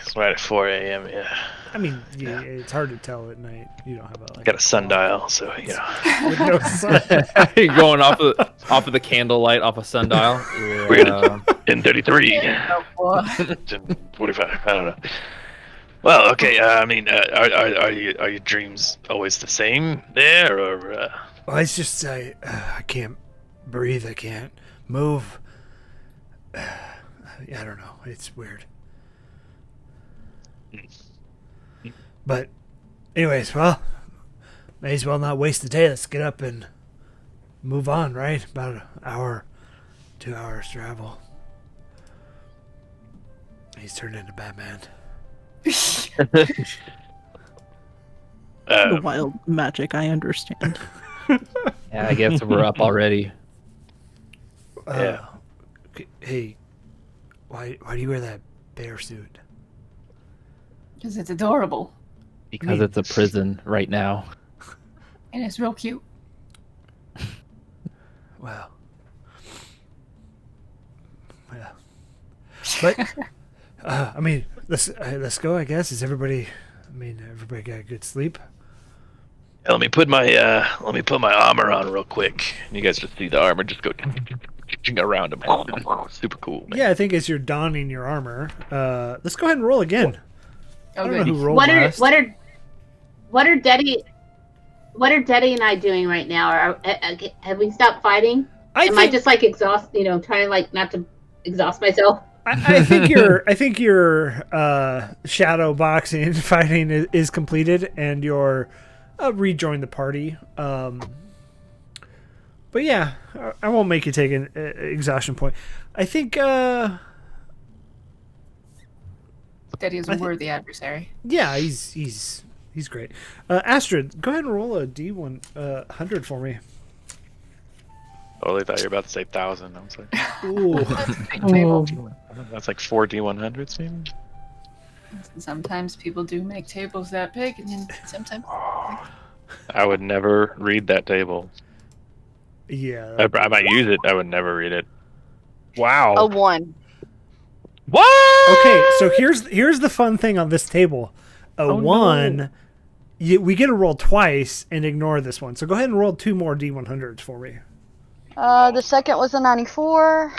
[SPEAKER 5] It's right at 4 a.m., yeah.
[SPEAKER 1] I mean, it's hard to tell at night. You don't have
[SPEAKER 5] Got a sundial, so, you know.
[SPEAKER 1] with no sun.
[SPEAKER 2] You're going off of the candlelight, off a sundial. Yeah.
[SPEAKER 5] We're gonna in 33.
[SPEAKER 3] Oh, boy.
[SPEAKER 5] 45, I don't know. Well, okay, I mean, are your dreams always the same there, or...
[SPEAKER 1] Well, it's just, I can't breathe, I can't move. I don't know, it's weird. But, anyways, well, may as well not waste the day. Let's get up and move on, right? About an hour, 2 hours travel. He's turned into Batman.
[SPEAKER 4] The wild magic, I understand.
[SPEAKER 2] Yeah, I guess we're up already.
[SPEAKER 5] Yeah.
[SPEAKER 1] Hey, why do you wear that bear suit?
[SPEAKER 3] Because it's adorable.
[SPEAKER 2] Because it's a prison right now.
[SPEAKER 3] And it's real cute.
[SPEAKER 1] Well, yeah. But I mean, let's go. I guess everybody got a good sleep.
[SPEAKER 5] Let me put my armor on real quick. You guys just see the armor just go around him. Super cool, man.
[SPEAKER 1] Yeah, I think as you're donning your armor, let's go ahead and roll again. I don't know who rolled
[SPEAKER 7] What
[SPEAKER 1] last.
[SPEAKER 7] are Deddy and I doing right now? Have we stopped fighting? Am I just like exhausted? Trying like not to exhaust myself.
[SPEAKER 1] I think your shadow boxing fighting is completed, and you're rejoin the party. But yeah, I won't make you take an exhaustion point. I think.
[SPEAKER 3] Daddy is a worthy adversary.
[SPEAKER 1] Yeah, he's great. Astrid, go ahead and roll a D100 for me.
[SPEAKER 5] Totally thought you were about to say 1,000. I was like,
[SPEAKER 1] Ooh.
[SPEAKER 3] Table.
[SPEAKER 5] that's like 4 D100s, maybe.
[SPEAKER 3] Sometimes people do make tables that big, and then sometimes.
[SPEAKER 5] I would never read that table.
[SPEAKER 1] Yeah.
[SPEAKER 5] I might use it. I would never read it. Wow.
[SPEAKER 6] A 1.
[SPEAKER 5] What?
[SPEAKER 1] Okay, so here's the fun thing on this table. A 1, we get to roll twice and ignore this one. So go ahead and roll 2 more D100s for me.
[SPEAKER 6] The second was a 94.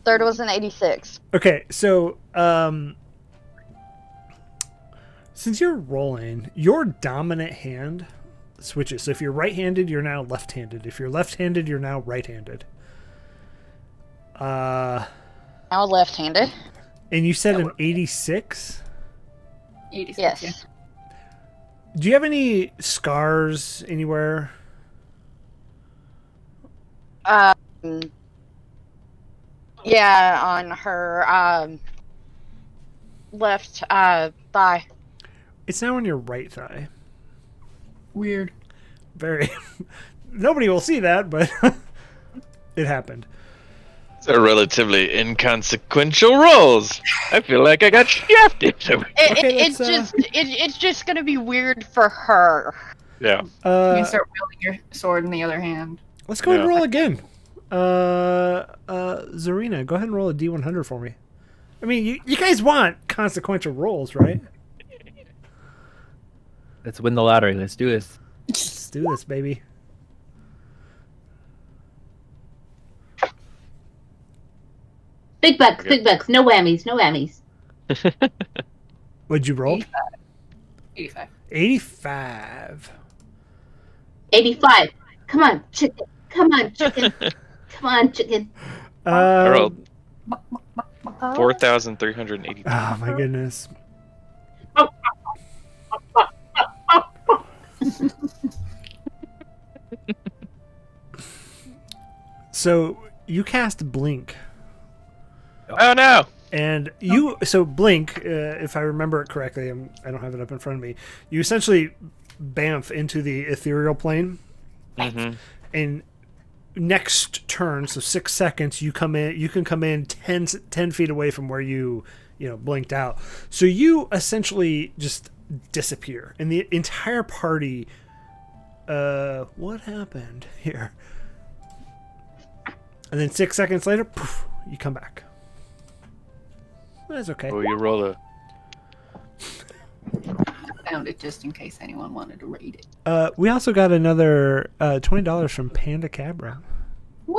[SPEAKER 6] Third was an 86.
[SPEAKER 1] Okay, so since you're rolling, your dominant hand switches. So if you're right-handed, you're now left-handed. If you're left-handed, you're now right-handed.
[SPEAKER 6] Now left-handed.
[SPEAKER 1] And you said an 86?
[SPEAKER 3] 86.
[SPEAKER 6] Yes.
[SPEAKER 3] Yeah.
[SPEAKER 1] Do you have any scars anywhere?
[SPEAKER 6] Yeah, on her left thigh.
[SPEAKER 1] It's now on your right thigh.
[SPEAKER 3] Weird.
[SPEAKER 1] Very. Nobody will see that, but it happened.
[SPEAKER 5] They're relatively inconsequential rolls. I feel like I got shafted.
[SPEAKER 6] It's just gonna be weird for her.
[SPEAKER 5] Yeah.
[SPEAKER 3] You can start wielding your sword in the other hand.
[SPEAKER 1] Let's go ahead and roll again. Zarina, go ahead and roll a D100 for me. I mean, you guys want consequential rolls, right?
[SPEAKER 2] Let's win the lottery. Let's do this.
[SPEAKER 1] Let's do this, baby.
[SPEAKER 7] Big bucks, no whammies, no whammies.
[SPEAKER 1] What'd you roll?
[SPEAKER 3] 85.
[SPEAKER 1] 85.
[SPEAKER 7] 85. Come on, chicken. Come on, chicken. Come on, chicken.
[SPEAKER 5] I rolled 4,380.
[SPEAKER 1] Oh my goodness. So you cast Blink.
[SPEAKER 5] Oh no!
[SPEAKER 1] And so Blink, if I remember it correctly, I don't have it up in front of me. You essentially bamf into the ethereal plane, and next turn, so 6 seconds, you come in. You can come in 10 feet away from where you blinked out. So you essentially just disappear, and the entire party. What happened here? And then 6 seconds later, poof, you come back. That's okay.
[SPEAKER 5] Oh, you roll a.
[SPEAKER 3] I found it just in case anyone wanted to read it.
[SPEAKER 1] We also got another $20 from Panda Cabra.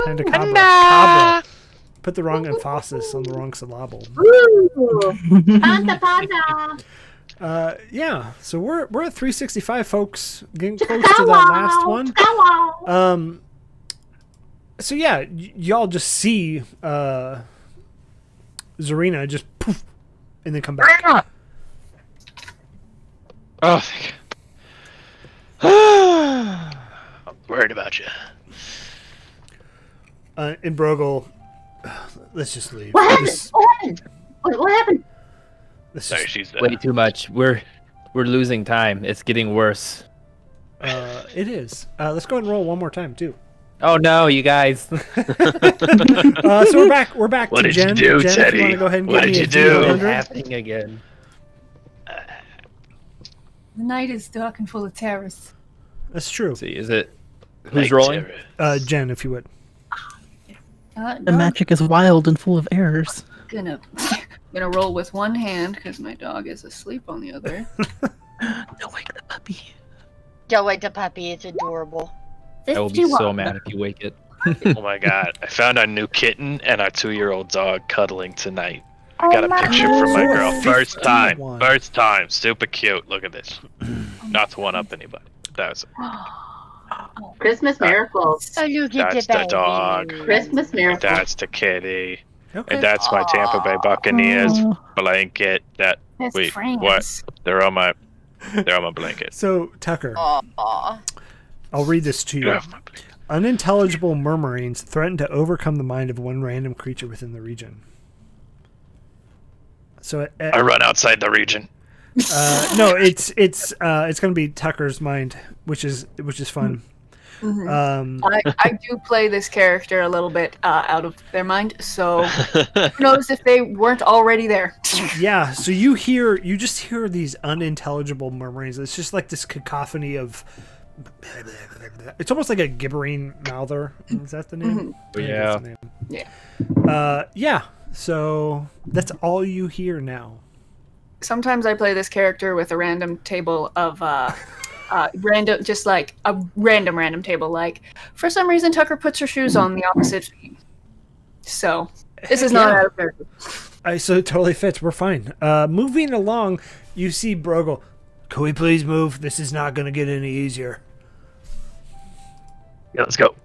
[SPEAKER 1] Panda Cabra.
[SPEAKER 6] Panda!
[SPEAKER 1] Cabra. Put the wrong emphasis on the wrong syllable.
[SPEAKER 7] Panda, panda.
[SPEAKER 1] Yeah, so we're at 365, folks. Getting close to that last one. So yeah, y'all just see Zarina just poof, and then come back.
[SPEAKER 5] Oh, I'm worried about you.
[SPEAKER 1] And Brogel, let's just leave.
[SPEAKER 7] What happened? What happened?
[SPEAKER 5] Sorry, she's
[SPEAKER 2] Way too much. We're losing time. It's getting worse.
[SPEAKER 1] It is. Let's go ahead and roll one more time too.
[SPEAKER 2] Oh no, you guys!
[SPEAKER 1] So we're back
[SPEAKER 5] What
[SPEAKER 1] to
[SPEAKER 5] did
[SPEAKER 1] Jen.
[SPEAKER 5] you do,
[SPEAKER 1] Jen,
[SPEAKER 5] Teddy?
[SPEAKER 1] if you want to go ahead and
[SPEAKER 5] What
[SPEAKER 1] give
[SPEAKER 5] did
[SPEAKER 1] me
[SPEAKER 5] you
[SPEAKER 1] a
[SPEAKER 5] do?
[SPEAKER 1] D100.
[SPEAKER 2] It's happening again.
[SPEAKER 3] The night is dark and full of terrors.
[SPEAKER 1] That's true.
[SPEAKER 2] Let's see, is it who's rolling?
[SPEAKER 1] Jen, if you would.
[SPEAKER 4] The magic is wild and full of errors.
[SPEAKER 3] Gonna roll with one hand because my dog is asleep on the other.
[SPEAKER 4] No, wake the puppy.
[SPEAKER 6] Don't wake the puppy, it's adorable.
[SPEAKER 2] I will be so mad if you wake it.
[SPEAKER 5] Oh my god! I found a new kitten and a 2-year-old dog cuddling tonight. I got a picture from my girl. First time.
[SPEAKER 1] 51.
[SPEAKER 5] First time. Super cute. Look at this. Not to one up anybody. That's
[SPEAKER 7] Christmas miracles.
[SPEAKER 6] Oh, you get
[SPEAKER 5] That's
[SPEAKER 6] the
[SPEAKER 5] the
[SPEAKER 6] baby.
[SPEAKER 5] dog.
[SPEAKER 7] Christmas miracles.
[SPEAKER 5] that's the kitty.
[SPEAKER 1] Okay.
[SPEAKER 5] And that's my Tampa Bay Buccaneers blanket. That
[SPEAKER 3] Best
[SPEAKER 5] wait,
[SPEAKER 3] friends.
[SPEAKER 5] what? They're on my blanket.
[SPEAKER 1] So Tucker,
[SPEAKER 6] Aw.
[SPEAKER 1] I'll read this to you.
[SPEAKER 5] Get off my blanket.
[SPEAKER 1] Unintelligible murmurings threaten to overcome the mind of one random creature within the region. So
[SPEAKER 5] I run outside the region.
[SPEAKER 1] No, it's gonna be Tucker's mind, which is fun.
[SPEAKER 3] Mm-hmm. I do play this character a little bit out of their mind, so who knows if they weren't already there.
[SPEAKER 1] Yeah, so you just hear these unintelligible murmurings. It's just like this cacophony of. It's almost like a gibbering mouther. Is that the name?
[SPEAKER 2] Mm-hmm. Yeah.
[SPEAKER 1] Yeah. So that's all you hear now.
[SPEAKER 3] Sometimes I play this character with a random table of random, just like a random table. Like, for some reason, Tucker puts her shoes on the opposite feet. So this is not out of character.
[SPEAKER 1] So it totally fits. We're fine. Moving along, you see Brogel. Can we please move? This is not going to get any easier.
[SPEAKER 5] Yeah, let's go.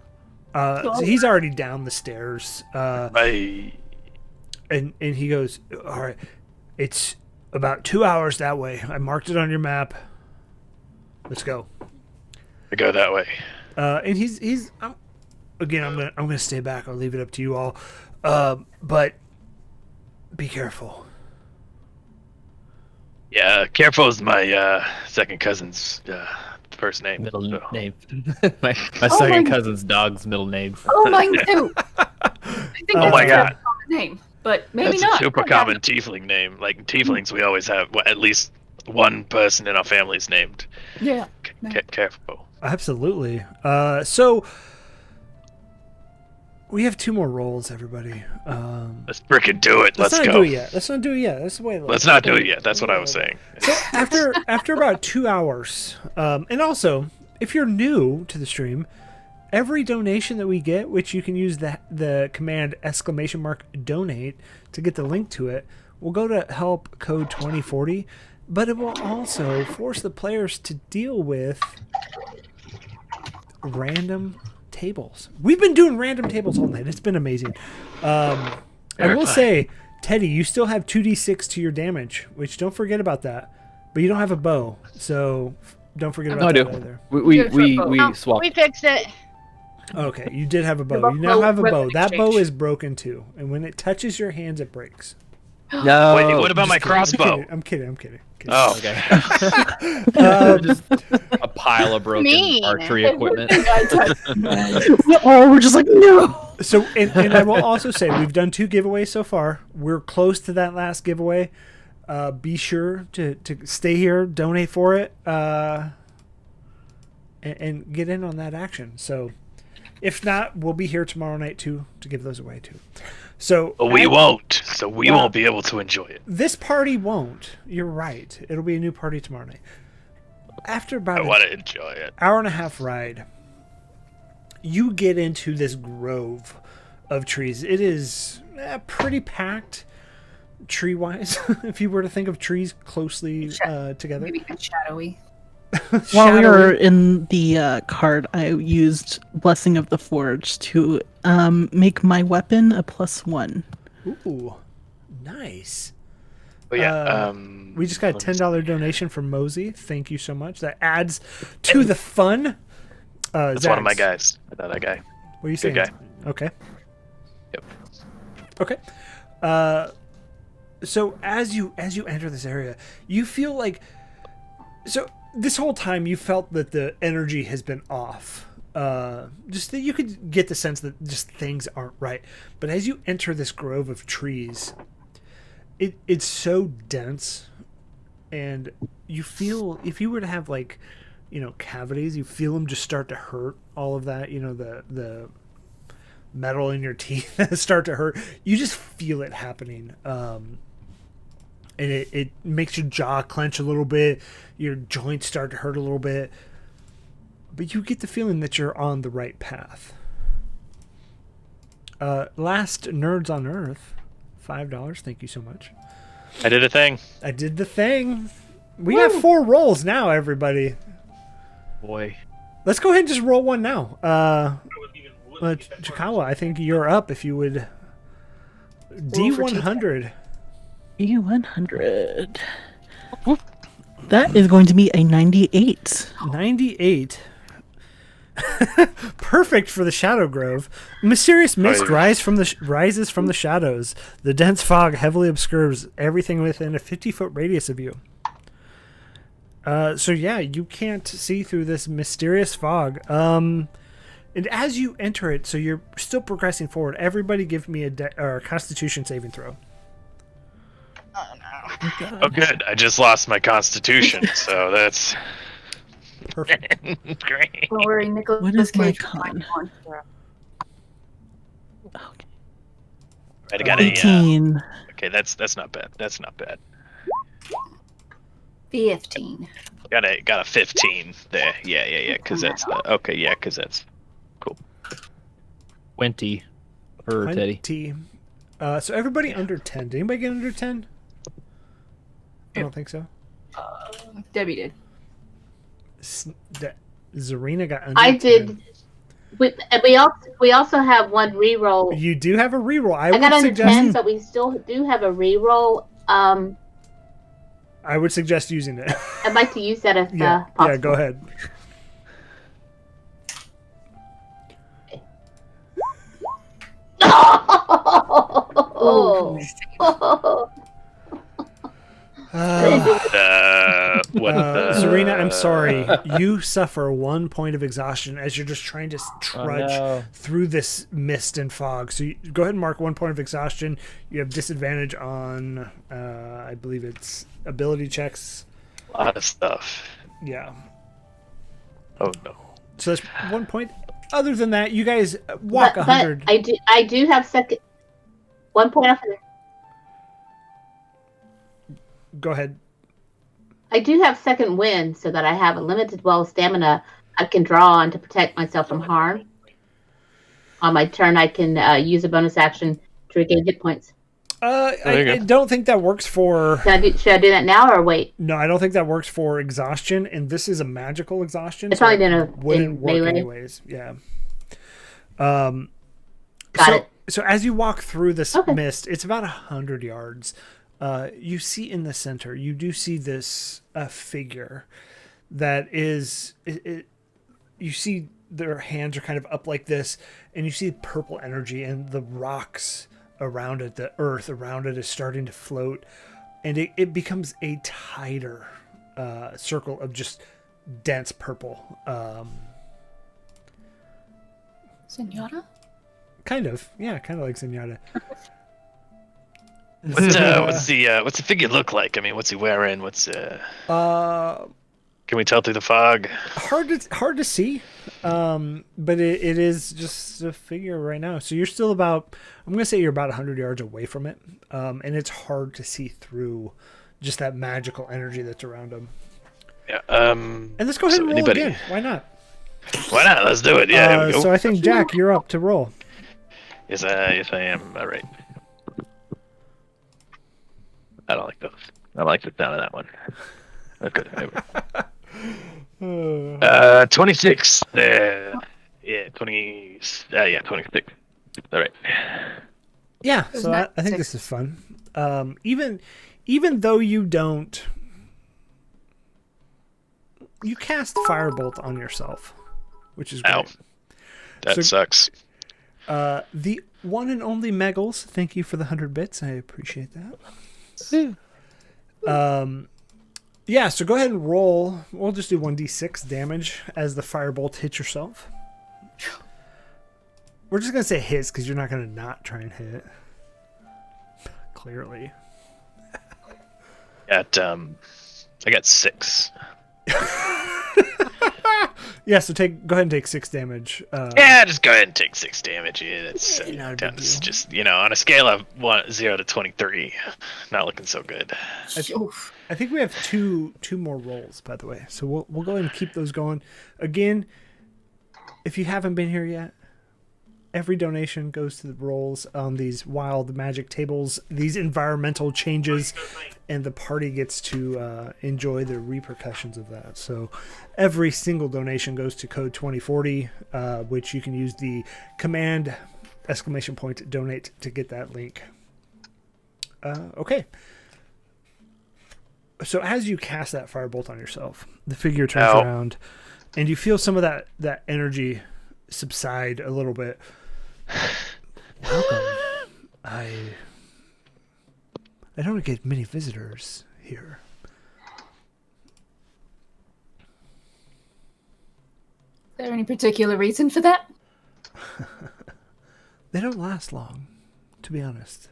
[SPEAKER 1] So he's already down the stairs.
[SPEAKER 5] Bye.
[SPEAKER 1] And he goes, all right, it's about 2 hours that way. I marked it on your map. Let's go.
[SPEAKER 5] I go that way.
[SPEAKER 1] And he's I'm gonna stay back. I'll leave it up to you all. But be careful.
[SPEAKER 5] Yeah, careful is my second cousin's first name.
[SPEAKER 2] Middle
[SPEAKER 5] so.
[SPEAKER 2] name. my second cousin's dog's middle name.
[SPEAKER 3] Oh, mine too. I think that's
[SPEAKER 5] my
[SPEAKER 3] a
[SPEAKER 5] God.
[SPEAKER 3] common name, but maybe
[SPEAKER 5] That's
[SPEAKER 3] not.
[SPEAKER 5] a super common tiefling name. Like in tieflings, we always have at least one person in our families named.
[SPEAKER 3] Yeah.
[SPEAKER 5] Careful.
[SPEAKER 1] Absolutely. So we have 2 more rolls, everybody.
[SPEAKER 5] Let's frickin' do it. Let's
[SPEAKER 1] not
[SPEAKER 5] go.
[SPEAKER 1] do it yet. Let's not do it yet. That's the way.
[SPEAKER 5] Let's not do it yet. That's what I was saying.
[SPEAKER 1] So after about 2 hours, and also if you're new to the stream, every donation that we get, which you can use the command !donate to get the link to it, will go to help code 2040, but it will also force the players to deal with random tables. We've been doing random tables all night. It's been amazing. I will say, Teddy, you still have 2d6 to your damage, which don't forget about that. But you don't have a bow, so don't forget about that either.
[SPEAKER 2] We swapped.
[SPEAKER 6] We fixed it.
[SPEAKER 1] Okay, you did have a bow. You now have a bow. That bow is broken too, and when it touches your hands, it breaks.
[SPEAKER 2] No.
[SPEAKER 5] Wait, what about my crossbow?
[SPEAKER 1] I'm kidding.
[SPEAKER 5] Oh,
[SPEAKER 2] Okay. Just a pile of broken
[SPEAKER 6] Mean.
[SPEAKER 2] archery equipment.
[SPEAKER 4] We're just like, no.
[SPEAKER 1] So, and I will also say, we've done 2 giveaways so far. We're close to that last giveaway. Be sure to stay here, donate for it, and get in on that action. So, if not, we'll be here tomorrow night too to give those away too. So
[SPEAKER 5] we won't. So we won't be able to enjoy it.
[SPEAKER 1] This party won't. You're right. It'll be a new party tomorrow night. After about
[SPEAKER 5] I want to enjoy it.
[SPEAKER 1] hour and a half ride, you get into this grove of trees. It is pretty packed tree-wise, if you were to think of trees closely together.
[SPEAKER 3] Maybe shadowy.
[SPEAKER 4] While we were in the card, I used Blessing of the Forge to make my weapon a +1.
[SPEAKER 1] Ooh, nice.
[SPEAKER 5] But yeah,
[SPEAKER 1] we just got a $10 donation from Mosey. Thank you so much. That adds to the fun.
[SPEAKER 5] that's one of my guys. I know that guy.
[SPEAKER 1] What are you saying?
[SPEAKER 5] Good guy.
[SPEAKER 1] Okay.
[SPEAKER 5] Yep.
[SPEAKER 1] Okay. So as you enter this area, you feel like this whole time you felt that the energy has been off. Just that you could get the sense that just things aren't right. But as you enter this grove of trees, it's so dense, and you feel, if you were to have cavities, you feel them just start to hurt. All of that, the metal in your teeth start to hurt. You just feel it happening. And it makes your jaw clench a little bit. Your joints start to hurt a little bit. But you get the feeling that you're on the right path. Last Nerds on Earth, $5. Thank you so much.
[SPEAKER 5] I did a thing.
[SPEAKER 1] I did the thing. We got 4 rolls now, everybody.
[SPEAKER 5] Boy.
[SPEAKER 1] Let's go ahead and just roll one now. Chikawa, I think you're up if you would. D100.
[SPEAKER 4] D100. That is going to be a 98.
[SPEAKER 1] 98. Perfect for the Shadow Grove. Mysterious mist rises from the shadows. The dense fog heavily obscures everything within a 50-foot radius of you. So yeah, you can't see through this mysterious fog. And as you enter it, so you're still progressing forward. Everybody, give me a Constitution saving throw.
[SPEAKER 5] Oh, good. I just lost my constitution, so that's
[SPEAKER 1] Perfect.
[SPEAKER 5] great.
[SPEAKER 3] Don't worry, Nicholas
[SPEAKER 4] What is my
[SPEAKER 3] Cage.
[SPEAKER 4] con?
[SPEAKER 5] I got a
[SPEAKER 4] 18.
[SPEAKER 5] okay. That's not bad. That's not bad.
[SPEAKER 3] 15.
[SPEAKER 5] Got a 15 there. Yeah. Because that's okay. Yeah, because that's cool.
[SPEAKER 2] 20 for Teddy.
[SPEAKER 1] 20. So everybody under 10. Did anybody get under 10? I don't think so.
[SPEAKER 3] Debbie did.
[SPEAKER 1] Zarina got under
[SPEAKER 7] I
[SPEAKER 1] 10.
[SPEAKER 7] did. We also have one reroll.
[SPEAKER 1] You do have a reroll.
[SPEAKER 7] I
[SPEAKER 1] would
[SPEAKER 7] got under
[SPEAKER 1] suggest
[SPEAKER 7] 10, but we still do have a reroll.
[SPEAKER 1] I would suggest using it.
[SPEAKER 7] I'd like to use that if
[SPEAKER 1] Yeah,
[SPEAKER 7] possible.
[SPEAKER 1] go ahead.
[SPEAKER 7] Oh.
[SPEAKER 5] What the?
[SPEAKER 1] Zarina, I'm sorry. You suffer 1 point of exhaustion as you're just trying to trudge through this mist and fog. So go ahead and mark 1 point of exhaustion. You have disadvantage on, I believe it's ability checks.
[SPEAKER 5] A lot of stuff.
[SPEAKER 1] Yeah.
[SPEAKER 5] Oh no.
[SPEAKER 1] So that's 1 point. Other than that, you guys walk 100.
[SPEAKER 7] I do have second. 1 point off of there.
[SPEAKER 1] Go ahead.
[SPEAKER 7] I do have second wind, so that I have a limited well stamina I can draw on to protect myself from harm. On my turn, I can use a bonus action to regain hit points.
[SPEAKER 1] I don't think that works for...
[SPEAKER 7] Should I do that now or wait?
[SPEAKER 1] No, I don't think that works for exhaustion, and this is a magical exhaustion.
[SPEAKER 7] It's probably gonna
[SPEAKER 1] wouldn't work
[SPEAKER 7] melee.
[SPEAKER 1] anyways. Yeah.
[SPEAKER 7] Got it.
[SPEAKER 1] So as you walk through this mist, it's about 100 yards. You see in the center, you do see this figure that is... you see their hands are kind of up like this, and you see purple energy, and the rocks around it, the earth around it is starting to float, and it becomes a tighter circle of just dense purple.
[SPEAKER 3] Senora?
[SPEAKER 1] Kind of, yeah, kind of like Zenyatta.
[SPEAKER 5] What's the figure look like? I mean, what's he wearing? Can we tell through the fog?
[SPEAKER 1] Hard to see, but it is just a figure right now. So you're still about, I'm gonna say you're about 100 yards away from it, and it's hard to see through just that magical energy that's around him.
[SPEAKER 5] Yeah.
[SPEAKER 1] And let's go ahead and roll again. Why not?
[SPEAKER 5] Why not? Let's do it. Yeah. Here we go.
[SPEAKER 1] So I think Jack, you're up to roll.
[SPEAKER 5] Yes, I am. All right. I don't like those. I don't like the sound of that one. Okay. 26. Yeah, 20. Yeah, 26. All right.
[SPEAKER 1] Yeah. So I think this is fun. Even though you don't, you cast Firebolt on yourself, which is great.
[SPEAKER 5] Ow. That sucks.
[SPEAKER 1] The one and only Meggles, thank you for the 100 bits. I appreciate that. Yeah, so go ahead and roll. We'll just do 1d6 damage as the firebolt hits yourself. We're just going to say hits because you're not going to not try and hit. Clearly.
[SPEAKER 5] I got 6.
[SPEAKER 1] Yeah, so go ahead and take 6 damage.
[SPEAKER 5] Yeah, just go ahead and take 6 damage. Yeah, that's
[SPEAKER 1] it's
[SPEAKER 5] just on a scale of 0 to 23, not looking so good.
[SPEAKER 1] I think we have two more rolls, by the way. So we'll go ahead and keep those going. Again, if you haven't been here yet, every donation goes to the rolls on these wild magic tables, these environmental changes, and the party gets to enjoy the repercussions of that. So every single donation goes to code 2040, which you can use the command !donate to get that link. Okay. So as you cast that firebolt on yourself, the figure turns around, and you feel some of that energy subside a little bit. Welcome. I don't get many visitors here.
[SPEAKER 3] there any particular reason for that?
[SPEAKER 1] They don't last long, to be honest.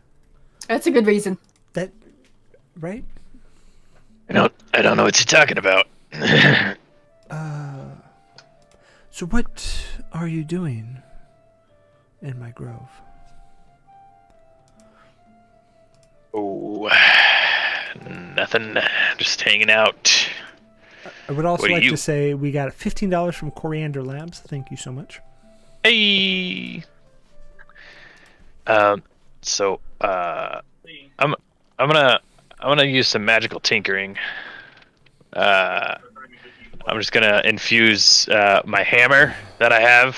[SPEAKER 3] That's a good reason.
[SPEAKER 1] That, right?
[SPEAKER 5] I don't know what you're talking about.
[SPEAKER 1] So what are you doing in my grove?
[SPEAKER 5] Oh, nothing. Just hanging out.
[SPEAKER 1] I would also
[SPEAKER 5] What do
[SPEAKER 1] like
[SPEAKER 5] you-
[SPEAKER 1] to say we got $15 from Coriander Labs. Thank you so much.
[SPEAKER 5] Hey. So I'm gonna use some magical tinkering. I'm just gonna infuse my hammer that I have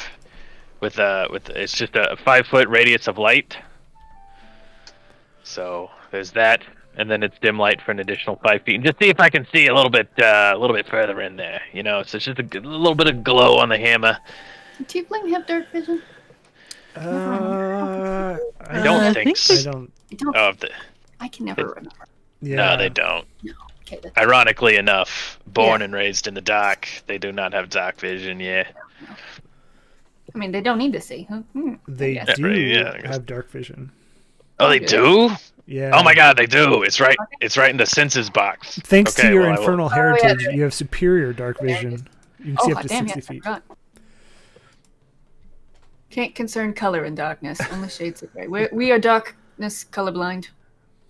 [SPEAKER 5] with it's just a 5-foot radius of light. So there's that, and then it's dim light for an additional 5 feet. And just see if I can see a little bit further in there. You know, so it's just a little bit of glow on the hammer.
[SPEAKER 3] Do Tiefling have dark vision?
[SPEAKER 5] I
[SPEAKER 1] I
[SPEAKER 5] don't think so.
[SPEAKER 1] I don't.
[SPEAKER 3] I don't.
[SPEAKER 5] Oh,
[SPEAKER 3] I can never remember.
[SPEAKER 1] Yeah.
[SPEAKER 5] No, they don't.
[SPEAKER 3] Okay, that's
[SPEAKER 5] Ironically enough, born
[SPEAKER 3] Yeah.
[SPEAKER 5] and raised in the dark, they do not have dark vision. Yeah.
[SPEAKER 3] I mean, they don't need to see.
[SPEAKER 1] They
[SPEAKER 3] guess.
[SPEAKER 1] do
[SPEAKER 5] right, yeah, I guess.
[SPEAKER 1] have dark vision.
[SPEAKER 5] Oh, they do?
[SPEAKER 1] Yeah.
[SPEAKER 5] Oh my God, they do. It's right. It's right in the senses box.
[SPEAKER 1] Thanks to
[SPEAKER 5] Okay,
[SPEAKER 1] your
[SPEAKER 5] well, I will-
[SPEAKER 1] infernal
[SPEAKER 3] yeah,
[SPEAKER 1] heritage,
[SPEAKER 3] there-
[SPEAKER 1] you have superior dark vision. You can see
[SPEAKER 3] Oh,
[SPEAKER 1] up to
[SPEAKER 3] damn,
[SPEAKER 1] 60
[SPEAKER 3] yes, I
[SPEAKER 1] feet.
[SPEAKER 3] forgot. Can't concern color in darkness, only shades of gray. We are darkness colorblind.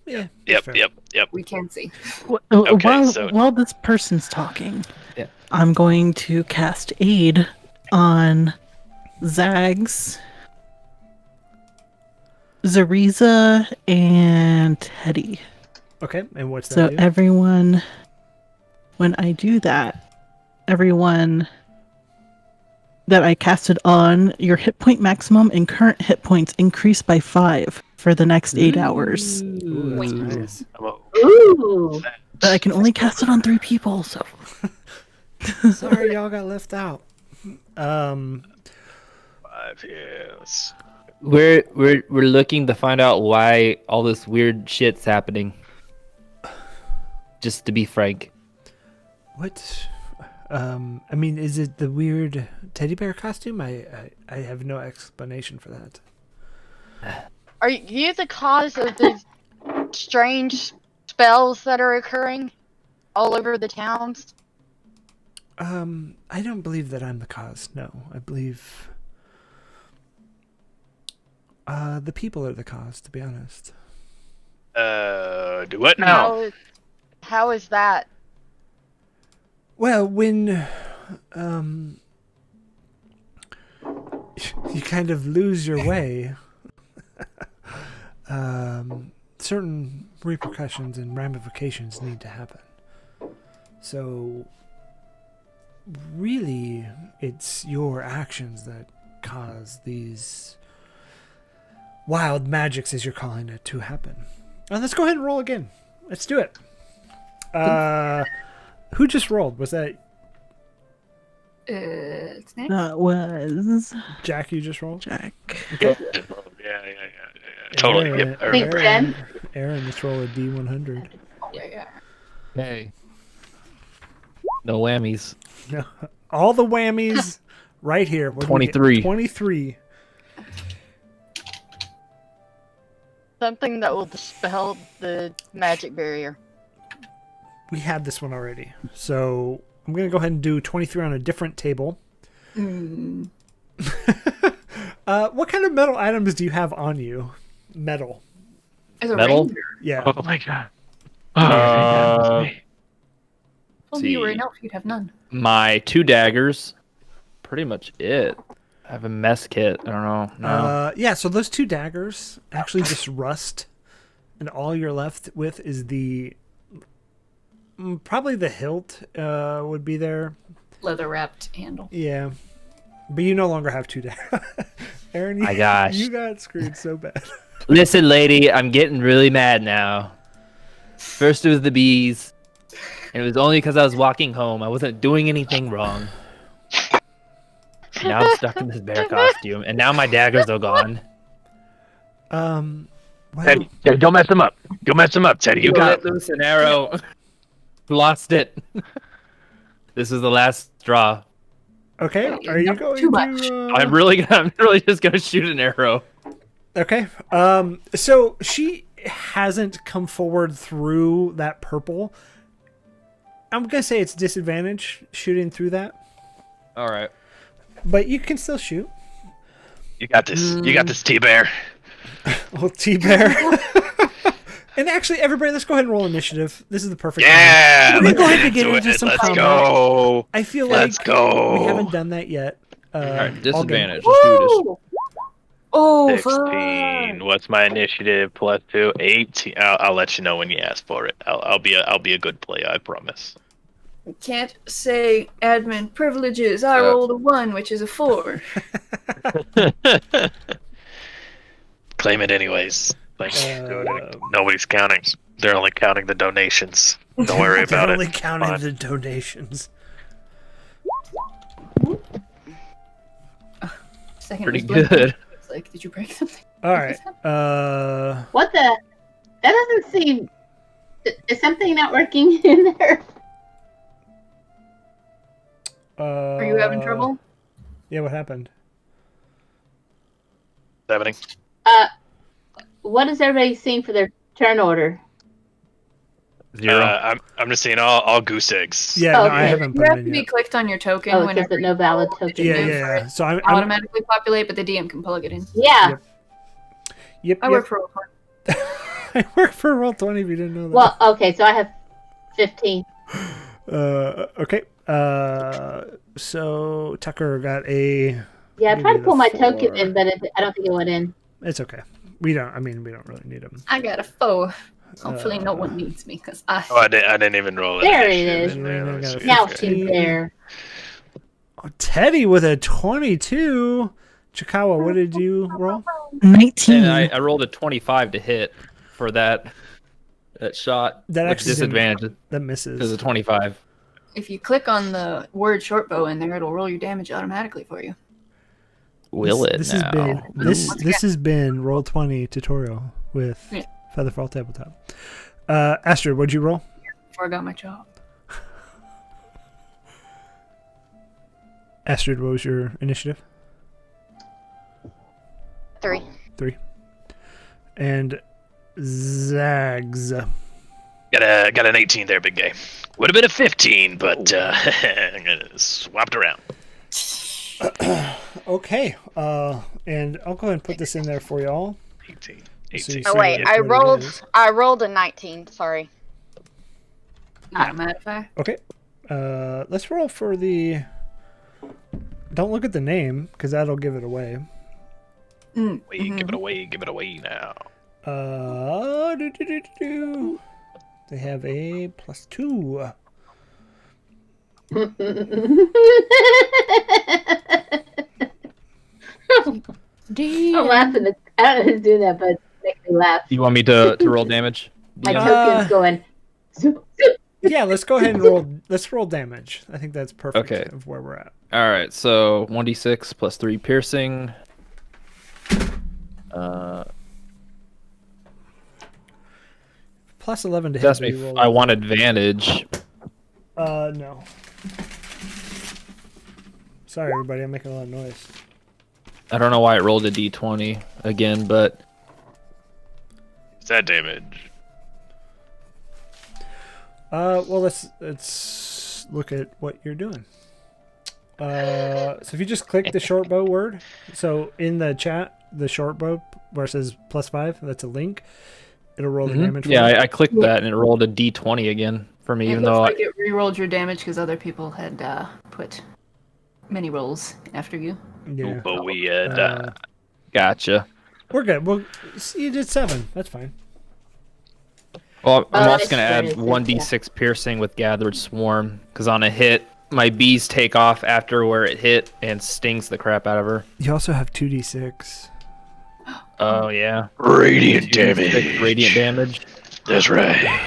[SPEAKER 1] Yeah.
[SPEAKER 5] Yep,
[SPEAKER 1] fair.
[SPEAKER 5] yep.
[SPEAKER 3] We can see.
[SPEAKER 5] Okay, so-
[SPEAKER 4] while this person's talking,
[SPEAKER 2] Yeah.
[SPEAKER 4] I'm going to cast Aid on Zags, Zariza, and Teddy.
[SPEAKER 1] Okay, and what's
[SPEAKER 4] So
[SPEAKER 1] that do?
[SPEAKER 4] everyone, when I do that, everyone that I casted on, your hit point maximum and current hit points increase by 5 for the next 8 hours.
[SPEAKER 1] Ooh, that's nice.
[SPEAKER 7] Ooh.
[SPEAKER 4] But I can only cast it on 3 people, so
[SPEAKER 1] Sorry, y'all got left out.
[SPEAKER 5] 5 years.
[SPEAKER 2] We're looking to find out why all this weird shit's happening. Just to be frank.
[SPEAKER 1] What? I mean, is it the weird teddy bear costume? I have no explanation for that.
[SPEAKER 6] Are you the cause of the strange spells that are occurring all over the towns?
[SPEAKER 1] I don't believe that I'm the cause. No, I believe the people are the cause. To be honest.
[SPEAKER 5] Do what now?
[SPEAKER 6] How is that?
[SPEAKER 1] Well, when you kind of lose your way, certain repercussions and ramifications need to happen. So, really, it's your actions that cause these wild magics, as you're calling it, to happen. Let's go ahead and roll again. Let's do it. Who just rolled? Was that
[SPEAKER 3] It's next.
[SPEAKER 4] that was
[SPEAKER 1] Jack? You just rolled?
[SPEAKER 4] Jack.
[SPEAKER 5] Yeah. Totally.
[SPEAKER 1] Aaron,
[SPEAKER 5] Yep.
[SPEAKER 7] I think Jen.
[SPEAKER 1] Aaron, let's roll a D100.
[SPEAKER 3] Yeah.
[SPEAKER 2] Hey. No whammies.
[SPEAKER 1] No, all the whammies right here. What do we get?
[SPEAKER 2] 23.
[SPEAKER 1] 23.
[SPEAKER 6] Something that will dispel the magic barrier.
[SPEAKER 1] We had this one already. So I'm going to go ahead and do 23 on a different table.
[SPEAKER 3] Mm.
[SPEAKER 1] What kind of metal items do you have on you? Metal.
[SPEAKER 3] As a
[SPEAKER 2] Metal?
[SPEAKER 3] ranger,
[SPEAKER 1] Yeah.
[SPEAKER 5] Oh my God.
[SPEAKER 3] if
[SPEAKER 2] see.
[SPEAKER 3] you were an elf, you'd have none.
[SPEAKER 2] My 2 daggers. Pretty much it. I have a mess kit. I don't know. No.
[SPEAKER 1] Yeah, so those 2 daggers actually just rust. And all you're left with is the... probably the hilt would be there.
[SPEAKER 3] Leather wrapped handle.
[SPEAKER 1] Yeah. But you no longer have 2 daggers. Aaron,
[SPEAKER 2] My gosh.
[SPEAKER 1] you got screwed so bad.
[SPEAKER 2] Listen, lady, I'm getting really mad now. First it was the bees, and it was only because I was walking home. I wasn't doing anything wrong. Now I'm stuck in this bear costume, and now my daggers are gone.
[SPEAKER 1] Well,
[SPEAKER 5] Teddy, don't mess him up. Don't mess him up, Teddy. You got
[SPEAKER 2] Let loose an arrow. Lost it. This is the last straw.
[SPEAKER 1] Okay, are you going
[SPEAKER 3] too much.
[SPEAKER 1] to?
[SPEAKER 2] I'm really just gonna shoot an arrow.
[SPEAKER 1] Okay. So she hasn't come forward through that purple. I'm gonna say it's disadvantage shooting through that,
[SPEAKER 2] All right.
[SPEAKER 1] but you can still shoot.
[SPEAKER 5] You got this. You got this, T-Bear.
[SPEAKER 1] Oh, T-Bear. And actually, everybody, let's go ahead and roll initiative. This is the perfect
[SPEAKER 5] Yeah.
[SPEAKER 1] time. We're going to get
[SPEAKER 5] do
[SPEAKER 1] into
[SPEAKER 5] it.
[SPEAKER 1] some
[SPEAKER 5] Let's
[SPEAKER 1] combat.
[SPEAKER 5] go.
[SPEAKER 1] I feel
[SPEAKER 5] Let's
[SPEAKER 1] like
[SPEAKER 5] go.
[SPEAKER 1] we haven't done that yet.
[SPEAKER 2] All right.
[SPEAKER 1] All
[SPEAKER 2] Disadvantage.
[SPEAKER 1] game.
[SPEAKER 2] Let's do this.
[SPEAKER 3] Oh,
[SPEAKER 5] 16.
[SPEAKER 3] fuck.
[SPEAKER 5] What's my initiative? +2. 18. I'll let you know when you ask for it. I'll be a good player. I promise.
[SPEAKER 3] Can't say admin privileges. I rolled a 1, which is a 4.
[SPEAKER 5] Claim it anyways. Like, nobody's counting. They're only counting the donations. Don't worry
[SPEAKER 1] They're
[SPEAKER 5] about
[SPEAKER 1] only
[SPEAKER 5] it.
[SPEAKER 1] counting
[SPEAKER 5] Fine.
[SPEAKER 1] the donations.
[SPEAKER 3] Second
[SPEAKER 2] Pretty
[SPEAKER 3] was blank.
[SPEAKER 2] good.
[SPEAKER 3] It's like, did you break something?
[SPEAKER 1] All right.
[SPEAKER 7] What the? That doesn't seem. Is something not working in there?
[SPEAKER 3] Are you having trouble?
[SPEAKER 1] Yeah, what happened?
[SPEAKER 5] Happening.
[SPEAKER 7] What is everybody seeing for their turn order?
[SPEAKER 2] 0.
[SPEAKER 5] I'm just seeing all goose eggs.
[SPEAKER 1] Yeah, no, I
[SPEAKER 7] Okay.
[SPEAKER 1] haven't
[SPEAKER 3] You
[SPEAKER 1] put
[SPEAKER 3] have
[SPEAKER 1] it
[SPEAKER 3] to
[SPEAKER 1] in
[SPEAKER 3] be
[SPEAKER 1] yet.
[SPEAKER 3] clicked on your token
[SPEAKER 7] Oh, it says
[SPEAKER 3] whenever
[SPEAKER 7] that no valid token.
[SPEAKER 1] Yeah,
[SPEAKER 3] name
[SPEAKER 1] yeah,
[SPEAKER 3] for
[SPEAKER 1] yeah.
[SPEAKER 3] it.
[SPEAKER 1] So I'm
[SPEAKER 3] automatically populate, but the DM can plug it in.
[SPEAKER 7] Yeah.
[SPEAKER 1] yep.
[SPEAKER 3] I work for Roll20.
[SPEAKER 1] I work for Roll20 if you didn't know that.
[SPEAKER 7] Well, okay, so I have 15.
[SPEAKER 1] Okay. So Tucker got a.
[SPEAKER 7] Yeah, I tried to
[SPEAKER 1] Maybe
[SPEAKER 7] pull my
[SPEAKER 1] the
[SPEAKER 7] token
[SPEAKER 1] 4.
[SPEAKER 7] in, but I don't think it went in.
[SPEAKER 1] It's okay. We don't really need them.
[SPEAKER 3] I got a 4. Hopefully no one needs me, because I...
[SPEAKER 5] Oh, I didn't even roll it.
[SPEAKER 7] There it is.
[SPEAKER 1] Elena got a
[SPEAKER 7] Now
[SPEAKER 1] 15.
[SPEAKER 7] she's there.
[SPEAKER 1] Oh, Teddy with a 22. Chikawa, what did you roll?
[SPEAKER 4] 19.
[SPEAKER 2] And I rolled a 25 to hit for that shot.
[SPEAKER 1] That
[SPEAKER 2] which
[SPEAKER 1] actually
[SPEAKER 2] disadvantage
[SPEAKER 1] That
[SPEAKER 2] because
[SPEAKER 1] misses.
[SPEAKER 2] of 25.
[SPEAKER 3] If you click on the word short bow in there, it'll roll your damage automatically for you.
[SPEAKER 2] Will it
[SPEAKER 1] This
[SPEAKER 2] now?
[SPEAKER 1] has been this has been Roll20 tutorial with
[SPEAKER 3] Yeah.
[SPEAKER 1] FeatherFall TableTop. Astrid, what'd you roll?
[SPEAKER 3] Before I got my job.
[SPEAKER 1] Astrid, what was your initiative?
[SPEAKER 6] 3.
[SPEAKER 1] 3. And Zags.
[SPEAKER 5] Got an 18 there, big guy. Would have been a 15, but swapped around.
[SPEAKER 1] Okay. And I'll go ahead and put this in there for y'all.
[SPEAKER 5] 18.
[SPEAKER 1] So you
[SPEAKER 5] 18.
[SPEAKER 1] see
[SPEAKER 6] Oh wait,
[SPEAKER 1] what
[SPEAKER 6] I
[SPEAKER 1] it
[SPEAKER 6] rolled.
[SPEAKER 1] is.
[SPEAKER 6] I rolled a 19. Sorry.
[SPEAKER 3] Not matter of fact.
[SPEAKER 1] Okay. Let's roll for the. Don't look at the name because that'll give it away.
[SPEAKER 5] Wait, give it away now.
[SPEAKER 1] They have a +2.
[SPEAKER 7] I'm laughing. I don't know who's doing that, but it makes me laugh.
[SPEAKER 2] You want me to roll damage?
[SPEAKER 7] My
[SPEAKER 2] Yeah.
[SPEAKER 7] token's going. Zoop, zoop.
[SPEAKER 1] Yeah, let's go ahead and roll. Let's roll damage. I think that's perfect
[SPEAKER 2] Okay.
[SPEAKER 1] of where we're at.
[SPEAKER 2] All right, so 1d6 plus 3 piercing.
[SPEAKER 1] +11 to hit.
[SPEAKER 2] That's
[SPEAKER 1] if
[SPEAKER 2] me.
[SPEAKER 1] you roll.
[SPEAKER 2] I want advantage.
[SPEAKER 1] No. Sorry, everybody. I'm making a lot of noise.
[SPEAKER 2] I don't know why it rolled a d20 again, but
[SPEAKER 5] Is that damage?
[SPEAKER 1] Well, let's look at what you're doing. So if you just click the short bow word, so in the chat, the short bow where it says +5, that's a link. It'll roll the damage.
[SPEAKER 2] yeah,
[SPEAKER 1] for you.
[SPEAKER 2] I clicked that and it rolled a d20 again for me,
[SPEAKER 3] It
[SPEAKER 2] even
[SPEAKER 3] looks
[SPEAKER 2] though
[SPEAKER 3] like it re-rolled your damage because other people had put many rolls after you.
[SPEAKER 1] Yeah.
[SPEAKER 5] But we had.
[SPEAKER 2] gotcha.
[SPEAKER 1] We're good. Well, you did 7. That's fine.
[SPEAKER 2] Well, I'm
[SPEAKER 7] Oh,
[SPEAKER 2] also gonna add
[SPEAKER 7] experience,
[SPEAKER 2] 1d6 piercing with gathered swarm because on a hit, my bees take off after where it hit and stings the crap out of her.
[SPEAKER 1] You also have 2d6.
[SPEAKER 2] Oh yeah,
[SPEAKER 5] Radiant
[SPEAKER 2] 2d6
[SPEAKER 5] damage.
[SPEAKER 2] radiant damage.
[SPEAKER 5] That's right.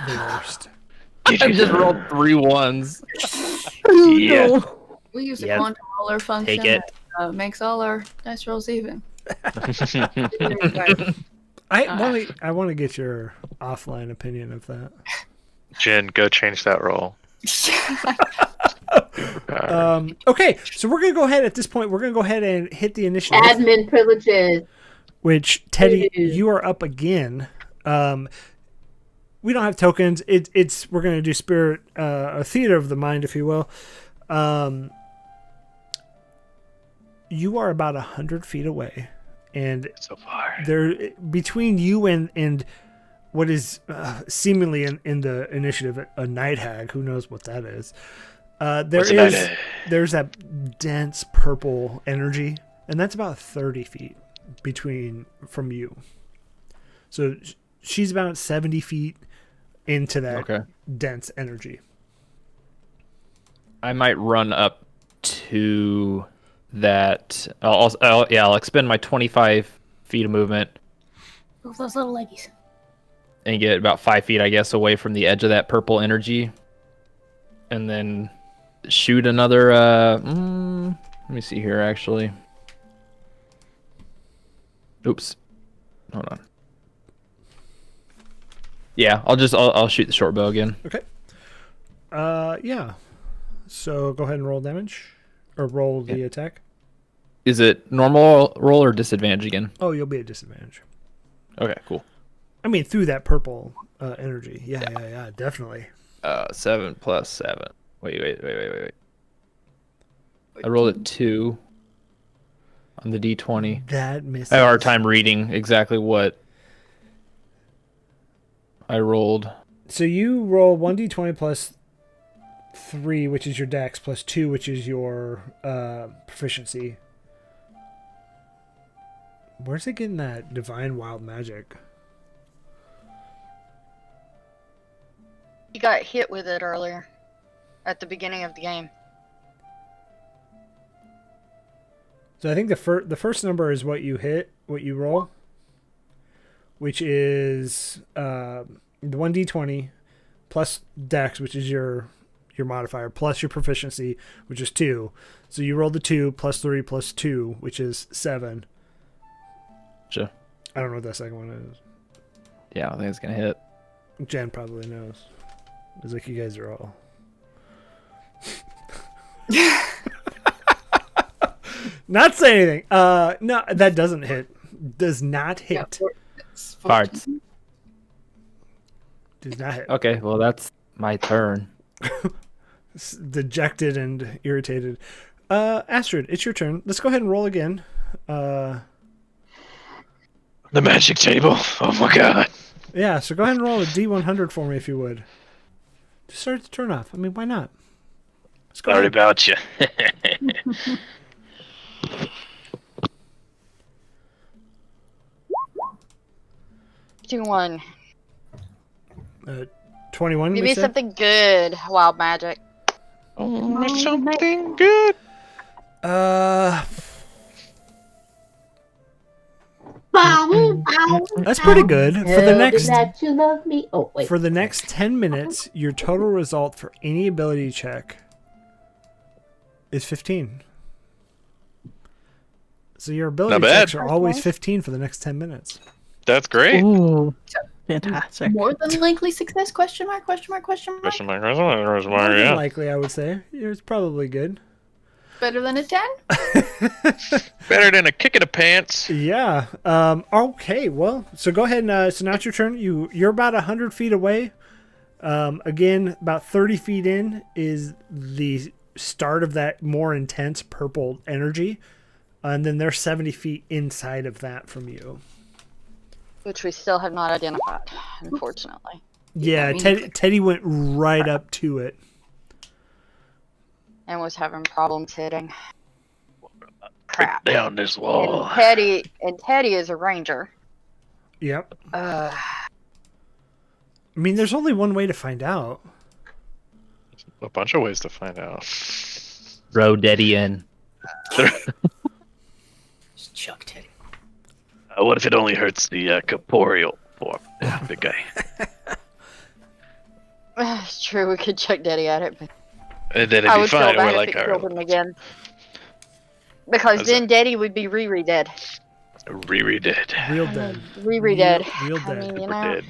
[SPEAKER 1] The worst.
[SPEAKER 5] Get
[SPEAKER 2] I
[SPEAKER 5] you
[SPEAKER 2] just
[SPEAKER 5] some-
[SPEAKER 2] rolled 3 1s.
[SPEAKER 5] Yeah.
[SPEAKER 3] We use a
[SPEAKER 2] Yeah.
[SPEAKER 3] quantum roller function
[SPEAKER 2] Take it.
[SPEAKER 3] that makes all our dice rolls even.
[SPEAKER 1] I want to get your offline opinion of that.
[SPEAKER 5] Jen, go change that roll.
[SPEAKER 1] Okay, so we're gonna go ahead at this point. We're gonna go ahead and hit the initiative.
[SPEAKER 7] Admin privileges.
[SPEAKER 1] Which Teddy,
[SPEAKER 7] Ooh.
[SPEAKER 1] you are up again. We don't have tokens. It's we're gonna do spirit, a theater of the mind, if you will. You are about 100 feet away, and
[SPEAKER 5] So far.
[SPEAKER 1] there between you and what is seemingly in the initiative a night hag. Who knows what that is?
[SPEAKER 5] What's a night hag?
[SPEAKER 1] There's that dense purple energy, and that's about 30 feet from you. So she's about 70 feet into that dense energy.
[SPEAKER 2] I might run up to that. I'll expend my 25 feet of movement
[SPEAKER 3] Move those little leggies.
[SPEAKER 2] and get about 5 feet, I guess, away from the edge of that purple energy, and then shoot another. Let me see here, actually. Oops, hold on. Yeah, I'll shoot the short bow again.
[SPEAKER 1] Okay. Yeah. So go ahead and roll damage, or roll the attack.
[SPEAKER 2] Is it normal roll or disadvantage again?
[SPEAKER 1] Oh, you'll be at disadvantage.
[SPEAKER 2] Okay, cool.
[SPEAKER 1] I mean, through that purple energy. Yeah, definitely.
[SPEAKER 2] 7 plus 7. Wait. I rolled a 2 on the D20.
[SPEAKER 1] That misses.
[SPEAKER 2] I have a hard time reading exactly what I rolled.
[SPEAKER 1] So you roll 1d20 plus 3, which is your dex, plus 2, which is your proficiency. Where's it getting that divine wild magic?
[SPEAKER 6] You got hit with it earlier, at the beginning of the game.
[SPEAKER 1] So I think the first number is what you hit, what you roll, which is the 1d20 plus dex, which is your modifier, plus your proficiency, which is 2. So you roll the 2 plus 3 plus 2, which is 7.
[SPEAKER 2] Sure.
[SPEAKER 1] I don't know what that second one is.
[SPEAKER 2] Yeah, I think it's gonna hit.
[SPEAKER 1] Jen probably knows. It's like you guys are all. Not say anything. No, that doesn't hit. Does not hit.
[SPEAKER 2] Parts.
[SPEAKER 1] Does not hit.
[SPEAKER 2] Okay, well that's my turn.
[SPEAKER 1] Dejected and irritated. Astrid, it's your turn. Let's go ahead and roll again.
[SPEAKER 5] The magic table. Oh my god.
[SPEAKER 1] Yeah, so go ahead and roll a D100 for me if you would. Just start the turn off. I mean, why not? Let's go
[SPEAKER 5] Sorry
[SPEAKER 1] ahead.
[SPEAKER 5] about you.
[SPEAKER 6] 2-1.
[SPEAKER 1] 21.
[SPEAKER 6] Give
[SPEAKER 1] we
[SPEAKER 6] me
[SPEAKER 1] said?
[SPEAKER 6] something good, wild magic.
[SPEAKER 5] Something good.
[SPEAKER 1] That's pretty good. For the next
[SPEAKER 7] That you love me. Oh wait.
[SPEAKER 1] for the next 10 minutes, your total result for any ability check is 15. So your ability
[SPEAKER 5] Not bad.
[SPEAKER 1] checks are always 15 for the next 10 minutes.
[SPEAKER 5] That's great.
[SPEAKER 4] Ooh, fantastic.
[SPEAKER 3] More than likely success? Question mark?
[SPEAKER 5] Question mark,
[SPEAKER 1] More than
[SPEAKER 5] yeah.
[SPEAKER 1] likely, I would say. It's probably good.
[SPEAKER 3] Better than a 10?
[SPEAKER 5] Better than a kick in the pants.
[SPEAKER 1] Yeah. Okay. Well, so go ahead and so now it's your turn. You're about 100 feet away. Again, about 30 feet in is the start of that more intense purple energy, and then they're 70 feet inside of that from you.
[SPEAKER 6] Which we still have not identified, unfortunately.
[SPEAKER 1] Yeah, Teddy went right up to it.
[SPEAKER 6] And was having problems hitting. Crap.
[SPEAKER 5] Down this wall.
[SPEAKER 6] And Teddy is a ranger.
[SPEAKER 1] Yep.
[SPEAKER 6] Uh,
[SPEAKER 1] I mean, there's only one way to find out.
[SPEAKER 5] A bunch of ways to find out.
[SPEAKER 2] Throw Daddy in.
[SPEAKER 3] Just chuck Teddy.
[SPEAKER 5] What if it only hurts the corporeal form? The guy.
[SPEAKER 6] it's true, we could check Daddy at it, but
[SPEAKER 5] And then
[SPEAKER 6] I
[SPEAKER 5] it'd be
[SPEAKER 6] would feel
[SPEAKER 5] fine. We're
[SPEAKER 6] bad if
[SPEAKER 5] like,
[SPEAKER 6] it
[SPEAKER 5] all
[SPEAKER 6] killed
[SPEAKER 5] right,
[SPEAKER 6] him again. Because
[SPEAKER 5] How's
[SPEAKER 6] then Daddy would be Riri dead.
[SPEAKER 5] Riri dead.
[SPEAKER 1] Real dead.
[SPEAKER 6] Riri dead.
[SPEAKER 1] Real
[SPEAKER 6] I
[SPEAKER 1] dead.
[SPEAKER 6] mean, you
[SPEAKER 5] We're
[SPEAKER 6] know.
[SPEAKER 5] dead.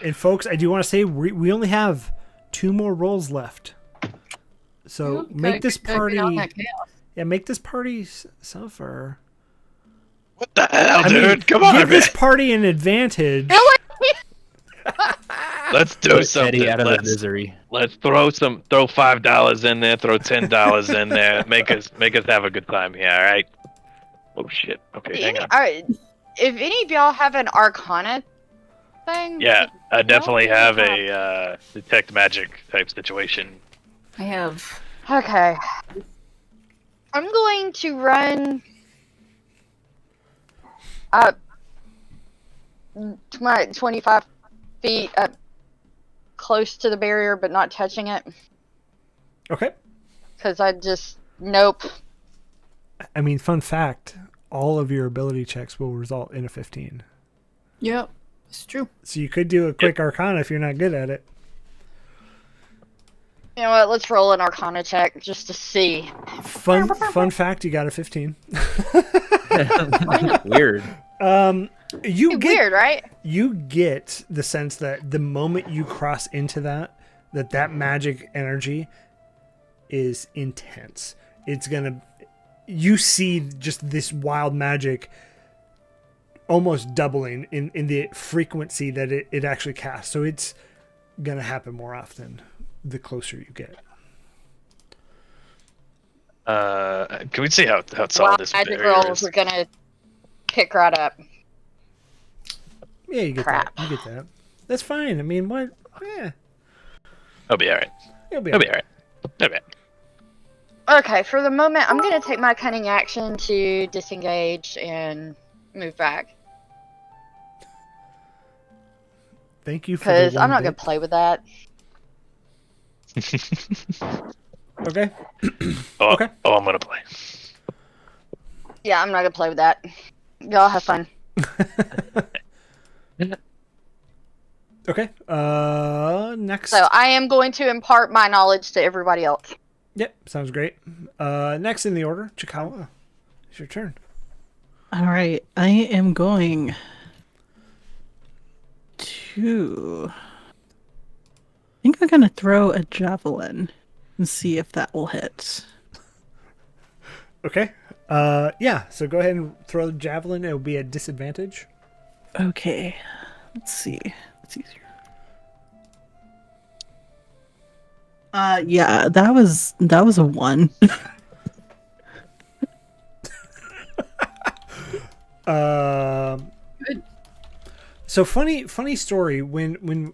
[SPEAKER 1] And folks, I do want to say we only have 2 more rolls left. So make this party. Yeah, make this party suffer.
[SPEAKER 5] What the hell, dude? Come on,
[SPEAKER 1] give
[SPEAKER 5] man.
[SPEAKER 1] this party an advantage.
[SPEAKER 5] Let's do
[SPEAKER 2] Put
[SPEAKER 5] something.
[SPEAKER 2] Eddie out of the misery.
[SPEAKER 5] Let's throw $5 in there, throw $10 in there, make us have a good time here, all right? Oh shit. Okay, hang on.
[SPEAKER 6] Alright, if any of y'all have an Arcana thing,
[SPEAKER 5] Yeah, I definitely have a detect magic type situation.
[SPEAKER 3] I have.
[SPEAKER 6] Okay. I'm going to run up to my 25 feet up close to the barrier, but not touching it.
[SPEAKER 1] Okay.
[SPEAKER 6] Because nope.
[SPEAKER 1] I mean, fun fact, all of your ability checks will result in a 15.
[SPEAKER 3] Yep, it's true.
[SPEAKER 1] So you could do a quick Arcana if you're not good at it.
[SPEAKER 6] You know what? Let's roll an Arcana check just to see.
[SPEAKER 1] Fun fact, you got a 15.
[SPEAKER 2] Weird.
[SPEAKER 6] Weird, right?
[SPEAKER 1] You get the sense that the moment you cross into that magic energy is intense. You see just this wild magic almost doubling in the frequency that it actually casts. So it's gonna happen more often the closer you get.
[SPEAKER 5] Can we see how solid this
[SPEAKER 6] magic
[SPEAKER 5] barrier
[SPEAKER 6] rolls
[SPEAKER 5] is?
[SPEAKER 6] are gonna pick right up.
[SPEAKER 1] Yeah, you get
[SPEAKER 6] Crap.
[SPEAKER 1] that. You get that. That's fine. I mean, what? Yeah,
[SPEAKER 5] I'll be alright.
[SPEAKER 1] it'll be
[SPEAKER 5] I'll be
[SPEAKER 1] alright.
[SPEAKER 5] alright.
[SPEAKER 6] Okay, for the moment, I'm gonna take my cunning action to disengage and move back.
[SPEAKER 1] Thank you for
[SPEAKER 6] Because I'm not gonna play with that.
[SPEAKER 1] Okay.
[SPEAKER 5] Okay. Oh, I'm gonna play.
[SPEAKER 6] Yeah, I'm not gonna play with that. Y'all have fun.
[SPEAKER 1] Okay. Next.
[SPEAKER 6] So I am going to impart my knowledge to everybody else.
[SPEAKER 1] Yep, sounds great. Next in the order, Chikawa. It's your turn.
[SPEAKER 4] All right, I am going to. I think I'm gonna throw a javelin and see if that will hit.
[SPEAKER 1] Okay. Yeah. So go ahead and throw the javelin. It will be a disadvantage.
[SPEAKER 4] Okay, let's see. It's easier. Yeah, that was a 1.
[SPEAKER 3] Good.
[SPEAKER 1] So funny story. When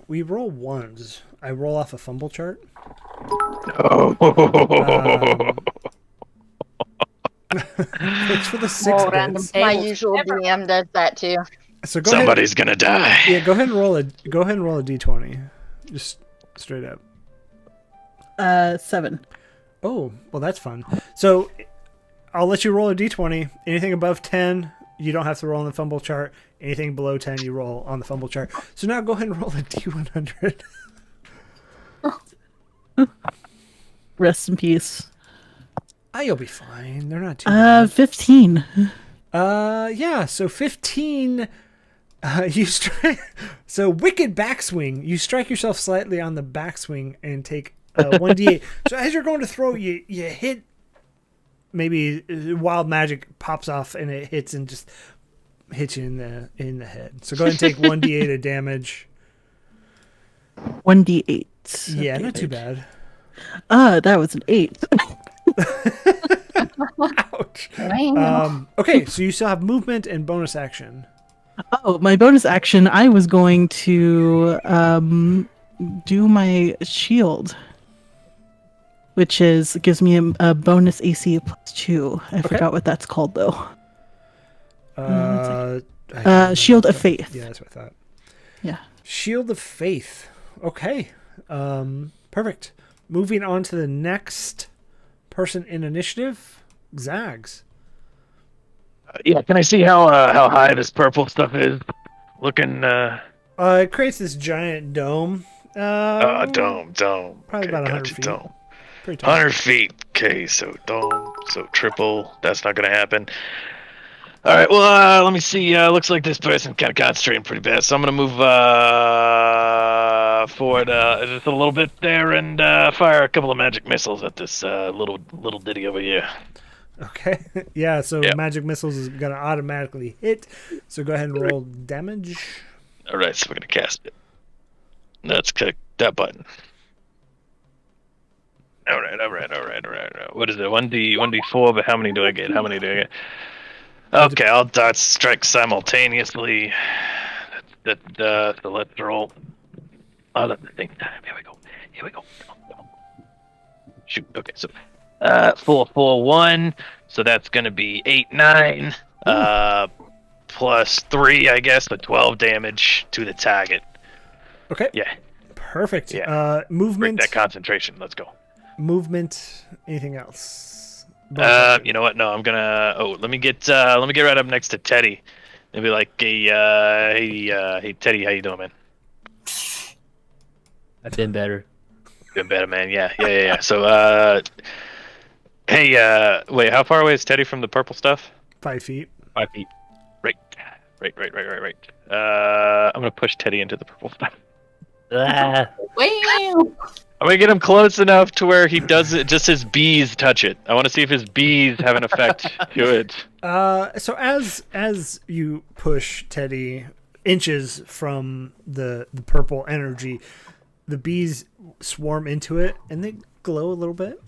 [SPEAKER 1] we roll ones, I roll off a fumble chart. Thanks for the 6
[SPEAKER 3] random
[SPEAKER 1] bits.
[SPEAKER 6] My
[SPEAKER 3] tables.
[SPEAKER 6] usual DM does that too.
[SPEAKER 1] So go
[SPEAKER 5] Somebody's gonna die.
[SPEAKER 1] ahead. Yeah, go ahead and roll a d20. Just straight up.
[SPEAKER 4] 7.
[SPEAKER 1] Oh, well, that's fun. So I'll let you roll a d20. Anything above 10, you don't have to roll on the fumble chart. Anything below 10, you roll on the fumble chart. So now go ahead and roll a d100.
[SPEAKER 4] Rest in peace.
[SPEAKER 1] You'll be fine. They're not too bad.
[SPEAKER 4] 15.
[SPEAKER 1] Yeah, so 15. You strike. So wicked backswing. You strike yourself slightly on the backswing and take 1d8. So as you're going to throw, you hit. Maybe wild magic pops off and it hits and just hits you in the head. So go ahead and take 1d8 of damage.
[SPEAKER 4] 1d8.
[SPEAKER 1] Yeah,
[SPEAKER 4] Okay.
[SPEAKER 1] not too bad.
[SPEAKER 4] That was an 8.
[SPEAKER 1] Ouch. Okay, so you still have movement and bonus action.
[SPEAKER 4] Oh, my bonus action, I was going to do my shield, which gives me a bonus AC of +2. I forgot what that's called though. Shield of Faith.
[SPEAKER 1] Yeah, that's what I thought.
[SPEAKER 4] Yeah.
[SPEAKER 1] Shield of Faith. Okay. Perfect. Moving on to the next person in initiative, Zags.
[SPEAKER 5] Yeah, can I see how high this purple stuff is? Looking.
[SPEAKER 1] It creates this giant dome.
[SPEAKER 5] Dome.
[SPEAKER 1] Probably about 100
[SPEAKER 5] gotcha,
[SPEAKER 1] feet.
[SPEAKER 5] Dome.
[SPEAKER 1] Pretty tall.
[SPEAKER 5] 100 feet. Okay, so dome. So triple. That's not gonna happen. All right. Well, let me see. Looks like this person kind of concentrating pretty bad. So I'm gonna move forward just a little bit there and fire a couple of magic missiles at this little ditty over here.
[SPEAKER 1] Okay. Yeah, so
[SPEAKER 5] Yep.
[SPEAKER 1] magic missiles is going to automatically hit. So go ahead and roll damage.
[SPEAKER 5] All right, so we're gonna cast it. Let's click that button. All right. What is it? 1d4, but how many do I get? Okay, I'll dart strike simultaneously. So let's roll. Oh, that's the thing. Here we go. Come on. Shoot. Okay, so 4, 4, 1. So that's gonna be 8, 9. Plus 3, I guess, so 12 damage to the target.
[SPEAKER 1] Okay.
[SPEAKER 5] Yeah.
[SPEAKER 1] Perfect.
[SPEAKER 5] Yeah.
[SPEAKER 1] Movement.
[SPEAKER 5] Break that concentration. Let's go.
[SPEAKER 1] Movement. Anything else?
[SPEAKER 5] You know what? No, I'm gonna. Oh, let me get right up next to Teddy. Maybe like hey Teddy, how you doing, man?
[SPEAKER 8] I've been better.
[SPEAKER 5] Doing better, man. Yeah. So, hey, wait, how far away is Teddy from the purple stuff?
[SPEAKER 1] 5 feet.
[SPEAKER 5] 5 feet. Right. I'm gonna push Teddy into the purple stuff.
[SPEAKER 8] Ah,
[SPEAKER 3] Wow.
[SPEAKER 5] I'm gonna get him close enough to where he does it. Just his bees touch it. I want to see if his bees have an effect to it.
[SPEAKER 1] So as you push Teddy inches from the purple energy, the bees swarm into it and they glow a little bit.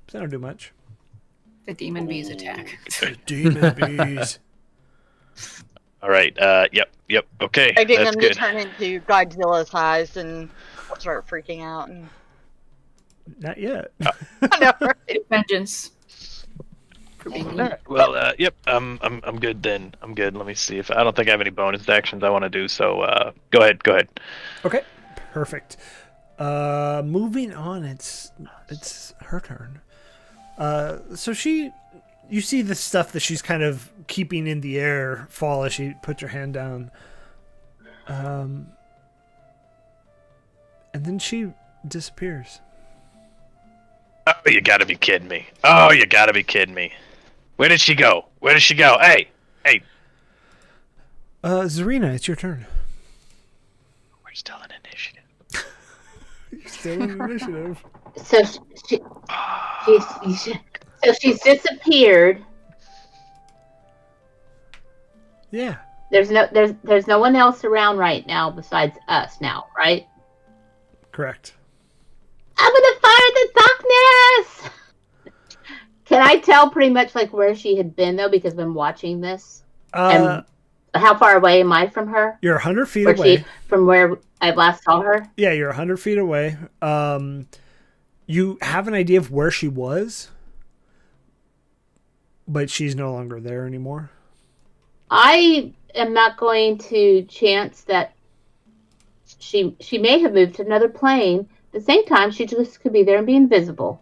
[SPEAKER 1] So they don't do much.
[SPEAKER 3] The demon bees attack.
[SPEAKER 1] The demon bees.
[SPEAKER 5] All right. Yep. Okay.
[SPEAKER 6] I get
[SPEAKER 5] That's
[SPEAKER 6] them
[SPEAKER 5] good.
[SPEAKER 6] to turn into Godzilla size and start freaking out. And
[SPEAKER 1] Not yet.
[SPEAKER 6] I know, right?
[SPEAKER 3] Vengeance.
[SPEAKER 5] All right. Well, yep. I'm good then. I'm good. Let me see if I don't think I have any bonus actions I want to do. So go ahead.
[SPEAKER 1] Okay. Perfect. Moving on. It's her turn. So you see the stuff that she's kind of keeping in the air fall as she puts her hand down. And then she disappears.
[SPEAKER 5] Oh, you gotta be kidding me. Where did she go? Hey.
[SPEAKER 1] Zarina, it's your turn.
[SPEAKER 5] We're still in initiative.
[SPEAKER 1] You're still in initiative.
[SPEAKER 7] So she's disappeared.
[SPEAKER 1] Yeah.
[SPEAKER 7] There's no one else around right now besides us now, right?
[SPEAKER 1] Correct.
[SPEAKER 7] I'm gonna fire the darkness. Can I tell pretty much like where she had been though, because I've been watching this? And how far away am I from her?
[SPEAKER 1] You're 100 feet away.
[SPEAKER 7] From where I last saw her?
[SPEAKER 1] Yeah, you're 100 feet away. You have an idea of where she was, but she's no longer there anymore.
[SPEAKER 7] I am not going to chance that she may have moved to another plane. At the same time, she just could be there and be invisible.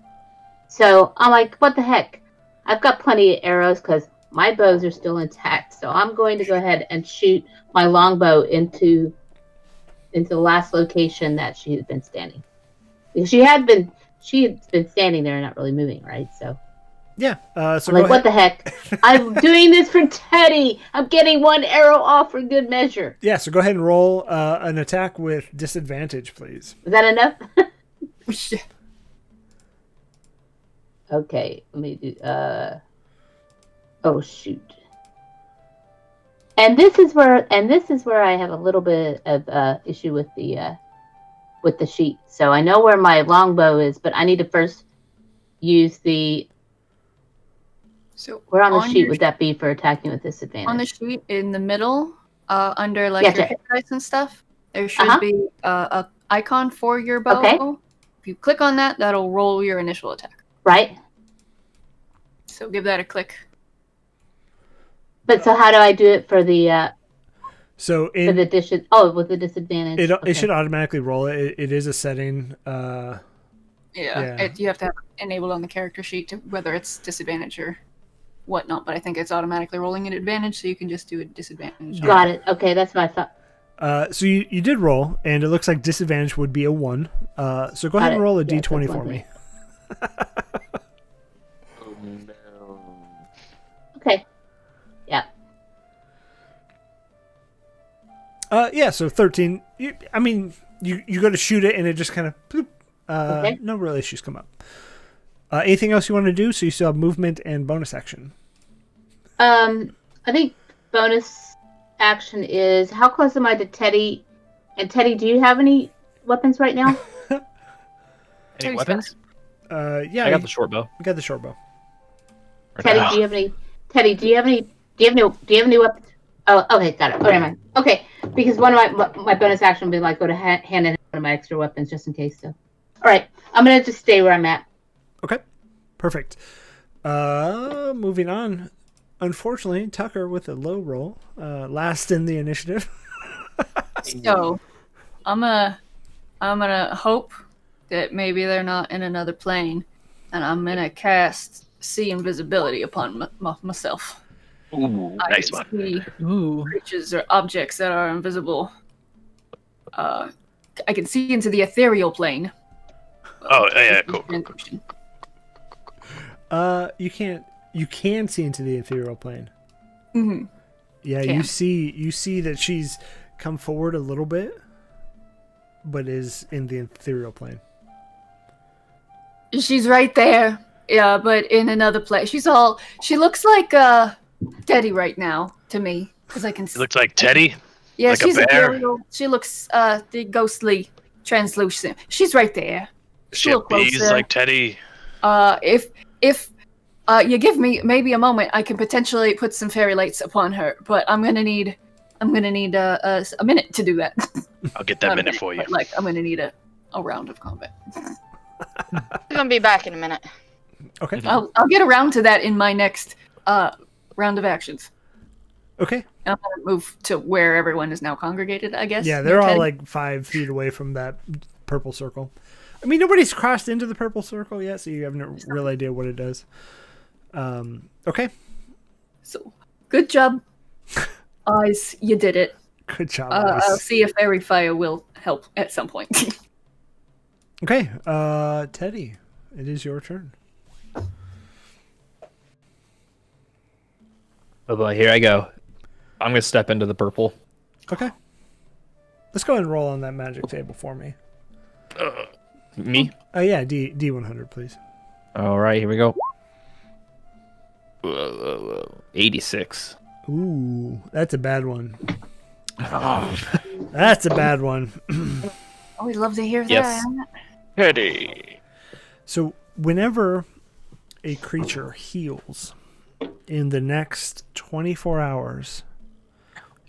[SPEAKER 7] So I'm like, what the heck? I've got plenty of arrows because my bows are still intact. So I'm going to go ahead and shoot my longbow into the last location that she had been standing. Because she had been standing there and not really moving, right? So
[SPEAKER 1] yeah. So
[SPEAKER 7] I'm like, what the heck? I'm doing this for Teddy. I'm getting one arrow off for good measure.
[SPEAKER 1] Yeah. So go ahead and roll an attack with disadvantage, please.
[SPEAKER 7] Is that enough? Okay, let me do. Oh shoot! And this is where I have a little bit of issue with the sheet. So I know where my longbow is, but I need to first use the.
[SPEAKER 3] So
[SPEAKER 7] where on the sheet would that be for attacking with disadvantage?
[SPEAKER 3] On the sheet in the middle, under like your hit dice and stuff, there should be a icon for your bow.
[SPEAKER 7] Okay.
[SPEAKER 3] If you click on that, that'll roll your initial attack.
[SPEAKER 7] Right.
[SPEAKER 3] So give that a click.
[SPEAKER 7] But so how do I do it for the?
[SPEAKER 1] So
[SPEAKER 7] with the disadvantage.
[SPEAKER 1] It should automatically roll it. It is a setting.
[SPEAKER 3] You have to have it enabled on the character sheet to whether it's disadvantage or whatnot. But I think it's automatically rolling an advantage, so you can just do a disadvantage.
[SPEAKER 7] Got it. Okay, that's what I thought.
[SPEAKER 1] So you did roll, and it looks like disadvantage would be a 1. So go ahead and roll a d20 for me.
[SPEAKER 5] Oh no.
[SPEAKER 7] Okay. Yeah.
[SPEAKER 1] Yeah, so 13. I mean, You go to shoot it, and it just kind of bloop.
[SPEAKER 7] Okay.
[SPEAKER 1] No real issues come up. Anything else you want to do? So you still have movement and bonus action.
[SPEAKER 7] I think bonus action is how close am I to Teddy? And Teddy, do you have any weapons right now?
[SPEAKER 2] Any weapons?
[SPEAKER 1] Yeah,
[SPEAKER 2] I got the short bow.
[SPEAKER 1] We got the short bow.
[SPEAKER 7] Teddy, do you have any? Teddy, do you have any? Do you have any weapons? Oh, okay, got it. Oh, never mind. Okay, because one of my bonus action would be like go to hand in one of my extra weapons just in case. So, all right, I'm gonna just stay where I'm at.
[SPEAKER 1] Okay, perfect. Moving on. Unfortunately, Tucker with a low roll, last in the initiative.
[SPEAKER 3] So, I'm gonna hope that maybe they're not in another plane, and I'm gonna cast see invisibility upon myself.
[SPEAKER 5] Ooh, nice one.
[SPEAKER 3] See
[SPEAKER 4] Ooh.
[SPEAKER 3] creatures or objects that are invisible. I can see into the ethereal plane.
[SPEAKER 5] Oh, yeah, cool.
[SPEAKER 1] You can see into the ethereal plane.
[SPEAKER 3] Mm-hmm.
[SPEAKER 1] Yeah,
[SPEAKER 3] Can.
[SPEAKER 1] you see that she's come forward a little bit, but is in the ethereal plane.
[SPEAKER 3] She's right there. Yeah, but in another place. She looks like Teddy right now to me, because I can
[SPEAKER 5] It
[SPEAKER 3] see.
[SPEAKER 5] looks like Teddy.
[SPEAKER 3] Yeah,
[SPEAKER 5] like a
[SPEAKER 3] she's
[SPEAKER 5] bear.
[SPEAKER 3] ethereal. She looks the ghostly, translucent. She's right there.
[SPEAKER 5] She
[SPEAKER 3] a little
[SPEAKER 5] has bees
[SPEAKER 3] closer.
[SPEAKER 5] like Teddy.
[SPEAKER 3] If you give me maybe a moment, I can potentially put some fairy lights upon her. But I'm gonna need a minute to do that.
[SPEAKER 5] I'll get that minute for you.
[SPEAKER 3] But, like I'm gonna need a round of combat.
[SPEAKER 6] I'm gonna be back in a minute.
[SPEAKER 1] Okay.
[SPEAKER 3] I'll get around to that in my next round of actions.
[SPEAKER 1] Okay.
[SPEAKER 3] I'm gonna move to where everyone is now congregated, I guess.
[SPEAKER 1] Yeah, they're all
[SPEAKER 3] Teddy.
[SPEAKER 1] like 5 feet away from that purple circle. I mean, nobody's crossed into the purple circle yet, so you have no real idea what it does. Okay.
[SPEAKER 3] So, good job, Eyes. You did it.
[SPEAKER 1] Good job.
[SPEAKER 3] I'll
[SPEAKER 1] Alice.
[SPEAKER 3] see if fairy fire will help at some point.
[SPEAKER 1] Okay. Teddy, it is your turn.
[SPEAKER 2] Oh boy, here I go. I'm gonna step into the purple.
[SPEAKER 1] Okay. Let's go ahead and roll on that magic table for me.
[SPEAKER 2] Me?
[SPEAKER 1] Oh yeah, D100, please.
[SPEAKER 2] All right, here we go. 86.
[SPEAKER 1] Ooh, that's a bad one.
[SPEAKER 2] Oh.
[SPEAKER 1] That's a bad one.
[SPEAKER 3] Oh, we'd love to hear
[SPEAKER 2] Yes.
[SPEAKER 3] that.
[SPEAKER 5] Teddy.
[SPEAKER 1] So whenever a creature heals in the next 24 hours,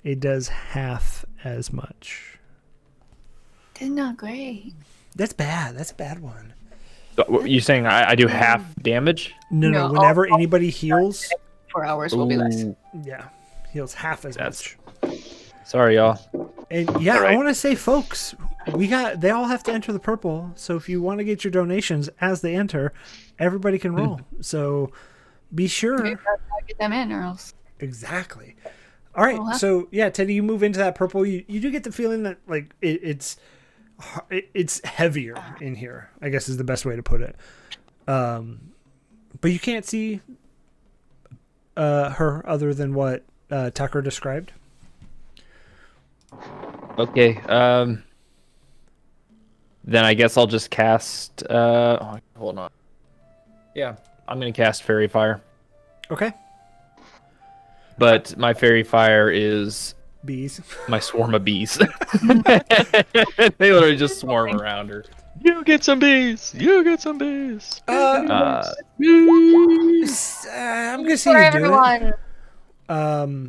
[SPEAKER 1] it does half as much.
[SPEAKER 3] That's not great.
[SPEAKER 1] That's bad. That's a bad one.
[SPEAKER 2] So, you saying I do half damage?
[SPEAKER 1] No,
[SPEAKER 3] No,
[SPEAKER 1] whenever
[SPEAKER 3] all-
[SPEAKER 1] anybody heals,
[SPEAKER 3] 4 hours will be less.
[SPEAKER 2] Ooh,
[SPEAKER 1] yeah, heals half as
[SPEAKER 2] That's-
[SPEAKER 1] much.
[SPEAKER 2] Sorry, y'all.
[SPEAKER 1] And yeah,
[SPEAKER 5] All right.
[SPEAKER 1] I want to say, folks, they all have to enter the purple. So if you want to get your donations as they enter, everybody can roll. So be sure.
[SPEAKER 3] Maybe I'll get them in, or else.
[SPEAKER 1] Exactly. All right.
[SPEAKER 3] Well,
[SPEAKER 1] So yeah, Teddy, you move into that purple. You do get the feeling that like it's heavier in here, I guess is the best way to put it. But you can't see her other than what Tucker described.
[SPEAKER 2] Okay. Then I guess I'll just cast. Hold on. Yeah, I'm gonna cast Fairy Fire.
[SPEAKER 1] Okay.
[SPEAKER 2] But my Fairy Fire is
[SPEAKER 1] Bees.
[SPEAKER 2] my swarm of bees. They literally just swarm around her.
[SPEAKER 5] You get some bees. You get some bees.
[SPEAKER 1] I'm gonna say
[SPEAKER 6] For
[SPEAKER 1] you do
[SPEAKER 6] everyone.
[SPEAKER 1] it.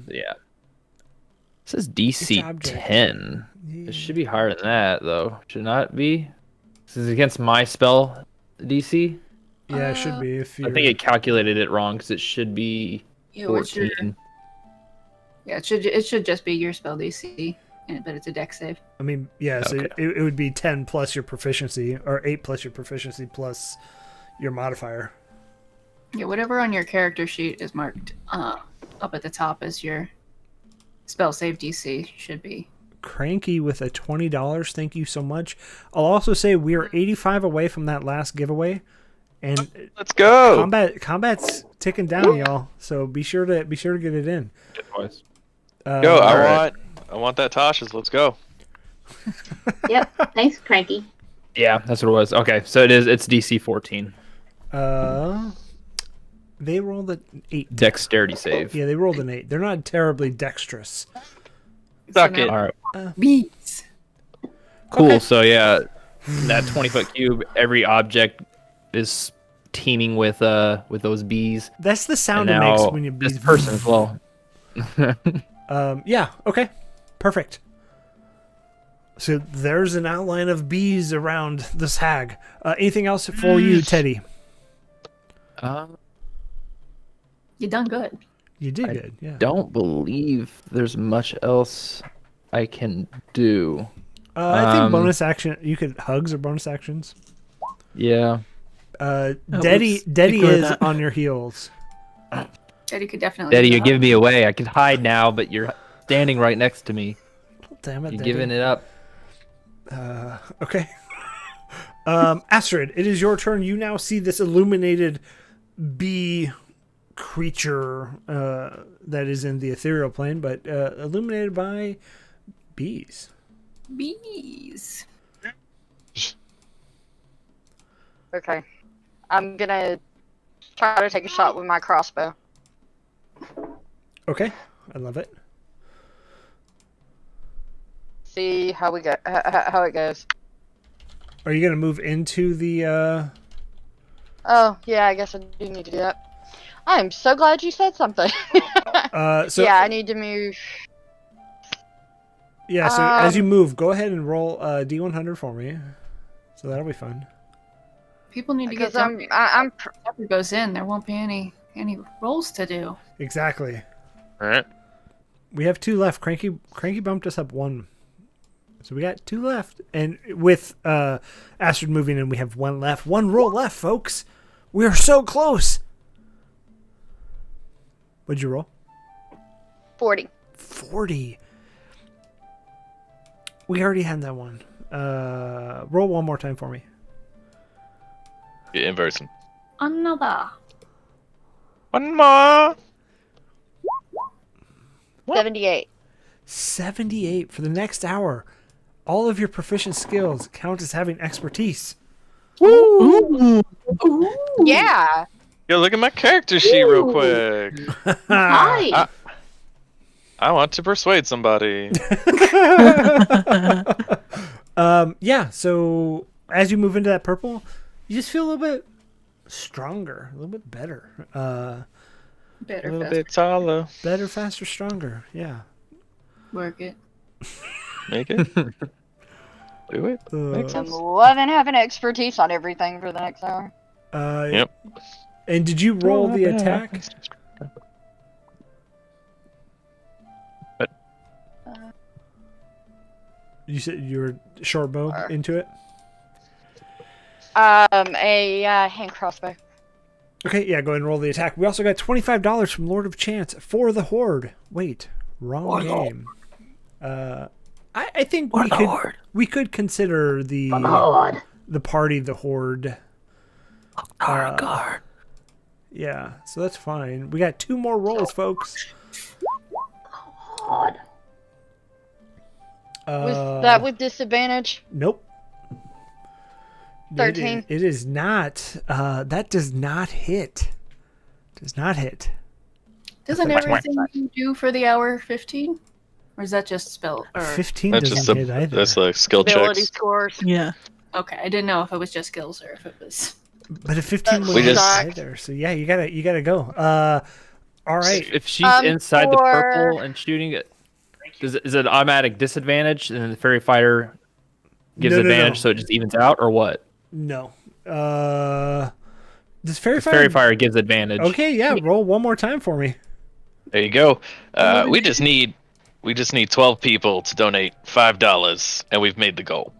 [SPEAKER 2] Yeah. It says
[SPEAKER 1] Good
[SPEAKER 2] DC
[SPEAKER 1] job, Jake.
[SPEAKER 2] 10. It should be higher than that, though. Should not be. This is against my spell DC.
[SPEAKER 1] Yeah, it should be if you.
[SPEAKER 2] I think it calculated it wrong because it should be
[SPEAKER 3] Yeah, what's your-
[SPEAKER 2] 14.
[SPEAKER 3] Yeah, it should just be your spell DC, but it's a dex save.
[SPEAKER 1] I mean, yeah, so
[SPEAKER 2] Okay.
[SPEAKER 1] it would be 10 plus your proficiency, or 8 plus your proficiency plus your modifier.
[SPEAKER 3] Yeah, whatever on your character sheet is marked up at the top as your spell save DC should be.
[SPEAKER 1] Cranky with a $20. Thank you so much. I'll also say we are 85 away from that last giveaway, and
[SPEAKER 5] Let's go.
[SPEAKER 1] combat's ticking down, y'all. So be sure to get it in.
[SPEAKER 2] Good boys.
[SPEAKER 5] Go.
[SPEAKER 1] All right.
[SPEAKER 5] I want that Tasha's. Let's go.
[SPEAKER 7] Yep. Thanks, Cranky.
[SPEAKER 2] Yeah, that's what it was. Okay, so it's DC 14.
[SPEAKER 1] They rolled an 8.
[SPEAKER 2] Dexterity save.
[SPEAKER 1] Yeah, they rolled an 8. They're not terribly dexterous.
[SPEAKER 5] Suck it.
[SPEAKER 2] All right.
[SPEAKER 3] Beats.
[SPEAKER 2] Cool.
[SPEAKER 1] Okay.
[SPEAKER 2] So yeah, that 20-foot cube, every object is teeming with those bees.
[SPEAKER 1] That's the sound
[SPEAKER 2] And
[SPEAKER 1] it makes
[SPEAKER 2] now
[SPEAKER 1] when you
[SPEAKER 2] this person as well.
[SPEAKER 1] Yeah, okay. Perfect. So there's an outline of bees around this hag. Anything else for you, Teddy?
[SPEAKER 3] You done good.
[SPEAKER 1] You did good, yeah.
[SPEAKER 2] Don't believe there's much else I can do.
[SPEAKER 1] I think bonus action, you could hugs or bonus actions.
[SPEAKER 2] Yeah.
[SPEAKER 1] Daddy
[SPEAKER 4] ignore
[SPEAKER 1] is
[SPEAKER 4] that.
[SPEAKER 1] on your heels.
[SPEAKER 3] Daddy could definitely.
[SPEAKER 2] Daddy,
[SPEAKER 3] do
[SPEAKER 2] you're
[SPEAKER 3] that.
[SPEAKER 2] giving me away. I could hide now, but you're standing right next to me.
[SPEAKER 1] Damn it,
[SPEAKER 2] You're
[SPEAKER 1] Daddy.
[SPEAKER 2] giving it up.
[SPEAKER 1] Okay. Astrid, it is your turn. You now see this illuminated bee creature that is in the ethereal plane, but illuminated by bees.
[SPEAKER 3] Bees.
[SPEAKER 6] Okay. I'm gonna try to take a shot with my crossbow.
[SPEAKER 1] Okay, I love it.
[SPEAKER 6] See how we go. How it goes.
[SPEAKER 1] Are you gonna move into the?
[SPEAKER 6] Oh yeah, I guess I do need to do that. I am so glad you said something.
[SPEAKER 1] So
[SPEAKER 6] yeah, I need to move.
[SPEAKER 1] yeah. So as you move, go ahead and roll D100 for me. So that'll be fun.
[SPEAKER 3] People need to get
[SPEAKER 6] Because I'm
[SPEAKER 3] Whatever goes in, there won't be any rolls to do.
[SPEAKER 1] Exactly.
[SPEAKER 5] All right.
[SPEAKER 1] We have 2 left. Cranky bumped us up 1. So we got 2 left. And with Astrid moving in, we have 1 left. 1 roll left, folks. We are so close. What'd you roll?
[SPEAKER 6] 40.
[SPEAKER 1] 40. We already had that one. Roll 1 more time for me.
[SPEAKER 5] Get inversing.
[SPEAKER 3] Another.
[SPEAKER 5] One more.
[SPEAKER 6] 78.
[SPEAKER 1] 78 for the next hour. All of your proficient skills count as having expertise.
[SPEAKER 4] Ooh.
[SPEAKER 6] Yeah.
[SPEAKER 5] Yo, look at my character sheet real quick.
[SPEAKER 7] Hi.
[SPEAKER 5] I want to persuade somebody.
[SPEAKER 1] Yeah, so as you move into that purple, you just feel a little bit stronger, a little bit better.
[SPEAKER 5] A
[SPEAKER 3] Better
[SPEAKER 5] little
[SPEAKER 3] faster.
[SPEAKER 5] bit taller.
[SPEAKER 1] Better, faster, stronger. Yeah.
[SPEAKER 3] Work it.
[SPEAKER 5] Make it. Do it. Makes
[SPEAKER 6] I'm
[SPEAKER 5] sense.
[SPEAKER 6] loving having expertise on everything for the next hour.
[SPEAKER 5] Yep.
[SPEAKER 1] And did you roll the attack? You said you were short bow into it?
[SPEAKER 6] A hand crossbow.
[SPEAKER 1] Okay, yeah, go ahead and roll the attack. We also got $25 from Lord of Chance for the Horde. Wait, wrong game. I think we could consider the party the Horde. Yeah, so that's fine. We got 2 more rolls, folks.
[SPEAKER 6] Was that with disadvantage?
[SPEAKER 1] Nope.
[SPEAKER 6] 13.
[SPEAKER 1] It is not. That does not hit. Does not hit.
[SPEAKER 3] Doesn't everything you do for the hour 15? Or is that just spell? Or...
[SPEAKER 1] 15
[SPEAKER 5] That's
[SPEAKER 1] doesn't
[SPEAKER 5] just
[SPEAKER 1] hit either.
[SPEAKER 5] that's like skill
[SPEAKER 6] Ability
[SPEAKER 5] checks.
[SPEAKER 6] scores.
[SPEAKER 4] Yeah.
[SPEAKER 3] Okay, I didn't know if it was just skills or if it was.
[SPEAKER 1] But a 15
[SPEAKER 6] We
[SPEAKER 1] wouldn't hit
[SPEAKER 6] just-
[SPEAKER 1] either. So yeah, you gotta go. All right.
[SPEAKER 2] If she's inside the purple and shooting it, is it automatic disadvantage and then the fairy fighter gives
[SPEAKER 1] No.
[SPEAKER 2] advantage so it just evens out, or what?
[SPEAKER 1] No. Does Fairy
[SPEAKER 2] The
[SPEAKER 1] Fire?
[SPEAKER 2] fairy fire gives advantage.
[SPEAKER 1] Okay, yeah. Roll 1 more time for me.
[SPEAKER 5] There you go. We just need 12 people to donate $5, and we've made the goal.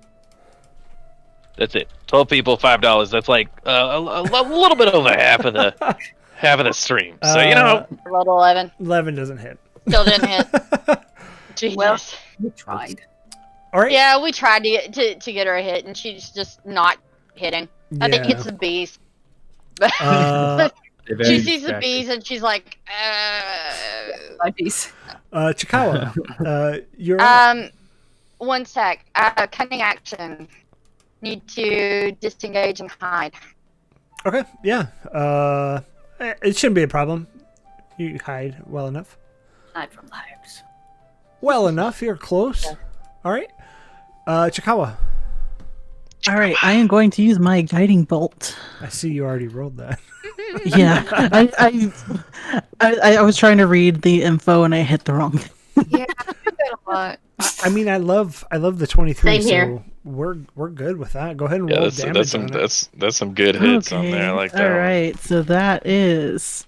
[SPEAKER 5] That's it. 12 people, $5. That's like a little bit over half of the stream. So
[SPEAKER 6] Rolled 11.
[SPEAKER 1] 11 doesn't hit.
[SPEAKER 6] Still didn't hit. Jesus.
[SPEAKER 3] Well, we tried.
[SPEAKER 1] All right.
[SPEAKER 6] Yeah, we tried to get her a hit, and she's just not hitting. I think
[SPEAKER 1] Yeah.
[SPEAKER 6] it's the bees.
[SPEAKER 2] Advantage,
[SPEAKER 6] She sees the
[SPEAKER 2] exactly.
[SPEAKER 6] bees, and she's like,
[SPEAKER 3] My piece.
[SPEAKER 1] Chikawa, you're up.
[SPEAKER 6] One sec. Cunning action. Need to disengage and hide.
[SPEAKER 1] Okay, yeah. It shouldn't be a problem. You hide well enough.
[SPEAKER 3] Hide from liars.
[SPEAKER 1] Well enough. You're close. All right. Chikawa.
[SPEAKER 4] All right, I am going to use my guiding bolt.
[SPEAKER 1] I see you already rolled that.
[SPEAKER 4] Yeah, I was trying to read the info and I hit the wrong.
[SPEAKER 3] Yeah, I do that a lot.
[SPEAKER 1] I mean, I love the 23.
[SPEAKER 7] Same here.
[SPEAKER 1] So we're good with that. Go ahead and roll damage on it.
[SPEAKER 5] that's some good hits on there. I like that.
[SPEAKER 4] All right, so that is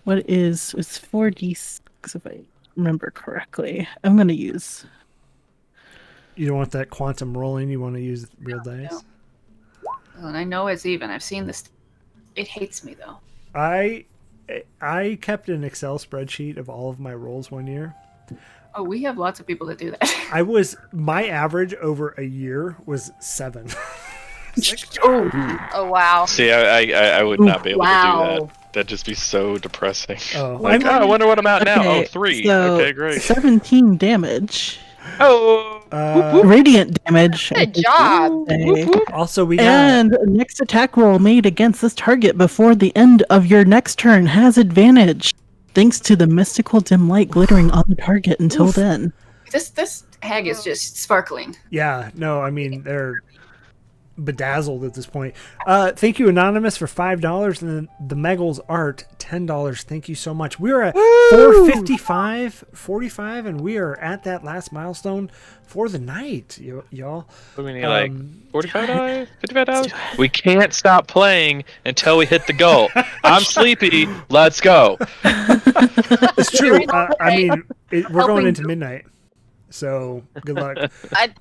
[SPEAKER 4] it's 4d6 if I remember correctly. I'm gonna use.
[SPEAKER 1] You don't want that quantum rolling. You want to use real dice.
[SPEAKER 3] No. And I know it's even. I've seen this. It hates me though.
[SPEAKER 1] I kept an Excel spreadsheet of all of my rolls one year.
[SPEAKER 3] Oh, we have lots of people that do that.
[SPEAKER 1] My average over a year was 7.
[SPEAKER 6] Oh wow.
[SPEAKER 5] See, I would not be able to do
[SPEAKER 7] Wow.
[SPEAKER 5] that. That'd just be so depressing.
[SPEAKER 1] Oh,
[SPEAKER 5] Like, I wonder what I'm at now. Oh, 3.
[SPEAKER 4] So
[SPEAKER 5] Okay, great.
[SPEAKER 4] 17 damage.
[SPEAKER 5] Oh.
[SPEAKER 4] Radiant damage.
[SPEAKER 6] Good job.
[SPEAKER 4] Okay.
[SPEAKER 1] Also, we got
[SPEAKER 4] And next attack roll made against this target before the end of your next turn has advantage, thanks to the mystical dim light glittering on the target until then.
[SPEAKER 3] This hag is just sparkling.
[SPEAKER 1] yeah. No, I mean they're bedazzled at this point. Thank you, Anonymous, for $5, and the Meggles Art $10. Thank you so much. We're at 455, and we are at that last milestone for the night, y'all.
[SPEAKER 5] What do we need, like $45? $55? We can't stop playing until we hit the goal. I'm sleepy. Let's go.
[SPEAKER 1] It's true. I mean, we're going
[SPEAKER 3] Helping
[SPEAKER 1] into midnight, so good luck.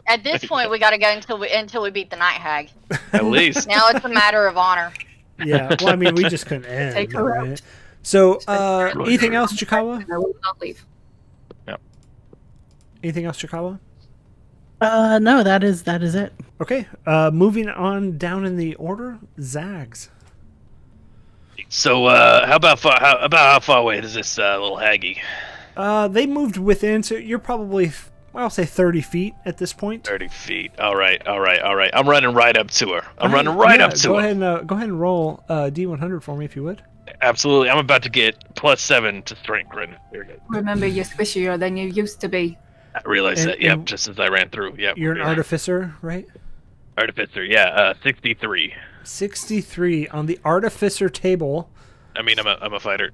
[SPEAKER 6] At this point, we gotta go until we beat the night hag.
[SPEAKER 5] At least.
[SPEAKER 6] Now it's a matter of honor.
[SPEAKER 1] Yeah. Well, I mean, we just couldn't end.
[SPEAKER 3] Take her out.
[SPEAKER 1] Right? So, anything else, Chikawa?
[SPEAKER 3] I will not leave.
[SPEAKER 1] Anything else, Chikawa?
[SPEAKER 4] No, that is it.
[SPEAKER 1] Okay. Moving on down in the order, Zags.
[SPEAKER 8] So, how how far away is this little haggy?
[SPEAKER 1] They moved within, so you're probably, I'll say 30 feet at this point.
[SPEAKER 8] 30 feet. All right. I'm running right up to her. I'm running right up to
[SPEAKER 1] go
[SPEAKER 8] her.
[SPEAKER 1] Go ahead and roll D100 for me if you would.
[SPEAKER 8] Absolutely. I'm about to get +7 to strength. Right here.
[SPEAKER 3] Remember, you're squishier than you used to be.
[SPEAKER 8] I realized
[SPEAKER 1] And-
[SPEAKER 8] that. Yep.
[SPEAKER 1] and
[SPEAKER 8] Just as I ran through. Yep.
[SPEAKER 1] You're an
[SPEAKER 8] yeah.
[SPEAKER 1] artificer, right?
[SPEAKER 8] Artificer. Yeah. 63.
[SPEAKER 1] 63 on the artificer table.
[SPEAKER 8] I mean, I'm a fighter.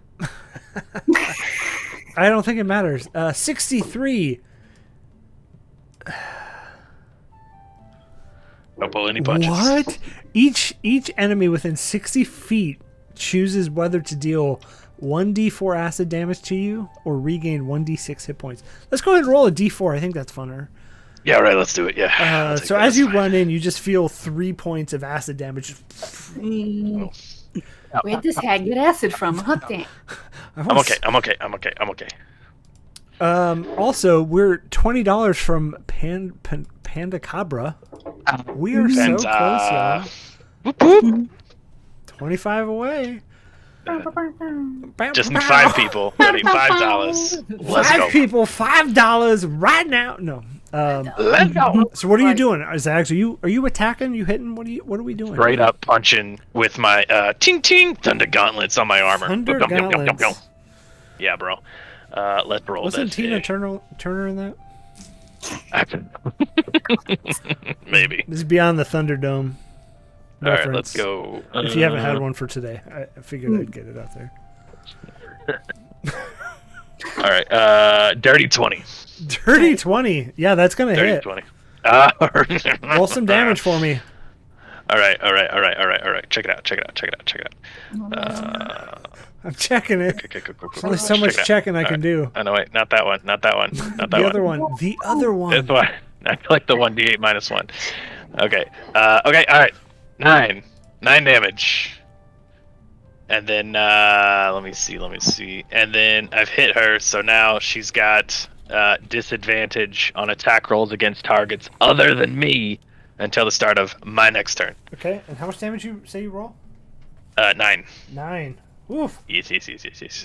[SPEAKER 1] I don't think it matters. 63.
[SPEAKER 8] Don't pull any punches.
[SPEAKER 1] What? Each enemy within 60 feet chooses whether to deal 1d4 acid damage to you or regain 1d6 hit points. Let's go ahead and roll a d4. I think that's funner.
[SPEAKER 8] Yeah. All right. Let's do it. Yeah. I'll take
[SPEAKER 1] So
[SPEAKER 8] that,
[SPEAKER 1] as
[SPEAKER 8] that's
[SPEAKER 1] you
[SPEAKER 8] fine.
[SPEAKER 1] run in, you just feel 3 points of acid damage.
[SPEAKER 3] Where'd this hag get acid from? Huh, dang.
[SPEAKER 8] I'm okay. I'm okay.
[SPEAKER 1] Also, we're $20 from Panda Cabra. We are so close, y'all.
[SPEAKER 8] Whoop, whoop.
[SPEAKER 1] 25 away.
[SPEAKER 8] Just need 5 people. I need $5. Let's
[SPEAKER 1] Five
[SPEAKER 8] go.
[SPEAKER 1] people, $5 right now. No.
[SPEAKER 8] Let's go.
[SPEAKER 1] So what are you doing, Zags? Are you attacking? You hitting? What are we doing?
[SPEAKER 8] Straight up punching with my ting ting thunder gauntlets on my armor.
[SPEAKER 1] Thunder
[SPEAKER 8] Yum, yum, yum, yum, yum.
[SPEAKER 1] gauntlets.
[SPEAKER 8] Yeah, bro. Let's roll
[SPEAKER 1] Wasn't
[SPEAKER 8] this.
[SPEAKER 1] Tina Turner in that?
[SPEAKER 8] Maybe.
[SPEAKER 1] This is beyond the Thunderdome.
[SPEAKER 8] All right,
[SPEAKER 1] reference.
[SPEAKER 8] let's go.
[SPEAKER 1] If you haven't had one for today, I figured I'd get it out there.
[SPEAKER 8] All right. Dirty 20.
[SPEAKER 1] Dirty 20. Yeah, that's gonna
[SPEAKER 8] Dirty
[SPEAKER 1] hit.
[SPEAKER 8] 20.
[SPEAKER 1] Roll some damage for me.
[SPEAKER 8] All right. Check it out.
[SPEAKER 1] I'm checking it.
[SPEAKER 8] Okay, cool.
[SPEAKER 1] There's only so much
[SPEAKER 8] Check it out.
[SPEAKER 1] checking I
[SPEAKER 8] All
[SPEAKER 1] can
[SPEAKER 8] right.
[SPEAKER 1] do.
[SPEAKER 8] Oh, no, wait. Not that one. Not that one.
[SPEAKER 1] The other one. The other one.
[SPEAKER 8] That's why. I collect the 1d8 minus 1. Okay. Okay. All right. 9 damage. And then let me see. And then I've hit her, so now she's got disadvantage on attack rolls against targets other than me until the start of my next turn.
[SPEAKER 1] Okay, and how much damage you say you roll?
[SPEAKER 8] 9.
[SPEAKER 1] 9. Oof.
[SPEAKER 5] Yes.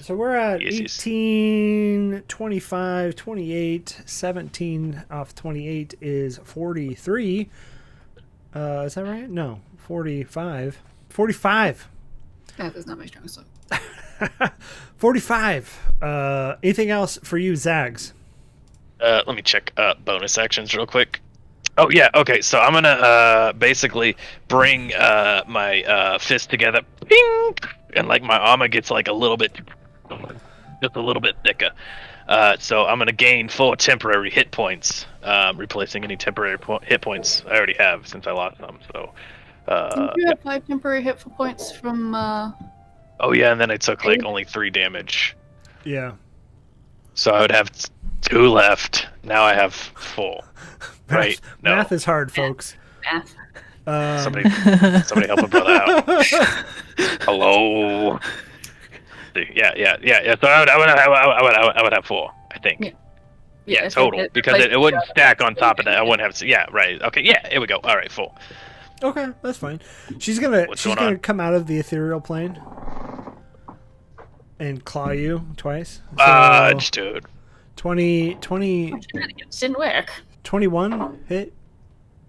[SPEAKER 1] So we're at
[SPEAKER 5] Yes, yes.
[SPEAKER 1] 18, 25, 28, 17 off 28 is 43. Is that right? No, 45. 45.
[SPEAKER 3] Math is not my strong suit.
[SPEAKER 1] 45. Anything else for you, Zags?
[SPEAKER 5] Let me check bonus actions real quick. Oh yeah, okay. So I'm gonna basically bring my fist together, ping, and like my armor gets like a little bit, just a little bit thicker. So I'm gonna gain 4 temporary hit points, replacing any temporary hit points I already have since I lost them. So.
[SPEAKER 3] Didn't you have 5 temporary hit points from?
[SPEAKER 5] Oh yeah, and then I took like only 3 damage.
[SPEAKER 1] Yeah.
[SPEAKER 5] So I would have 2 left. Now I have 4. Right? No.
[SPEAKER 1] Math is hard, folks.
[SPEAKER 3] Math.
[SPEAKER 5] Somebody help a brother out. Hello. Yeah. So I would have 4, I think. Yeah, total, because it wouldn't stack on top of that. I wouldn't have. Yeah, right. Okay. Yeah. Here we go. All right. 4.
[SPEAKER 1] Okay, that's fine. She's gonna come out of the ethereal plane and claw you twice. So,
[SPEAKER 5] dude.
[SPEAKER 1] 20
[SPEAKER 3] didn't work.
[SPEAKER 1] 21 hit.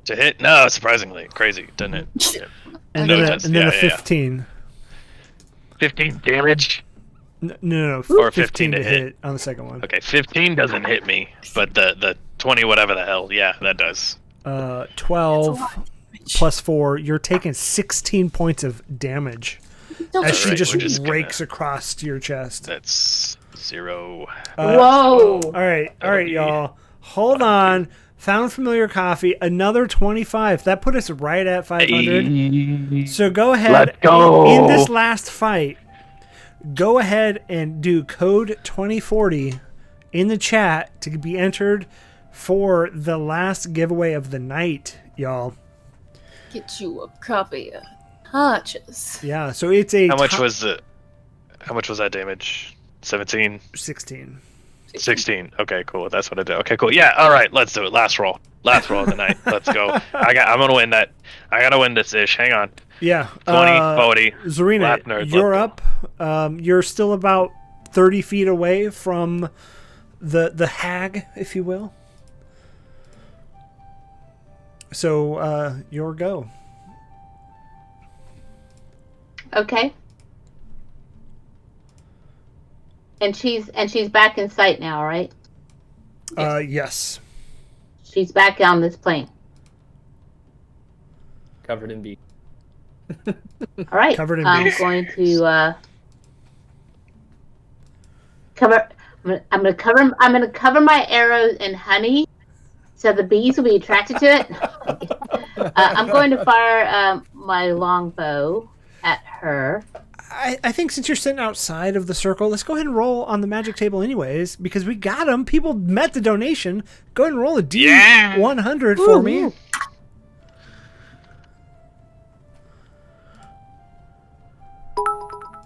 [SPEAKER 5] To hit? No, surprisingly. Crazy, doesn't it? Yeah.
[SPEAKER 1] And then a 15.
[SPEAKER 5] 15 damage?
[SPEAKER 1] No.
[SPEAKER 5] Or
[SPEAKER 1] 15 to hit on the second one.
[SPEAKER 5] Okay, 15 doesn't hit me, but the 20 whatever the hell, yeah, that does.
[SPEAKER 1] 12 plus 4, you're taking 16 points of damage as she just rakes across your chest.
[SPEAKER 5] That's 0.
[SPEAKER 7] Whoa!
[SPEAKER 1] All right, y'all. Hold on. Found familiar coffee, another 25. That put us right at 500. So go ahead.
[SPEAKER 5] Let's go.
[SPEAKER 1] In this last fight, go ahead and do code 2040 in the chat to be entered for the last giveaway of the night, y'all.
[SPEAKER 3] Get you a copy of Hodges.
[SPEAKER 1] Yeah, so it's a
[SPEAKER 5] How much was that damage? 17?
[SPEAKER 1] 16.
[SPEAKER 5] 16. Okay, cool. That's what I did. Okay, cool. Yeah, all right, let's do it. Last roll of the night. Let's go. I'm going to win that. I got to win this ish. Hang on.
[SPEAKER 1] Yeah.
[SPEAKER 5] 20, 40.
[SPEAKER 1] Zarina, you're up. You're still about 30 feet away from the hag, if you will. So, your go.
[SPEAKER 7] Okay. And she's back in sight now, right?
[SPEAKER 1] Yes.
[SPEAKER 7] She's back on this plane.
[SPEAKER 2] Covered in beef.
[SPEAKER 7] All right.
[SPEAKER 1] Covered in
[SPEAKER 7] I'm
[SPEAKER 1] beef.
[SPEAKER 7] going to cover. I'm going to cover my arrows in honey, so the bees will be attracted to it. I'm going to fire my longbow at her.
[SPEAKER 1] I think since you're sitting outside of the circle, let's go ahead and roll on the magic table anyways, because we got them. People met the donation. Go ahead and roll a D100 for me.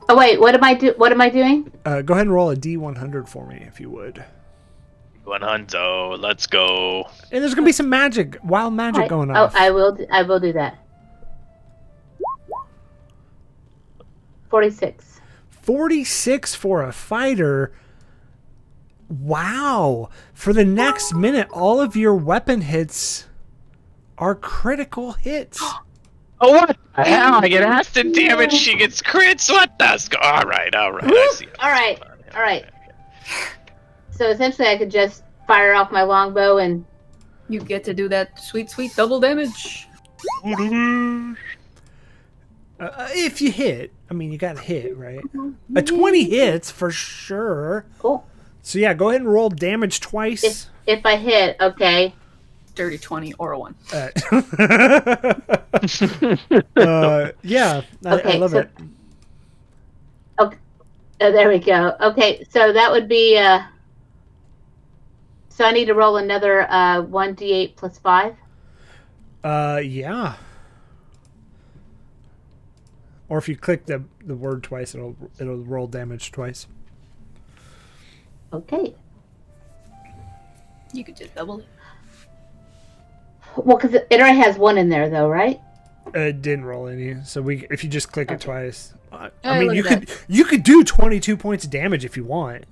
[SPEAKER 7] Oh wait, what am I doing?
[SPEAKER 1] Go ahead and roll a D100 for me, if you would.
[SPEAKER 5] 100. Let's go.
[SPEAKER 1] And there's gonna be some wild magic going on.
[SPEAKER 7] Oh, I will do that. 46.
[SPEAKER 1] 46 for a fighter. Wow. For the next minute, all of your weapon hits are critical hits.
[SPEAKER 5] Oh, what the hell? I get acid damage. She gets crits. What the? All right. I see.
[SPEAKER 7] All right. So essentially, I could just fire off my longbow and
[SPEAKER 3] You get to do that sweet double damage.
[SPEAKER 1] If you hit, I mean, you got to hit, right? A 20 hits for sure.
[SPEAKER 7] Cool.
[SPEAKER 1] So yeah, go ahead and roll damage twice.
[SPEAKER 7] If I hit, okay.
[SPEAKER 3] Dirty 20 or a 1.
[SPEAKER 1] Yeah,
[SPEAKER 7] Okay,
[SPEAKER 1] I love it.
[SPEAKER 7] Okay, there we go. Okay, so that would be. So I need to roll another 1d8 plus 5.
[SPEAKER 1] Yeah. Or if you click the word twice, it'll roll damage twice.
[SPEAKER 7] Okay.
[SPEAKER 3] You could just double it.
[SPEAKER 7] Well, because it already has 1 in there, though, right?
[SPEAKER 1] It didn't roll any, so if you just click it twice, I
[SPEAKER 3] Oh,
[SPEAKER 1] mean,
[SPEAKER 3] look at
[SPEAKER 1] you could do 22 points of damage if you want.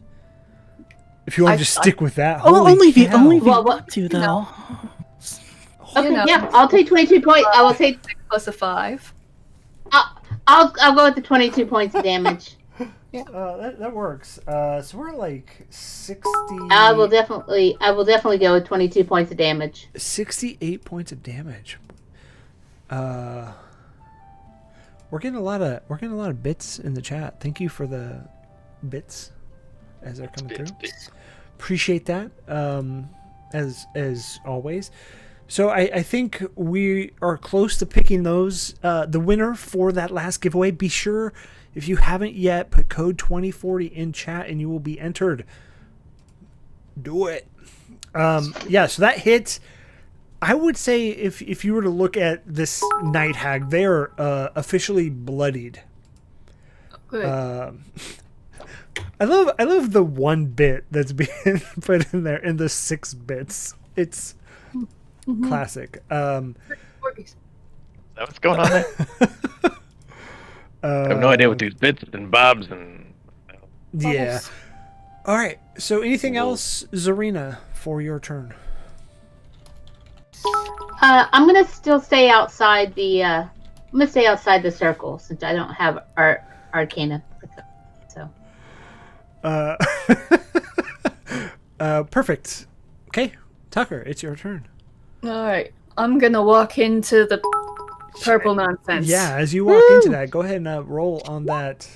[SPEAKER 1] If you want to just stick with that.
[SPEAKER 4] Oh,
[SPEAKER 1] Holy
[SPEAKER 4] only if you
[SPEAKER 1] cow.
[SPEAKER 4] want to, though.
[SPEAKER 7] Okay,
[SPEAKER 3] know.
[SPEAKER 7] yeah, I'll take 22 points. I will take.
[SPEAKER 3] Plus a 5.
[SPEAKER 7] I'll go with the 22 points of damage.
[SPEAKER 1] That works. So we're like 60.
[SPEAKER 7] I will definitely go with 22 points of damage.
[SPEAKER 1] 68 points of damage. We're getting a lot of bits in the chat. Thank you for the bits as they're coming through. Appreciate that. As always. So I think we are close to picking those. The winner for that last giveaway. Be sure, if you haven't yet, put code 2040 in chat and you will be entered. Do it. Yeah, so that hits. I would say if you were to look at this night hag, they are officially bloodied.
[SPEAKER 3] Good.
[SPEAKER 1] I love the 1 bit that's being put in there in the 6 bits. It's classic.
[SPEAKER 5] Is that what's going on there? I have no idea what these bits and bobs and.
[SPEAKER 1] Yeah. All right. So anything else, Zarina, for your turn?
[SPEAKER 7] I'm gonna still stay outside the. I'm gonna stay outside the circle since I don't have Arcana. So.
[SPEAKER 1] Perfect. Okay, Tucker, it's your turn.
[SPEAKER 3] Alright. I'm gonna walk into the purple nonsense.
[SPEAKER 1] Yeah, as you walk into that, go ahead and roll on that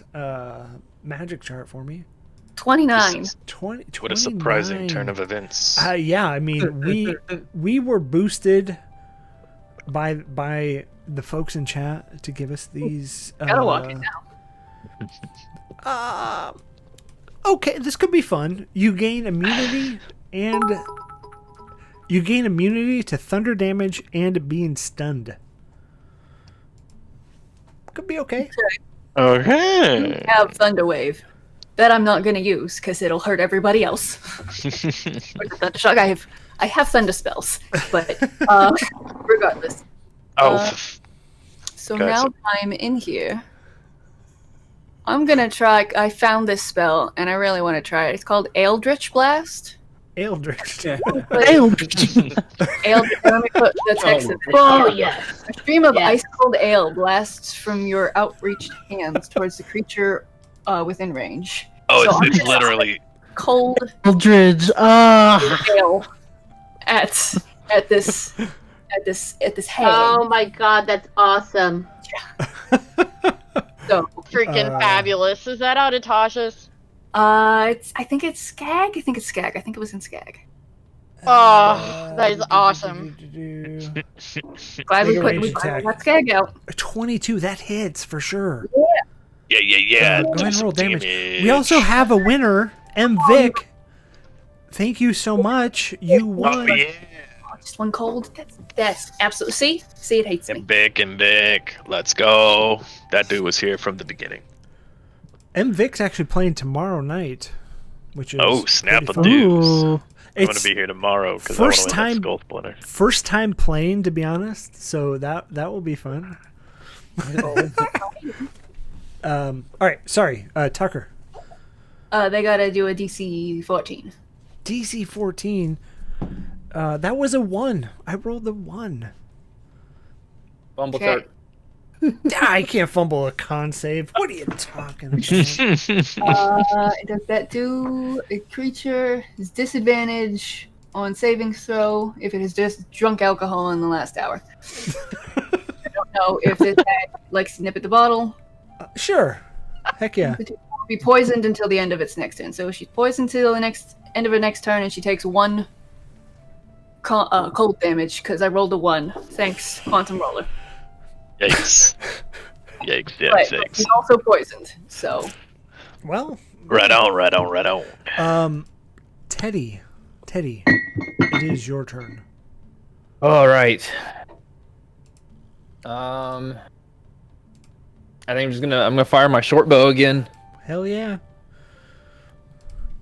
[SPEAKER 1] magic chart for me.
[SPEAKER 3] 29.
[SPEAKER 1] 20.
[SPEAKER 5] What a surprising turn of events.
[SPEAKER 1] Yeah, I mean, we were boosted by the folks in chat to give us these.
[SPEAKER 3] Gotta walk in now.
[SPEAKER 1] Okay, this could be fun. You gain immunity to thunder damage and being stunned. Could be okay.
[SPEAKER 5] Okay.
[SPEAKER 3] I have Thunder Wave. That I'm not gonna use because it'll hurt everybody else. Thunder Shock. I have Thunder spells, but regardless. So
[SPEAKER 5] Gotcha.
[SPEAKER 3] now that I'm in here, I'm gonna try. I found this spell and I really want to try it. It's called Eldritch Blast.
[SPEAKER 1] Eldritch.
[SPEAKER 3] Eldritch. Let me put the text in it.
[SPEAKER 7] Oh yes.
[SPEAKER 3] A stream of
[SPEAKER 7] Yes.
[SPEAKER 3] ice cold ale blasts from your outreached hands towards the creature within range.
[SPEAKER 5] Oh,
[SPEAKER 3] So I'm
[SPEAKER 5] it's
[SPEAKER 3] gonna
[SPEAKER 5] literally.
[SPEAKER 3] cold
[SPEAKER 4] Eldridge.
[SPEAKER 3] ale at this hag.
[SPEAKER 7] Oh my god, that's awesome.
[SPEAKER 3] So
[SPEAKER 6] Freaking fabulous. Is that out of Tasha's?
[SPEAKER 3] I think it's Skag. I think it was in Skag.
[SPEAKER 6] Oh, that is awesome.
[SPEAKER 3] Glad we
[SPEAKER 1] Make a
[SPEAKER 3] put
[SPEAKER 1] ranged
[SPEAKER 3] we
[SPEAKER 1] attack.
[SPEAKER 3] got Skag out.
[SPEAKER 1] 22, that hits for sure.
[SPEAKER 5] Yeah.
[SPEAKER 1] Go ahead
[SPEAKER 5] Do
[SPEAKER 1] and
[SPEAKER 5] some
[SPEAKER 1] roll damage. We also have a winner, M. Vic. Thank you so much. You won.
[SPEAKER 5] Oh, yeah.
[SPEAKER 3] Oh, just one cold. That's absolutely. See, it hates me.
[SPEAKER 5] And Vic. Let's go. That dude was here from the beginning.
[SPEAKER 1] M. Vic's actually playing tomorrow night, which is
[SPEAKER 5] Oh, snap
[SPEAKER 1] pretty
[SPEAKER 5] a
[SPEAKER 1] fun.
[SPEAKER 5] deuce.
[SPEAKER 4] Ooh.
[SPEAKER 5] I'm
[SPEAKER 1] It's
[SPEAKER 5] gonna be here tomorrow because I want
[SPEAKER 1] first
[SPEAKER 5] to win that
[SPEAKER 1] time-
[SPEAKER 5] skull splinter.
[SPEAKER 1] first time playing, to be honest. So that will be fun. All right, sorry, Tucker.
[SPEAKER 3] They gotta do a DC 14.
[SPEAKER 1] DC 14. That was a 1. I rolled the 1.
[SPEAKER 2] Fumble
[SPEAKER 3] Okay.
[SPEAKER 2] chart.
[SPEAKER 1] I can't fumble a con save. What are you talking about?
[SPEAKER 3] Does that do a creature is disadvantage on saving throw if it has just drunk alcohol in the last hour? I don't know if it likes to nip at the bottle.
[SPEAKER 1] Sure. Heck yeah.
[SPEAKER 3] Be poisoned until the end of its next turn. So she's poisoned till the end of her next turn, and she takes 1 cold damage because I rolled a 1. Thanks, Quantum Roller.
[SPEAKER 5] Yikes.
[SPEAKER 3] But she's also poisoned. So
[SPEAKER 1] Well,
[SPEAKER 5] Right on.
[SPEAKER 1] Teddy, it is your turn.
[SPEAKER 2] All right. I think I'm gonna fire my short bow again.
[SPEAKER 1] Hell yeah.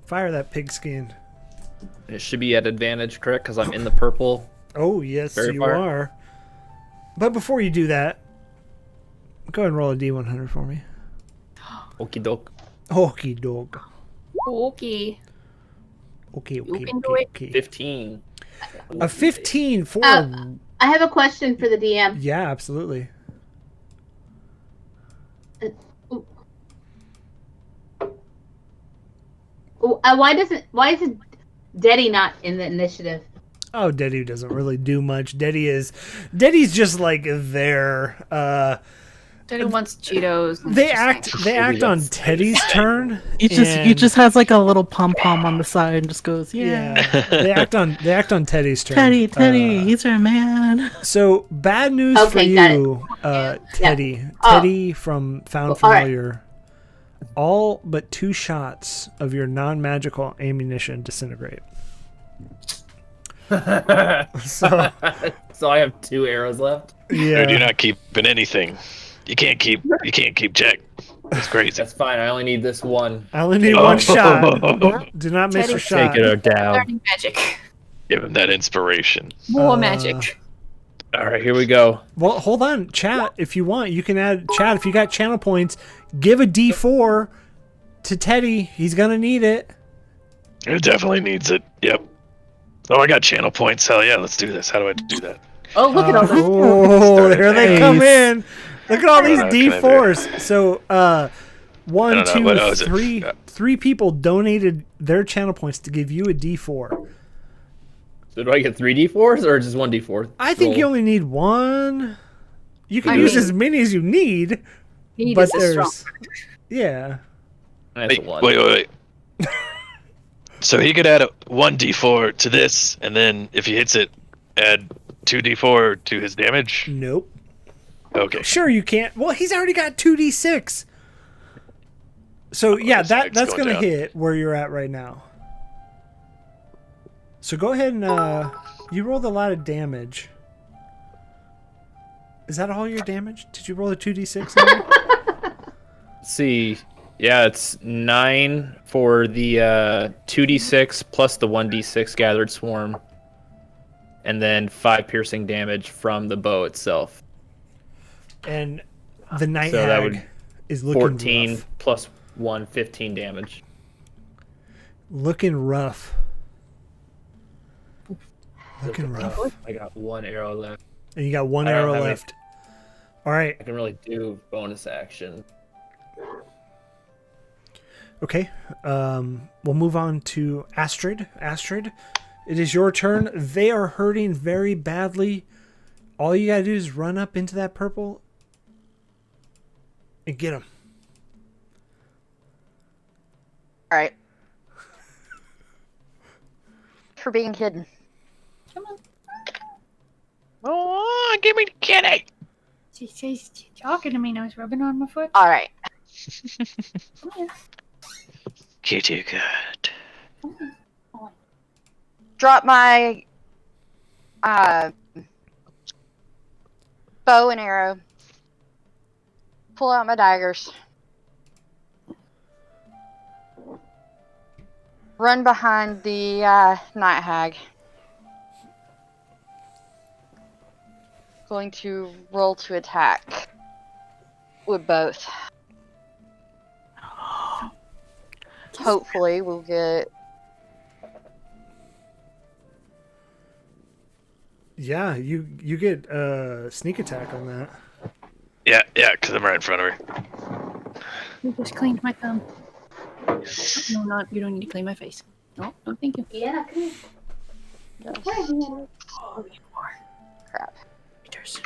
[SPEAKER 1] Fire that pigskin.
[SPEAKER 2] It should be at advantage, correct? Because I'm in the purple.
[SPEAKER 1] Oh, yes,
[SPEAKER 2] Very
[SPEAKER 1] you
[SPEAKER 2] fire.
[SPEAKER 1] are. But before you do that, Go ahead and roll a D100 for me.
[SPEAKER 2] Okie doke.
[SPEAKER 1] Okie doke.
[SPEAKER 3] Okay.
[SPEAKER 1] Okay,
[SPEAKER 3] You
[SPEAKER 1] okay,
[SPEAKER 3] can do
[SPEAKER 1] okay,
[SPEAKER 3] it.
[SPEAKER 1] okay.
[SPEAKER 2] 15.
[SPEAKER 1] A 15 for...
[SPEAKER 7] I have a question for the DM.
[SPEAKER 1] Yeah, absolutely.
[SPEAKER 7] Why isn't Deddy not in the initiative?
[SPEAKER 1] Oh, Deddy doesn't really do much. Deddy's just like there.
[SPEAKER 3] Daddy wants Cheetos. and
[SPEAKER 1] They
[SPEAKER 3] just
[SPEAKER 1] act on Teddy's turn.
[SPEAKER 4] He just has like a little pom pom on the side and just goes,
[SPEAKER 1] Yeah, they act on Teddy's turn.
[SPEAKER 4] Teddy, he's our man.
[SPEAKER 1] So bad news for
[SPEAKER 7] Okay, got
[SPEAKER 1] you, Teddy.
[SPEAKER 7] Yeah.
[SPEAKER 1] Teddy from Found
[SPEAKER 7] All right.
[SPEAKER 1] Familiar. All but 2 shots of your non-magical ammunition disintegrate. So
[SPEAKER 2] So I have 2 arrows left.
[SPEAKER 1] yeah,
[SPEAKER 8] Dude, you're not keeping anything. You can't keep Jack. That's crazy.
[SPEAKER 2] That's fine. I only need this one.
[SPEAKER 1] I only need 1 shot. Do not miss your shot.
[SPEAKER 2] Take it or down.
[SPEAKER 3] learning magic.
[SPEAKER 8] Give him that inspiration.
[SPEAKER 3] More magic.
[SPEAKER 2] All right, here we go.
[SPEAKER 1] Well, hold on, chat. If you want, you can add chat. If you got channel points, give a D4 to Teddy. He's gonna need it.
[SPEAKER 8] It definitely needs it. Yep. Oh, I got channel points. Hell yeah, let's do this. How do I do that?
[SPEAKER 3] Oh, look at all this.
[SPEAKER 1] Oh, there they come in. Look at all these
[SPEAKER 8] What can I do?
[SPEAKER 1] D4s. So,
[SPEAKER 8] I
[SPEAKER 1] 1,
[SPEAKER 8] don't know.
[SPEAKER 1] 2,
[SPEAKER 8] What is it?
[SPEAKER 1] 3,
[SPEAKER 8] Yeah.
[SPEAKER 1] 3 people donated their channel points to give you a D4.
[SPEAKER 2] So do I get 3 d4s or just 1 d4?
[SPEAKER 1] I think
[SPEAKER 2] roll?
[SPEAKER 1] you only need 1. You can
[SPEAKER 3] I
[SPEAKER 1] use
[SPEAKER 3] mean-
[SPEAKER 1] as many as you need,
[SPEAKER 3] Need
[SPEAKER 1] but
[SPEAKER 3] is a strong.
[SPEAKER 1] there's yeah.
[SPEAKER 2] That's a
[SPEAKER 8] Wait,
[SPEAKER 2] 1.
[SPEAKER 8] wait. So he could add a 1d4 to this, and then if he hits it, add 2d4 to his damage.
[SPEAKER 1] Nope.
[SPEAKER 8] Okay.
[SPEAKER 1] Sure, you can't. Well, he's already got 2d6. So yeah,
[SPEAKER 8] this thing's
[SPEAKER 1] that's
[SPEAKER 8] going
[SPEAKER 1] gonna
[SPEAKER 8] down.
[SPEAKER 1] hit where you're at right now. So go ahead and you rolled a lot of damage. Is that all your damage? Did you roll a 2d6?
[SPEAKER 2] Let's see. Yeah, it's 9 for the 2d6 plus the 1d6 gathered swarm. And then 5 piercing damage from the bow itself.
[SPEAKER 1] And the night
[SPEAKER 2] So that
[SPEAKER 1] hag
[SPEAKER 2] would
[SPEAKER 1] is looking
[SPEAKER 2] 14
[SPEAKER 1] rough.
[SPEAKER 2] plus 1, 15 damage.
[SPEAKER 1] Looking rough. Looking rough.
[SPEAKER 2] I got 1 arrow left.
[SPEAKER 1] And you got 1
[SPEAKER 2] I don't
[SPEAKER 1] arrow
[SPEAKER 2] have any-
[SPEAKER 1] left. All right.
[SPEAKER 2] I can really do bonus action.
[SPEAKER 1] Okay. We'll move on to Astrid. Astrid, it is your turn. They are hurting very badly. All you gotta do is run up into that purple and get them.
[SPEAKER 6] All right. For being hidden.
[SPEAKER 3] Come on.
[SPEAKER 8] Oh, give me the kitty.
[SPEAKER 3] She's talking to me now. He's rubbing on my foot.
[SPEAKER 6] All right.
[SPEAKER 3] Come here.
[SPEAKER 8] Kitty cat.
[SPEAKER 6] Drop my bow and arrow. Pull out my daggers. Run behind the night hag. Going to roll to attack with both. Hopefully we'll get...
[SPEAKER 1] Yeah, you get sneak attack on that.
[SPEAKER 8] Yeah, because I'm right in front of her.
[SPEAKER 3] You just cleaned my thumb. No, not. You don't need to clean my face. No, thank you.
[SPEAKER 7] Yeah, come here.
[SPEAKER 3] Oh, you are.
[SPEAKER 6] Crap.
[SPEAKER 3] Haters.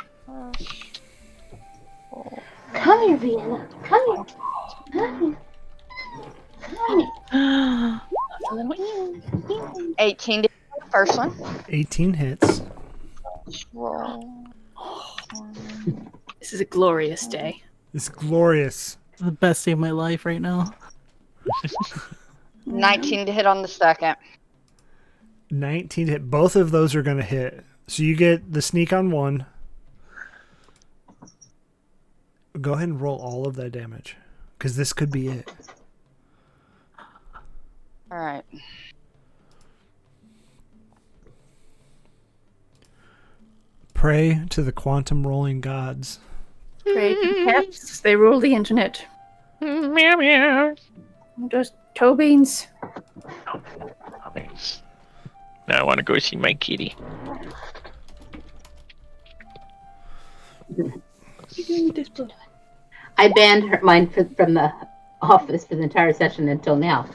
[SPEAKER 7] Come here, Vienna. Come here. Come here.
[SPEAKER 3] A little
[SPEAKER 6] 18 to the first one.
[SPEAKER 1] 18 hits.
[SPEAKER 6] Roll.
[SPEAKER 3] This is a glorious day.
[SPEAKER 1] It's glorious.
[SPEAKER 4] It's the best day of my life right now.
[SPEAKER 6] 19 to hit on the second.
[SPEAKER 1] 19 hit. Both of those are going to hit. So you get the sneak on one. Go ahead and roll all of that damage. Because this could be it.
[SPEAKER 6] Alright.
[SPEAKER 1] Pray to the quantum rolling gods.
[SPEAKER 3] Crazy cats. They rule the internet.
[SPEAKER 5] Meow meow.
[SPEAKER 3] Just toe beans.
[SPEAKER 5] Now I want to go see my kitty.
[SPEAKER 7] I banned mine from the office for the entire session until now.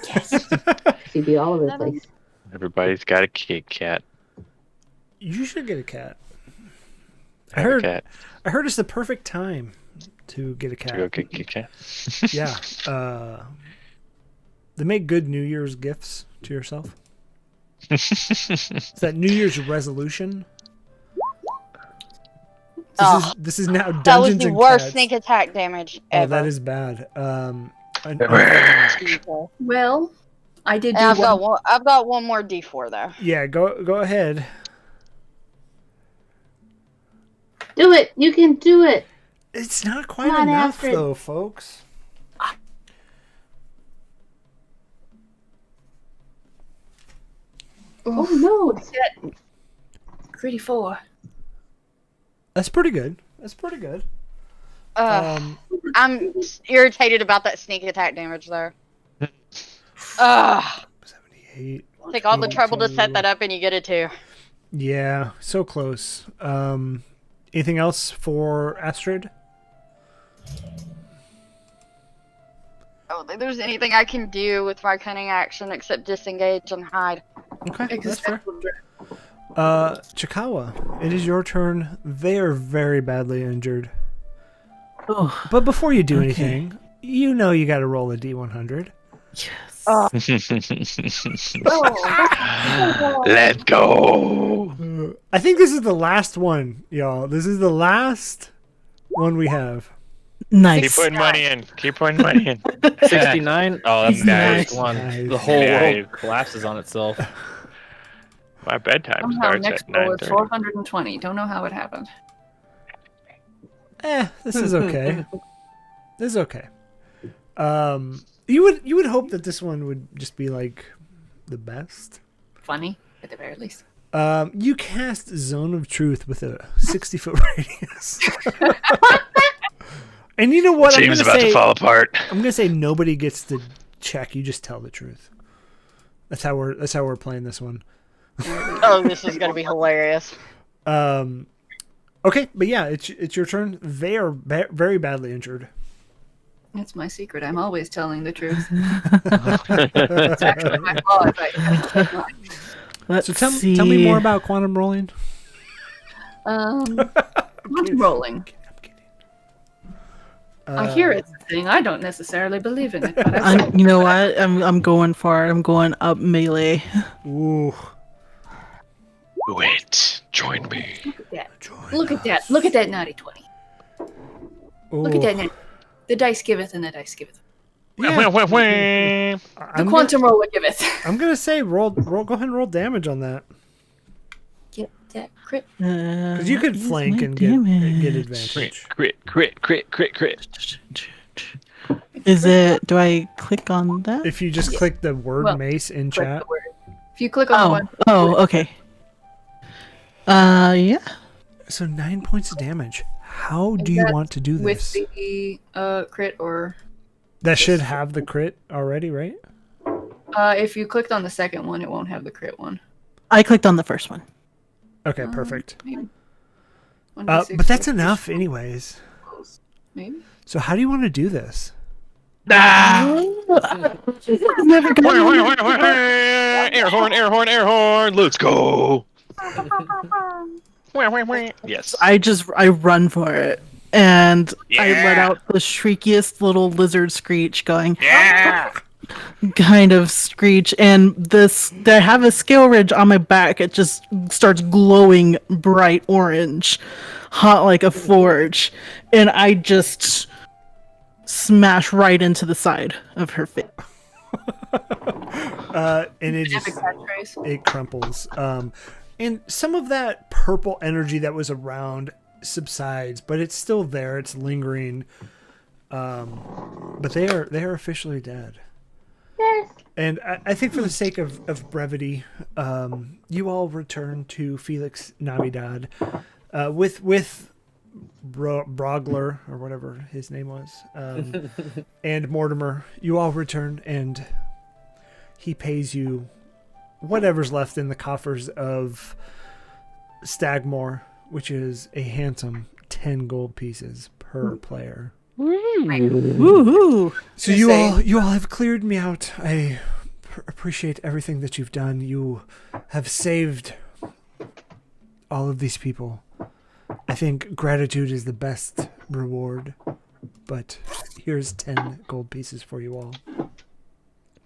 [SPEAKER 3] Yes.
[SPEAKER 7] She'd be all over the place.
[SPEAKER 5] Everybody's got a Kit Kat.
[SPEAKER 1] You should get a cat.
[SPEAKER 5] I have a cat.
[SPEAKER 1] I heard it's the perfect time to get a cat.
[SPEAKER 5] To go get Kit Kat.
[SPEAKER 1] Yeah. They make good New Year's gifts to yourself. Is that New Year's resolution? This is now Dungeons
[SPEAKER 6] That was the
[SPEAKER 1] and
[SPEAKER 6] worst
[SPEAKER 1] Cats.
[SPEAKER 6] sneak attack damage
[SPEAKER 1] Oh,
[SPEAKER 6] ever.
[SPEAKER 1] that is bad.
[SPEAKER 3] Well, I did do
[SPEAKER 6] And
[SPEAKER 3] one.
[SPEAKER 6] I've got one more D4 though.
[SPEAKER 1] Yeah, go ahead.
[SPEAKER 7] Do it. You can do it.
[SPEAKER 1] It's not quite
[SPEAKER 7] Come on,
[SPEAKER 1] enough
[SPEAKER 7] Astrid.
[SPEAKER 1] though, folks.
[SPEAKER 7] Oh no.
[SPEAKER 3] Gritty 4.
[SPEAKER 1] That's pretty good. That's pretty good.
[SPEAKER 6] I'm irritated about that sneak attack damage though. Ugh.
[SPEAKER 1] 78.
[SPEAKER 6] Take all the trouble to set that up and you get it too.
[SPEAKER 1] Yeah, so close. Anything else for Astrid?
[SPEAKER 6] I don't think there's anything I can do with my cunning action except disengage and hide.
[SPEAKER 1] Okay, that's fair. Chikawa, it is your turn. They are very badly injured.
[SPEAKER 4] Oh,
[SPEAKER 1] But before you do anything, you know you got to roll a D100.
[SPEAKER 4] yes.
[SPEAKER 5] Let go.
[SPEAKER 1] I think this is the last one, y'all. This is the last one we have.
[SPEAKER 5] Keep
[SPEAKER 4] Nice.
[SPEAKER 5] putting money in. Keep putting money in.
[SPEAKER 2] 69. Oh, that's the
[SPEAKER 4] Nice.
[SPEAKER 2] worst one.
[SPEAKER 1] Nice.
[SPEAKER 2] The whole
[SPEAKER 5] Nice.
[SPEAKER 2] world collapses on itself.
[SPEAKER 5] My bedtime
[SPEAKER 3] Somehow
[SPEAKER 5] starts
[SPEAKER 3] next
[SPEAKER 5] at
[SPEAKER 3] roll is
[SPEAKER 5] 9:30.
[SPEAKER 3] 420. Don't know how it happened.
[SPEAKER 1] This is okay. This is okay. You would hope that this one would just be like the best.
[SPEAKER 3] Funny, at the very least.
[SPEAKER 1] You cast Zone of Truth with a 60-foot radius. And you know what?
[SPEAKER 5] Team's about to fall apart.
[SPEAKER 1] I'm gonna say nobody gets to check. You just tell the truth. That's how we're playing this one.
[SPEAKER 6] Oh, this is gonna be hilarious.
[SPEAKER 1] Okay, but yeah, it's your turn. They are very badly injured.
[SPEAKER 3] That's my secret. I'm always telling the truth. It's actually my flaw.
[SPEAKER 4] Let's
[SPEAKER 1] So tell
[SPEAKER 4] see.
[SPEAKER 1] me more about quantum rolling.
[SPEAKER 3] Quantum rolling.
[SPEAKER 1] I'm kidding.
[SPEAKER 3] I hear it's a thing. I don't necessarily believe in it. But I say,
[SPEAKER 4] You know what? I'm going for it. I'm going up melee.
[SPEAKER 1] Ooh.
[SPEAKER 5] Wait, join me.
[SPEAKER 3] look at that. Look at that. Look at that naughty 20. Look at that. The dice giveth and the dice giveth.
[SPEAKER 1] Yeah.
[SPEAKER 3] The
[SPEAKER 1] I'm
[SPEAKER 3] quantum roller giveth.
[SPEAKER 1] I'm gonna say roll. Go ahead and roll damage on that
[SPEAKER 3] Get that crit.
[SPEAKER 1] because you could
[SPEAKER 4] What is
[SPEAKER 1] flank
[SPEAKER 4] my
[SPEAKER 1] and get
[SPEAKER 4] damage?
[SPEAKER 1] advantage.
[SPEAKER 5] Crit.
[SPEAKER 4] Is it? Do I click on that?
[SPEAKER 1] If you just click the word
[SPEAKER 3] Well,
[SPEAKER 1] mace in
[SPEAKER 3] Click
[SPEAKER 1] chat.
[SPEAKER 3] the word. If you click on one,
[SPEAKER 4] Okay. Yeah.
[SPEAKER 1] So 9 points of damage. How do you
[SPEAKER 3] that
[SPEAKER 1] want to do
[SPEAKER 3] with
[SPEAKER 1] this?
[SPEAKER 3] the crit, or
[SPEAKER 1] That should have the crit already, right?
[SPEAKER 3] if you clicked on the second one, it won't have the crit one.
[SPEAKER 4] I clicked on the first one.
[SPEAKER 1] Okay, perfect.
[SPEAKER 3] Maybe.
[SPEAKER 1] But that's enough, anyways.
[SPEAKER 3] Maybe.
[SPEAKER 1] So how do you want to do this?
[SPEAKER 4] Never gonna
[SPEAKER 5] Air horn. Let's go. Yes.
[SPEAKER 4] I run for it, and I let
[SPEAKER 5] Yeah.
[SPEAKER 4] out the shriekiest little lizard screech, going
[SPEAKER 5] Yeah.
[SPEAKER 4] kind of screech, and I have a scale ridge on my back. It just starts glowing bright orange, hot like a forge, and I just smash right into the side of her face.
[SPEAKER 1] And it
[SPEAKER 3] Epic
[SPEAKER 1] just
[SPEAKER 3] catchphrase.
[SPEAKER 1] it crumples. And some of that purple energy that was around subsides, but it's still there. It's lingering. But they are officially dead.
[SPEAKER 7] Yes.
[SPEAKER 1] And I think for the sake of brevity, you all return to Felix Navidad with Brogler, or whatever his name was, and Mortimer, you all return, and he pays you whatever's left in the coffers of Stagmore, which is a handsome 10 gold pieces per player.
[SPEAKER 4] Woohoo!
[SPEAKER 1] So you all have cleared me out. I appreciate everything that you've done. You have saved all of these people. I think gratitude is the best reward, but here's 10 gold pieces for you all.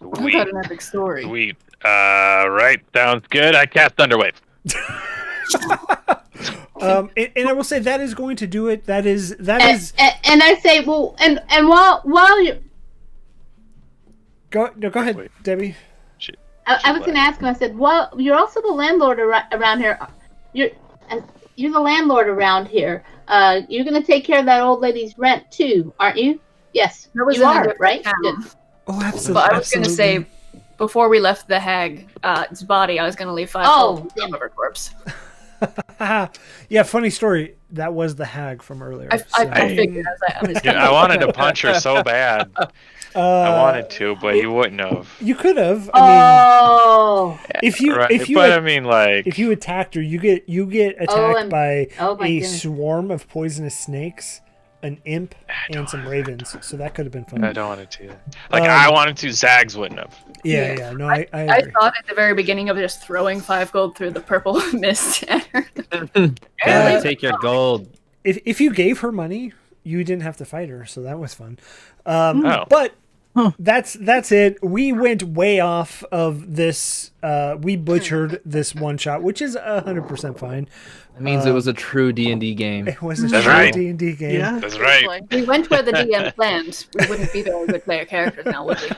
[SPEAKER 3] I've got an epic story.
[SPEAKER 5] Sweet. Right. Sounds good. I cast Thunderwave.
[SPEAKER 1] And I will say that is going to do it. That is.
[SPEAKER 7] And I say, well, and while you
[SPEAKER 1] go ahead,
[SPEAKER 5] Wait.
[SPEAKER 1] Debbie.
[SPEAKER 7] I was going to ask him. I said, well, you're also the landlord around here. You're the landlord around here. You're going to take care of that old lady's rent too, aren't you? Yes,
[SPEAKER 3] That was
[SPEAKER 7] you
[SPEAKER 3] in a
[SPEAKER 7] are,
[SPEAKER 3] different
[SPEAKER 7] right?
[SPEAKER 3] town.
[SPEAKER 7] Good.
[SPEAKER 1] Oh, absolutely.
[SPEAKER 3] But I was going to say, before we left the hag's body, I was going to leave 5 gold on her corpse.
[SPEAKER 1] Yeah, funny story. That was the hag from earlier.
[SPEAKER 3] I figured. I was
[SPEAKER 5] Dude, I wanted to punch her so bad. I wanted to, but you wouldn't have.
[SPEAKER 1] You could have. I mean, if you
[SPEAKER 5] if
[SPEAKER 1] you attacked her, you get attacked by
[SPEAKER 7] my
[SPEAKER 1] a
[SPEAKER 7] goodness.
[SPEAKER 1] swarm of poisonous snakes, an imp, and some ravens. So that could have been fun.
[SPEAKER 5] I don't want to do that. I wanted to. Zags wouldn't have.
[SPEAKER 1] Yeah. No, I
[SPEAKER 3] I
[SPEAKER 1] agree.
[SPEAKER 3] thought at the very beginning of just throwing 5 gold through the purple mist at her.
[SPEAKER 2] Take your gold.
[SPEAKER 1] If you gave her money, you didn't have to fight her, so that was fun.
[SPEAKER 5] Oh.
[SPEAKER 1] But that's it. We went way off of this. We butchered this one shot, which is 100% fine.
[SPEAKER 2] That means it was a true D&D game.
[SPEAKER 1] It was a
[SPEAKER 5] That's
[SPEAKER 1] true
[SPEAKER 5] right.
[SPEAKER 1] D&D game.
[SPEAKER 4] Yeah.
[SPEAKER 5] That's right.
[SPEAKER 3] We went where the DM planned. We wouldn't be very good player characters now, would we?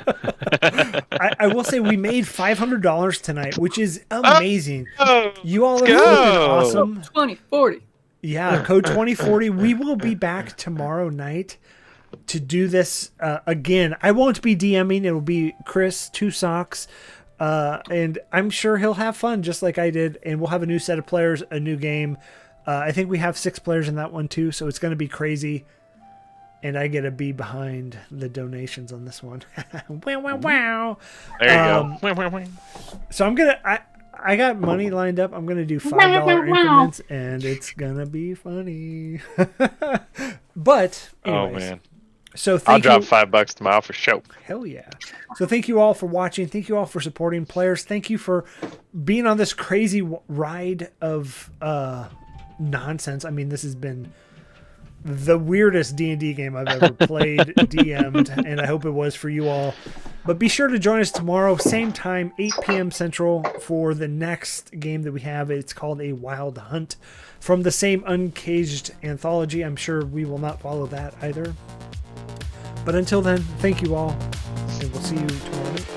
[SPEAKER 1] I will say we made $500 tonight, which is amazing.
[SPEAKER 5] Oh,
[SPEAKER 1] You all are
[SPEAKER 5] let's
[SPEAKER 1] flipping
[SPEAKER 5] go.
[SPEAKER 1] awesome.
[SPEAKER 3] 2040.
[SPEAKER 1] Yeah, code 2040. We will be back tomorrow night to do this again. I won't be DMing. It will be Chris, 2 Socks. And I'm sure he'll have fun just like I did. And we'll have a new set of players, a new game. I think we have 6 players in that one too. So it's going to be crazy. And I get to be behind the donations on this one. Wow, wow, wow.
[SPEAKER 5] There you go.
[SPEAKER 1] So I'm going to... I got money lined up. I'm going to do $5 increments, and it's going to be funny. But, anyways.
[SPEAKER 5] Oh man.
[SPEAKER 1] So
[SPEAKER 5] I'll
[SPEAKER 1] thank
[SPEAKER 5] drop
[SPEAKER 1] you.
[SPEAKER 5] $5 tomorrow for show.
[SPEAKER 1] Hell yeah. So thank you all for watching. Thank you all for supporting players. Thank you for being on this crazy ride of nonsense. I mean, this has been the weirdest D&D game I've ever played, DM'd, and I hope it was for you all. But be sure to join us tomorrow, same time, 8 p.m. Central, for the next game that we have. It's called A Wild Hunt from the same Uncaged Anthology. I'm sure we will not follow that either. But until then, thank you all, and we'll see you tomorrow night.